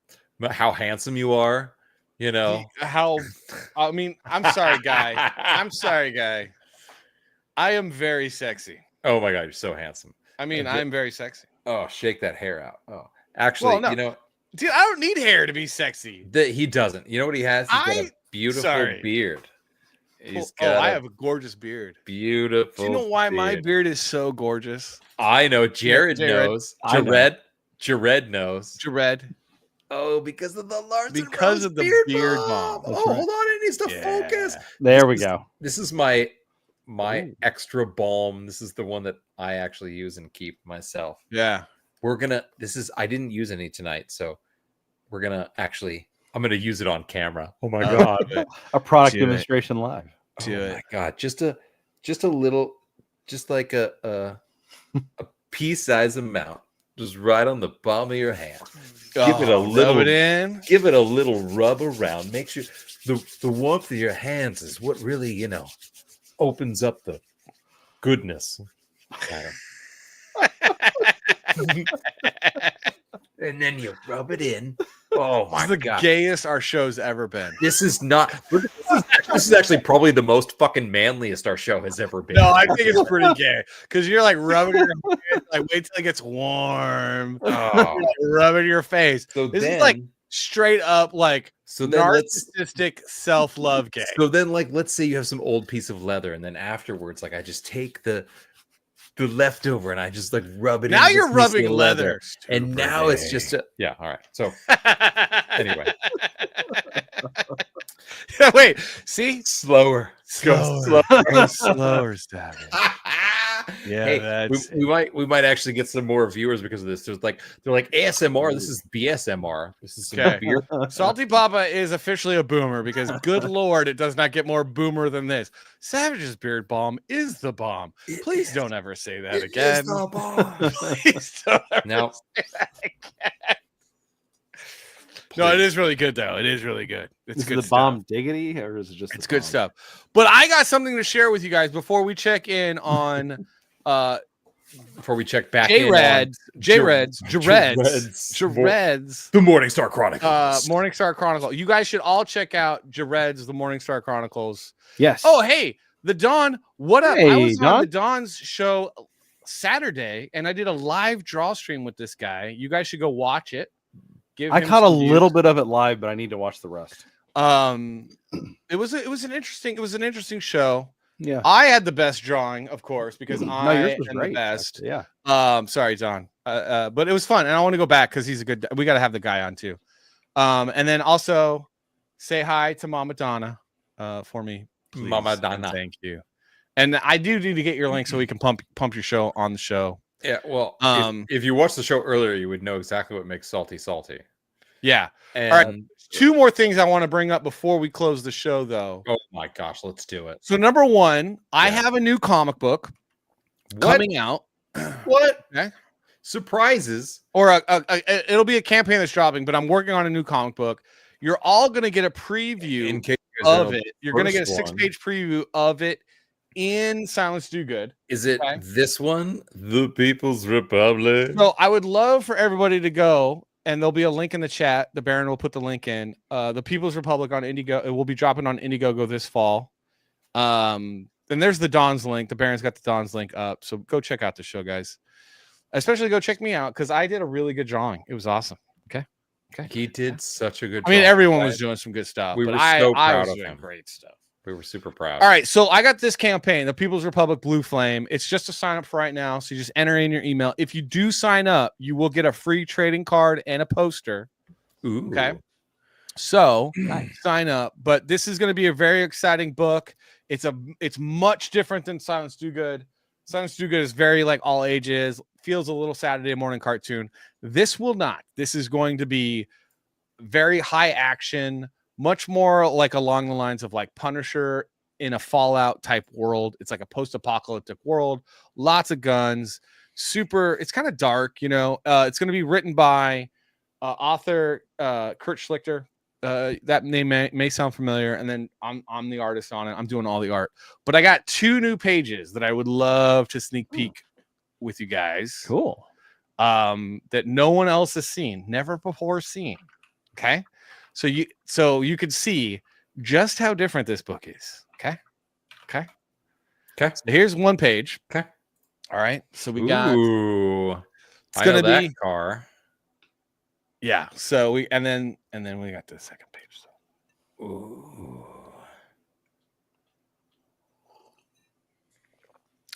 Speaker 6: How handsome you are. You know
Speaker 5: how, I mean, I'm sorry, guy. I'm sorry, guy. I am very sexy.
Speaker 6: Oh my God, you're so handsome.
Speaker 5: I mean, I'm very sexy.
Speaker 6: Oh, shake that hair out. Oh, actually,
Speaker 5: well, no.
Speaker 6: you know,
Speaker 5: dude, I don't need hair to be sexy.
Speaker 6: He doesn't. You know what he has? He's got a beautiful beard. He's got
Speaker 5: I have a gorgeous beard.
Speaker 6: Beautiful.
Speaker 5: Do you know why my beard is so gorgeous?
Speaker 6: I know. Jared knows. Jared knows.
Speaker 5: Jared.
Speaker 6: Oh, because of the Larson
Speaker 5: because
Speaker 6: Rose
Speaker 5: of the beard balm.
Speaker 6: Oh, hold on, it needs to focus.
Speaker 7: There we go.
Speaker 6: This is my extra balm. This is the one that I actually use and keep myself.
Speaker 5: Yeah.
Speaker 6: I didn't use any tonight, so I'm gonna use it on camera. Oh my God.
Speaker 7: A product demonstration live.
Speaker 6: Oh my God. Just a little, just like a pea-size amount. Just right on the palm of your hand. Give it a little
Speaker 5: rub it in.
Speaker 6: Give it a little rub around. Make sure the warmth of your hands is what really, you know, opens up the goodness. And then you rub it in. Oh my
Speaker 5: God.
Speaker 6: God.
Speaker 5: Gayest our show's ever been.
Speaker 6: This is actually probably the most fucking manliest our show has ever been.
Speaker 5: No, I think it's pretty gay because you're like rubbing your hand, like wait till it gets warm.
Speaker 6: Oh.
Speaker 5: Rubbing your face.
Speaker 6: So
Speaker 5: this is like straight up like narcissistic self-love gay.
Speaker 6: So then, like, let's say you have some old piece of leather, and then afterwards, like, I just take the leftover and I just like rub it.
Speaker 5: Now
Speaker 6: in
Speaker 5: you're rubbing leather,
Speaker 6: and now it's just all right. So anyway,
Speaker 5: wait, see,
Speaker 6: slower,
Speaker 5: slower, Stabby. Yeah,
Speaker 6: hey, we might actually get some more viewers because of this. They're like ASMR. This is BSMR. This is some beer.
Speaker 5: Salty Papa is officially a boomer because good Lord, it does not get more boomer than this. Savage's beard balm is the bomb. Please don't ever say that again.
Speaker 6: Is the bomb.
Speaker 5: Please don't ever say that again. No, it is really good though. It is really good. It's good.
Speaker 7: The bomb diggity, or is it just?
Speaker 5: It's good stuff. But I got something to share with you guys before we check in on.
Speaker 6: Before we check back
Speaker 5: Jared's,
Speaker 6: the Morningstar Chronicles.
Speaker 5: Morningstar Chronicles. You guys should all check out Jared's The Morningstar Chronicles.
Speaker 7: Yes.
Speaker 5: Oh, hey, the Dawn. What up?
Speaker 7: Hey,
Speaker 5: I was
Speaker 7: Dawn.
Speaker 5: on the Dawn's show Saturday, and I did a live draw stream with this guy. You guys should go watch it.
Speaker 7: I caught a little bit of it live, but I need to watch the rest.
Speaker 5: It was an interesting show.
Speaker 7: Yeah,
Speaker 5: I had the best drawing, of course, because I
Speaker 7: yours was
Speaker 5: am
Speaker 7: great,
Speaker 5: the best.
Speaker 7: actually, yeah.
Speaker 5: Sorry, Don. But it was fun, and I want to go back because he's a good. We got to have the guy on too. And then also say hi to Mama Donna for me, please.
Speaker 6: Mama Donna.
Speaker 5: Thank you. And I do need to get your link so we can pump your show on the show.
Speaker 6: Yeah, well, if you watched the show earlier, you would know exactly what makes salty salty.
Speaker 5: Yeah.
Speaker 6: And,
Speaker 5: all right. Two more things I want to bring up before we close the show, though.
Speaker 6: Oh my gosh, let's do it.
Speaker 5: So number one, I have a new comic book coming out.
Speaker 6: What?
Speaker 5: Okay.
Speaker 6: Surprises.
Speaker 5: Or it'll be a campaign that's dropping, but I'm working on a new comic book. You're all going to get a preview of it. You're going to get a 6-page preview of it in Silence Do Good.
Speaker 6: Is it this one? The People's Republic.
Speaker 5: So I would love for everybody to go, and there'll be a link in the chat. The Baron will put the link in. The People's Republic on Indiegogo. It will be dropping on Indiegogo this fall. Then there's the Dawn's link. The Baron's got the Dawn's link up. So go check out the show, guys. Especially go check me out because I did a really good drawing. It was awesome. Okay.
Speaker 6: He did such a good
Speaker 5: I mean,
Speaker 6: job.
Speaker 5: everyone was doing some good stuff.
Speaker 6: We
Speaker 5: but
Speaker 6: were
Speaker 5: I
Speaker 6: so proud
Speaker 5: was
Speaker 6: of
Speaker 5: doing
Speaker 6: him.
Speaker 5: Great stuff.
Speaker 6: We were super proud.
Speaker 5: All right, so I got this campaign, the People's Republic Blue Flame. It's just a sign up for right now. So you just enter in your email. If you do sign up, you will get a free trading card and a poster.
Speaker 6: Ooh.
Speaker 5: Okay. So sign up. But this is going to be a very exciting book. It's much different than Silence Do Good. Silence Do Good is very like all ages, feels a little Saturday morning cartoon. This will not. This is going to be very high action, much more like along the lines of like Punisher in a Fallout type world. It's like a post-apocalyptic world, lots of guns, it's kind of dark, you know. It's going to be written by author Kurt Schlichter. That name may sound familiar, and then I'm the artist on it. I'm doing all the art, but I got 2 new pages that I would love to sneak peek with you guys.
Speaker 7: Cool.
Speaker 5: That no one else has seen, never before seen. Okay, so you could see just how different this book is. Okay. So here's one page.
Speaker 6: Okay.
Speaker 5: All right. So we got.
Speaker 6: Ooh,
Speaker 5: It's gonna be
Speaker 6: that car.
Speaker 5: Yeah. So we and then we got the second page. So. Ooh.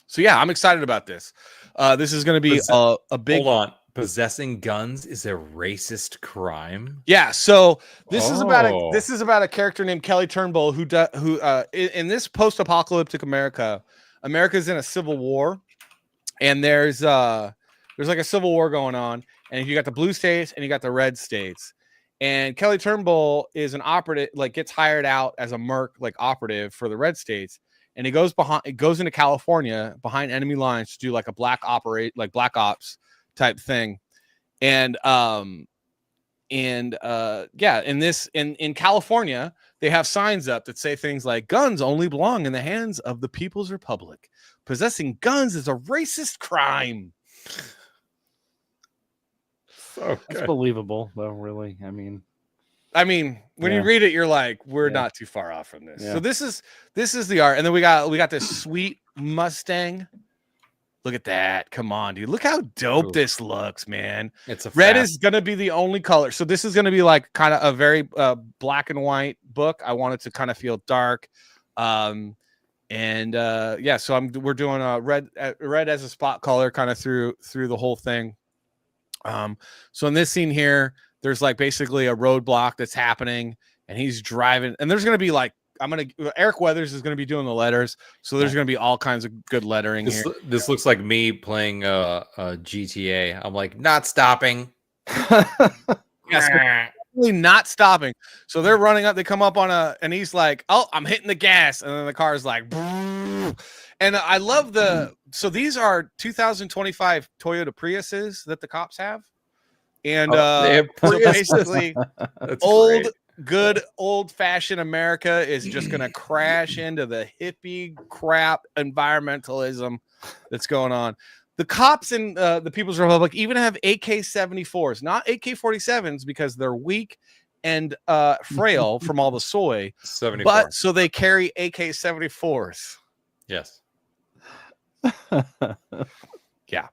Speaker 5: So yeah, I'm excited about this. This is going to be a big.
Speaker 6: Hold on. Possessing guns is a racist crime.
Speaker 5: Yeah, so this is about a character named Kelly Turnbull who in this post-apocalyptic America's in a civil war, and there's like a civil war going on, and you got the blue states and you got the red states, and Kelly Turnbull is an operative, like gets hired out as a merc like operative for the red states, and he goes into California behind enemy lines to do like a black ops type thing. And in California, they have signs up that say things like guns only belong in the hands of the People's Republic. Possessing guns is a racist crime.
Speaker 7: That's believable, though, really. I mean,
Speaker 5: when you read it, you're like, we're not too far off from this.
Speaker 7: Yeah.
Speaker 5: So this is the art. And then we got this sweet Mustang. Look at that. Come on, dude. Look how dope this looks, man.
Speaker 6: It's a
Speaker 5: red is going to be the only color. So this is going to be like kind of a very black and white book. I want it to kind of feel dark. So we're doing a red as a spot color kind of through the whole thing. So in this scene here, there's like basically a roadblock that's happening, and he's driving, and there's going to be like, Eric Weathers is going to be doing the letters, so there's going to be all kinds of good lettering here.
Speaker 6: This looks like me playing a GTA. I'm like, not stopping.
Speaker 5: Yes, really not stopping. So they're running up. They come up and he's like, "Oh, I'm hitting the gas," and then the car's like, "Brrr." And I love so these are 2025 Toyota Priuses that the cops have, and so basically,
Speaker 6: great.
Speaker 5: Good old-fashioned America is just going to crash into the hippie crap environmentalism that's going on. The cops in the People's Republic even have AK-74s, not AK-47s, because they're weak and frail from all the soy.
Speaker 6: 74.
Speaker 5: But so they carry AK-74s.
Speaker 6: Yes.
Speaker 5: Yeah.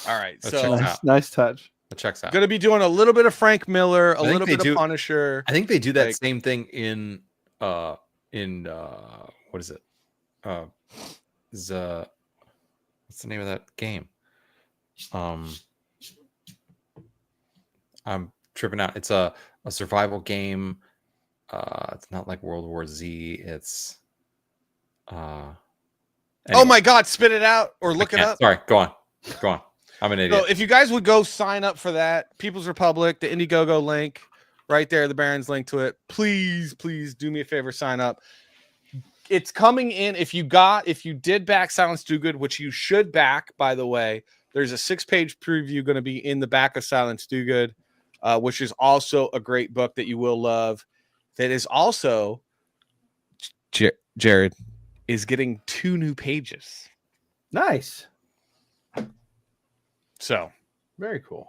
Speaker 5: All right.
Speaker 6: That
Speaker 5: So
Speaker 7: nice touch.
Speaker 6: That checks out.
Speaker 5: Going to be doing a little bit of Frank Miller, a little bit of Punisher.
Speaker 6: I think they do that same thing in what is it? What's the name of that game? I'm tripping out. It's a survival game. It's not like World War Z. It's
Speaker 5: Oh my God, spit it out or look it up.
Speaker 6: Sorry, go on. I'm an idiot.
Speaker 5: So if you guys would go sign up for that, People's Republic, the Indiegogo link right there, the Barron's link to it. Please do me a favor, sign up. It's coming in. If you did back Silence Do Good, which you should back, by the way, there's a 6-page preview going to be in the back of Silence Do Good, which is also a great book that you will love. That is also Jared is getting 2 new pages.
Speaker 7: Nice.
Speaker 5: So
Speaker 7: very cool.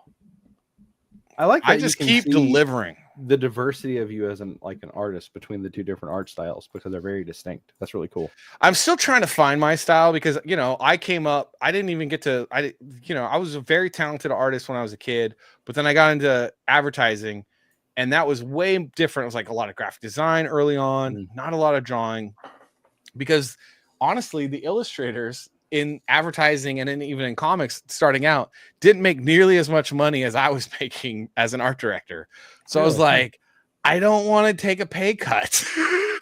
Speaker 7: I like that.
Speaker 5: I just keep delivering
Speaker 7: the diversity of you as an artist between the 2 different art styles, because they're very distinct. That's really cool.
Speaker 5: I'm still trying to find my style because, I came up, I was a very talented artist when I was a kid, but then I got into advertising And that was way different. It was like a lot of graphic design early on, not a lot of drawing, because honestly, the illustrators in advertising and even in comics starting out didn't make nearly as much money as I was making as an art director. So I was like, I don't want to take a pay cut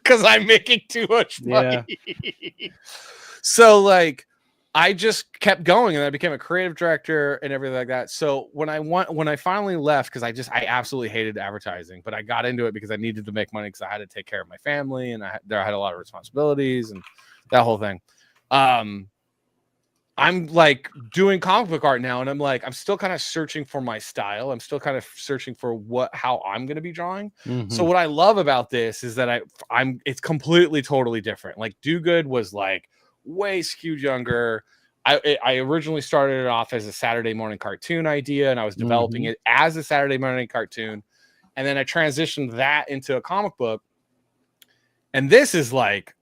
Speaker 5: because I'm making too much money. Yeah. So like, I just kept going, and I became a creative director and everything like that. So when I finally left, because I absolutely hated advertising, but I got into it because I needed to make money because I had to take care of my family and I had a lot of responsibilities and that whole thing. I'm like doing comic book art now, and I'm still kind of searching for my style. I'm still kind of searching for how I'm going to be drawing. So what I love about this is that it's completely totally different. Like Do Good was like way skewed younger. I originally started it off as a Saturday morning cartoon idea, and I was developing it as a Saturday morning cartoon, and then I transitioned that into a comic book. And this is like,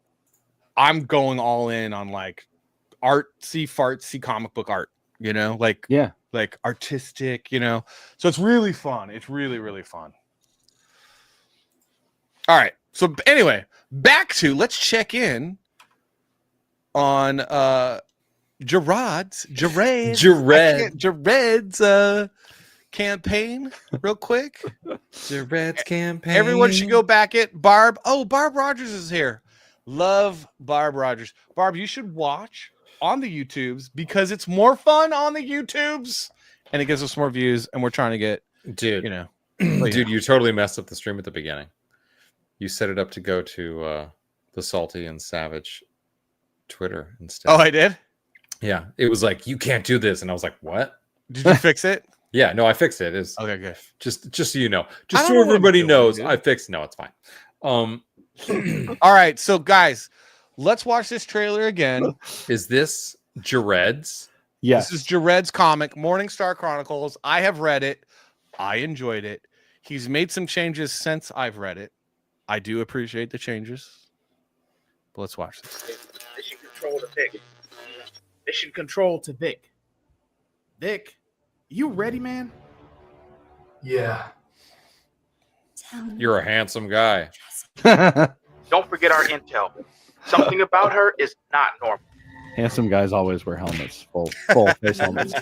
Speaker 5: I'm going all in on like artsy fartsy comic book art, like artistic, so it's really fun. It's really, really fun. All right, so anyway, let's check in on Jared's campaign real quick.
Speaker 6: Jared's campaign.
Speaker 5: Everyone should go back at Barb. Oh, Barb Rogers is here. Love Barb Rogers. Barb, you should watch on the YouTubes because it's more fun on the YouTubes and it gives us more views, and we're trying to get,
Speaker 6: dude, you totally messed up the stream at the beginning. You set it up to go to the Salty and Savage Twitter instead.
Speaker 5: Oh, I did?
Speaker 6: Yeah. It was like, you can't do this. And I was like, what?
Speaker 5: Did you fix it?
Speaker 6: Yeah, no, I fixed it. It's
Speaker 5: okay, good.
Speaker 6: Just so you know. Just so everybody knows, I fixed it. No, it's fine.
Speaker 5: All right, so guys, let's watch this trailer again.
Speaker 6: Is this Jared's?
Speaker 5: Yes. This is Jared's comic, Morningstar Chronicles. I have read it. I enjoyed it. He's made some changes since I've read it. I do appreciate the changes. But let's watch this.
Speaker 9: Mission control to Vic. Mission control to Vic. Vic, you ready, man?
Speaker 11: Yeah.
Speaker 6: You're a handsome guy.
Speaker 9: Don't forget our intel. Something about her is not normal.
Speaker 7: Handsome guys always wear helmets, full face helmets.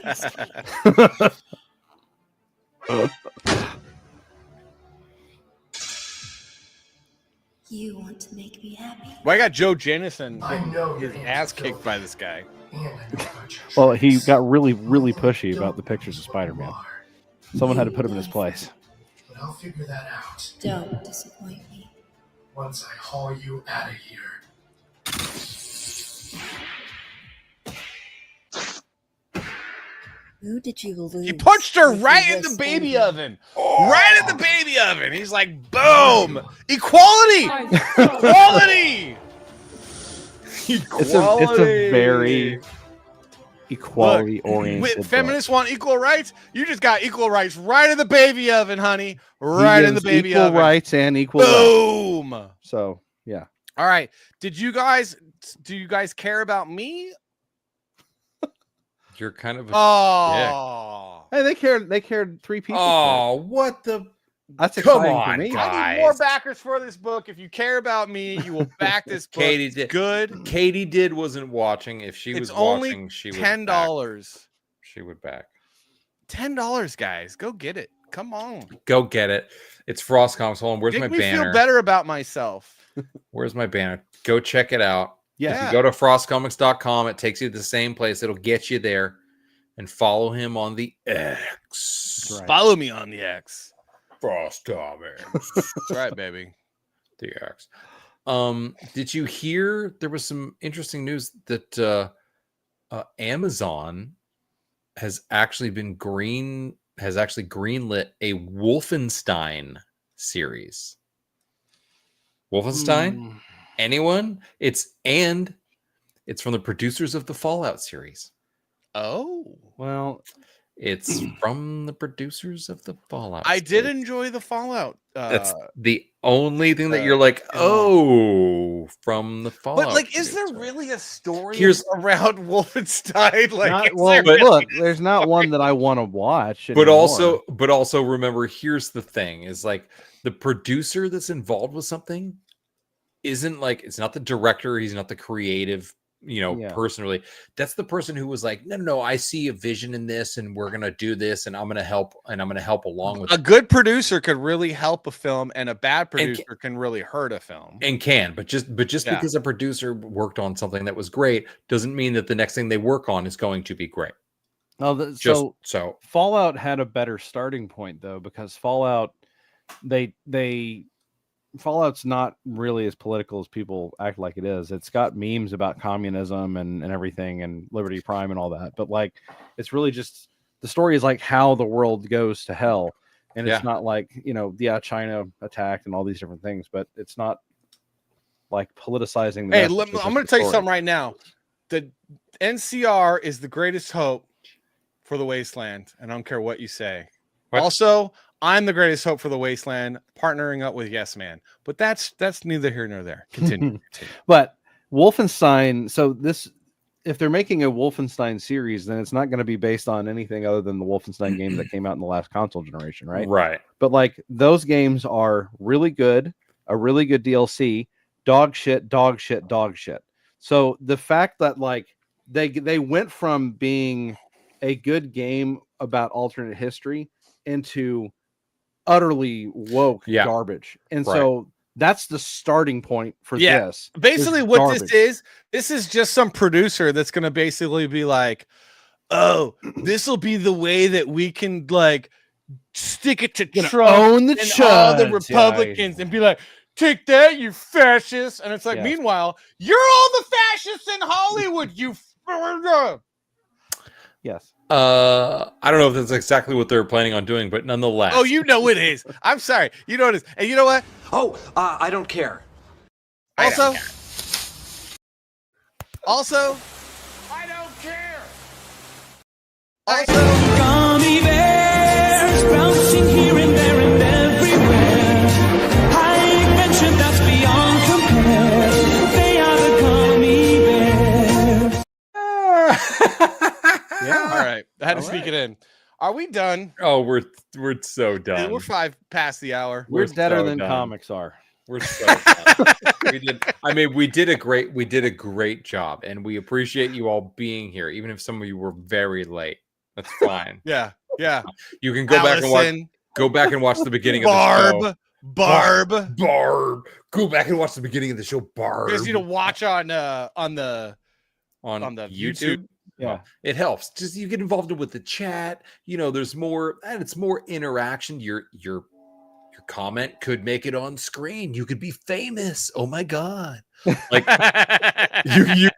Speaker 10: You want to make me happy?
Speaker 5: Well, I got Joe Jennison.
Speaker 11: I know
Speaker 5: his ass kicked by this guy.
Speaker 7: Well, he got really, really pushy about the pictures of Spider-Man. Someone had to put him in his place.
Speaker 11: But I'll figure that out.
Speaker 10: Don't disappoint me.
Speaker 11: Once I haul you out of here.
Speaker 10: Who did you lose?
Speaker 5: He punched her right in the baby oven. Right in the baby oven. He's like, boom. Equality. Equality.
Speaker 7: It's a very equality-oriented.
Speaker 5: Feminists want equal rights. You just got equal rights right in the baby oven, honey. Right in the baby oven.
Speaker 7: Equal rights and equal
Speaker 5: boom.
Speaker 7: Rights. So yeah.
Speaker 5: All right. Do you guys care about me?
Speaker 6: You're kind of
Speaker 5: a
Speaker 7: Hey, they cared 3 people.
Speaker 6: Oh, what the?
Speaker 7: That's
Speaker 6: Come
Speaker 7: exciting
Speaker 6: on,
Speaker 7: for me.
Speaker 6: guys.
Speaker 5: I need more backers for this book. If you care about me, you will back this book.
Speaker 6: Katie did.
Speaker 5: Good.
Speaker 6: Katie wasn't watching. If she was watching, she would
Speaker 5: $10.
Speaker 6: She would back.
Speaker 5: $10, guys. Go get it. Come on.
Speaker 6: Go get it. It's Frost Comics. Hold on. Where's my
Speaker 5: Make me
Speaker 6: banner?
Speaker 5: feel better about myself.
Speaker 6: Where's my banner? Go check it out.
Speaker 5: Yeah.
Speaker 6: If you go to frostcomics.com, it takes you to the same place. It'll get you there. And follow him on the X.
Speaker 5: Right. Follow me on the X.
Speaker 6: Frost Comics.
Speaker 5: That's right, baby.
Speaker 6: The X. Did you hear there was some interesting news that Amazon has actually greenlit a Wolfenstein series. Wolfenstein? Anyone? It's from the producers of the Fallout series.
Speaker 5: Oh.
Speaker 7: Well,
Speaker 6: It's from the producers of the Fallout.
Speaker 5: I did enjoy the Fallout.
Speaker 6: That's the only thing that you're like, oh, from the Fallout.
Speaker 5: But like, is there really a story
Speaker 6: Here's-
Speaker 5: around Wolfenstein? Like,
Speaker 7: Not,
Speaker 5: is
Speaker 7: well,
Speaker 5: there
Speaker 7: look,
Speaker 5: really?
Speaker 7: there's not one that I want to watch.
Speaker 6: But
Speaker 7: anymore.
Speaker 6: also remember, here's the thing: is like the producer that's involved with something isn't like, it's not the director, he's not the creative, person really. That's the person who was like, no, I see a vision in this, and we're gonna do this, and I'm gonna help along with
Speaker 5: A good producer could really help a film, and a bad producer can really hurt a film.
Speaker 6: but just because a producer worked on something that was great doesn't mean that the next thing they work on is going to be great.
Speaker 7: Oh,
Speaker 6: so
Speaker 7: Fallout had a better starting point though, because Fallout, Fallout's not really as political as people act like it is. It's got memes about communism and everything, and Liberty Prime and all that. But like, it's really just, the story is like how the world goes to hell. And it's not like, China attacked and all these different things, but it's not like politicizing.
Speaker 5: Hey, I'm going to tell you something right now. The NCR is the greatest hope for the wasteland. And I don't care what you say. Also, I'm the greatest hope for the wasteland, partnering up with Yes Man. But that's neither here nor there. Continue.
Speaker 7: But Wolfenstein, so this, if they're making a Wolfenstein series, then it's not going to be based on anything other than the Wolfenstein game that came out in the last console generation, right?
Speaker 6: Right.
Speaker 7: But like, those games are really good, a really good DLC, dog shit. So the fact that like they went from being a good game about alternate history into utterly woke garbage. And so that's the starting point for this.
Speaker 5: Basically
Speaker 7: is
Speaker 5: what
Speaker 7: garbage.
Speaker 5: this is just some producer that's going to basically be like, oh, this will be the way that we can like stick it to Trump
Speaker 7: own the
Speaker 5: and all the
Speaker 7: chuds.
Speaker 5: Republicans and be like, take that, you fascists. And it's like, meanwhile, you're all the fascists in Hollywood, you
Speaker 7: Yes.
Speaker 6: I don't know if that's exactly what they're planning on doing, but nonetheless.
Speaker 5: Oh, you know it is. I'm sorry. You know it is. And you know what?
Speaker 8: Oh, I don't care.
Speaker 5: Also,
Speaker 13: I don't care.
Speaker 3: Gummy bears bouncing here and there and everywhere. High adventure that's beyond compare. They are the gummy bears.
Speaker 5: All right. I had to sneak it in. Are we done?
Speaker 6: Oh, we're so done.
Speaker 5: We're 5 past the hour.
Speaker 7: We're deader
Speaker 6: so
Speaker 7: than
Speaker 6: done.
Speaker 7: comics are.
Speaker 6: We're so done. we did a great job, and we appreciate you all being here, even if some of you were very late. That's fine.
Speaker 5: Yeah.
Speaker 6: You can go back and watch the beginning of the show. Barb. Go back and watch the beginning of the show, Barb.
Speaker 5: You guys need to watch on the
Speaker 6: YouTube.
Speaker 7: Yeah,
Speaker 6: it helps. Just you get involved with the chat. There's more, and it's more interaction. Your comment could make it on screen. You could be famous. Oh my god! Like you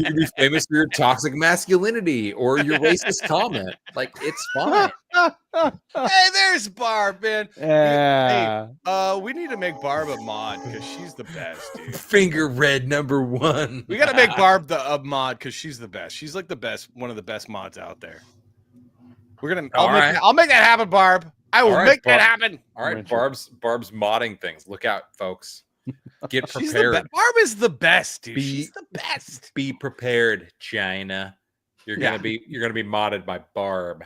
Speaker 6: can be famous for your toxic masculinity or your racist comment. Like, it's fine.
Speaker 5: Hey, there's Barb, man.
Speaker 7: Yeah.
Speaker 5: Hey, we need to make Barb a mod because she's the best, dude.
Speaker 6: Finger red #1.
Speaker 5: We got to make Barb a mod because she's the best. She's like the best, one of the best mods out there. I'll make that happen, Barb. I will make that happen.
Speaker 6: All right, Barb's modding things. Look out, folks. Get prepared.
Speaker 5: Barb is the best, dude. She's the best.
Speaker 6: Be prepared, China. You're gonna be modded by Barb.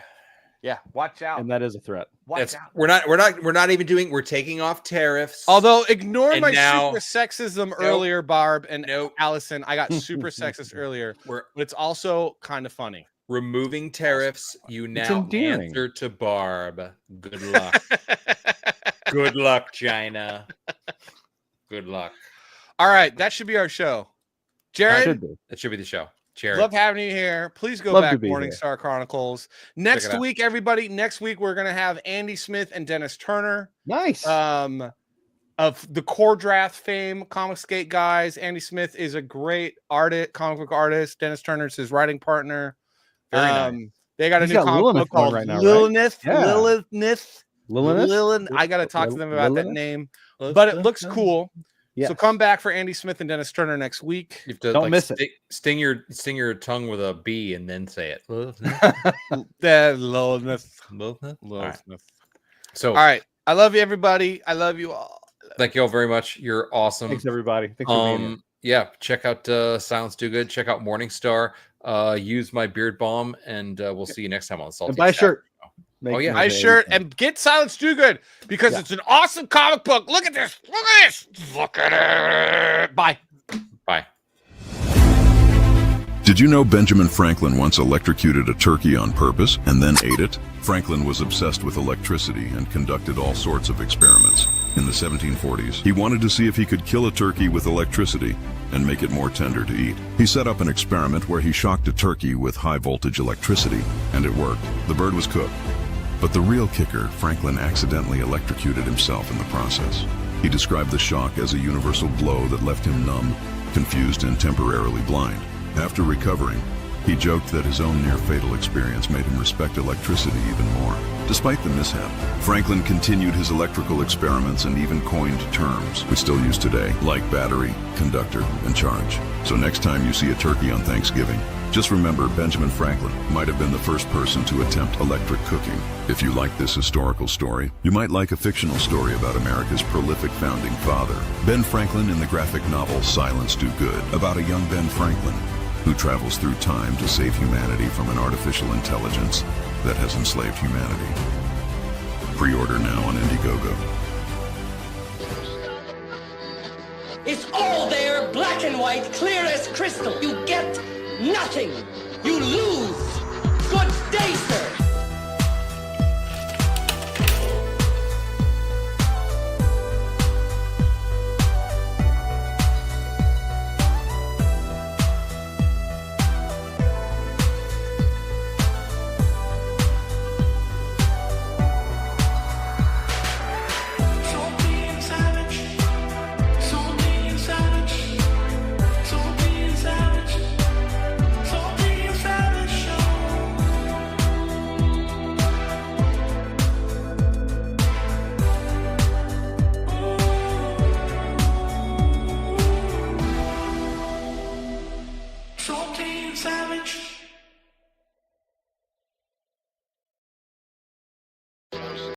Speaker 5: Yeah, watch out.
Speaker 7: And that is a threat.
Speaker 5: Watch out.
Speaker 6: We're taking off tariffs.
Speaker 5: Although, ignore
Speaker 6: And
Speaker 5: my
Speaker 6: now-
Speaker 5: super sexism earlier, Barb and Allison. I got super sexist earlier, but it's also kind of funny.
Speaker 6: Removing tariffs, you now
Speaker 7: endearing.
Speaker 6: answer to Barb. Good luck. Good luck, China. Good luck.
Speaker 5: All right, that should be our show. Jared,
Speaker 6: That should be the show. Jared.
Speaker 5: love having you here. Please go
Speaker 7: Love to
Speaker 5: back
Speaker 7: be
Speaker 5: Morning
Speaker 7: here.
Speaker 5: Star Chronicles.
Speaker 6: it
Speaker 5: Next
Speaker 6: out.
Speaker 5: week, everybody. Next week, we're going to have Andy Smith and Dennis Turner.
Speaker 7: Nice.
Speaker 5: Of the Core Draft fame, Comicsgate guys. Andy Smith is a great comic book artist. Dennis Turner is his writing partner.
Speaker 6: Very nice.
Speaker 5: They got a
Speaker 7: He's
Speaker 5: new
Speaker 7: got
Speaker 5: comic
Speaker 7: Lilith
Speaker 5: book called
Speaker 7: going right now, right?
Speaker 5: Lilith.
Speaker 7: Yeah.
Speaker 5: Lilith.
Speaker 7: Lilith?
Speaker 5: I got to talk to them about that
Speaker 7: Lilith?
Speaker 5: name. But it looks cool.
Speaker 7: Yes.
Speaker 5: So come back for Andy Smith and Dennis Turner next week.
Speaker 6: You have to
Speaker 7: Don't miss it.
Speaker 6: Sting your tongue with a B and then say it.
Speaker 5: Lowness.
Speaker 6: So
Speaker 5: all right. I love you, everybody. I love you all.
Speaker 6: Thank you all very much. You're awesome.
Speaker 7: Thanks, everybody. Thanks for being here.
Speaker 6: Yeah, check out Silence Do Good. Check out Morningstar. Use my Beard Balm, and we'll see you next time on Salty.
Speaker 7: And buy a shirt.
Speaker 5: Buy a shirt and get Silence Do Good because it's an awesome comic book. Look at this. Look at this. Look at it. Bye.
Speaker 6: Bye.
Speaker 16: Did you know Benjamin Franklin once electrocuted a turkey on purpose and then ate it? Franklin was obsessed with electricity and conducted all sorts of experiments. In the 1740s, he wanted to see if he could kill a turkey with electricity and make it more tender to eat. He set up an experiment where he shocked a turkey with high-voltage electricity, and it worked. The bird was cooked. But the real kicker, Franklin accidentally electrocuted himself in the process. He described the shock as a universal blow that left him numb, confused, and temporarily blind. After recovering, he joked that his own near-fatal experience made him respect electricity even more. Despite the mishap, Franklin continued his electrical experiments and even coined terms we still use today, like battery, conductor, and charge. So next time you see a turkey on Thanksgiving, just remember Benjamin Franklin might have been the first person to attempt electric cooking. If you like this historical story, you might like a fictional story about America's prolific founding father, Ben Franklin, in the graphic novel Silence Do Good, about a young Ben Franklin who travels through time to save humanity from an artificial intelligence that has enslaved humanity. Pre-order now on Indiegogo.
Speaker 8: It's all there, black and white, clear as crystal. You get nothing. You lose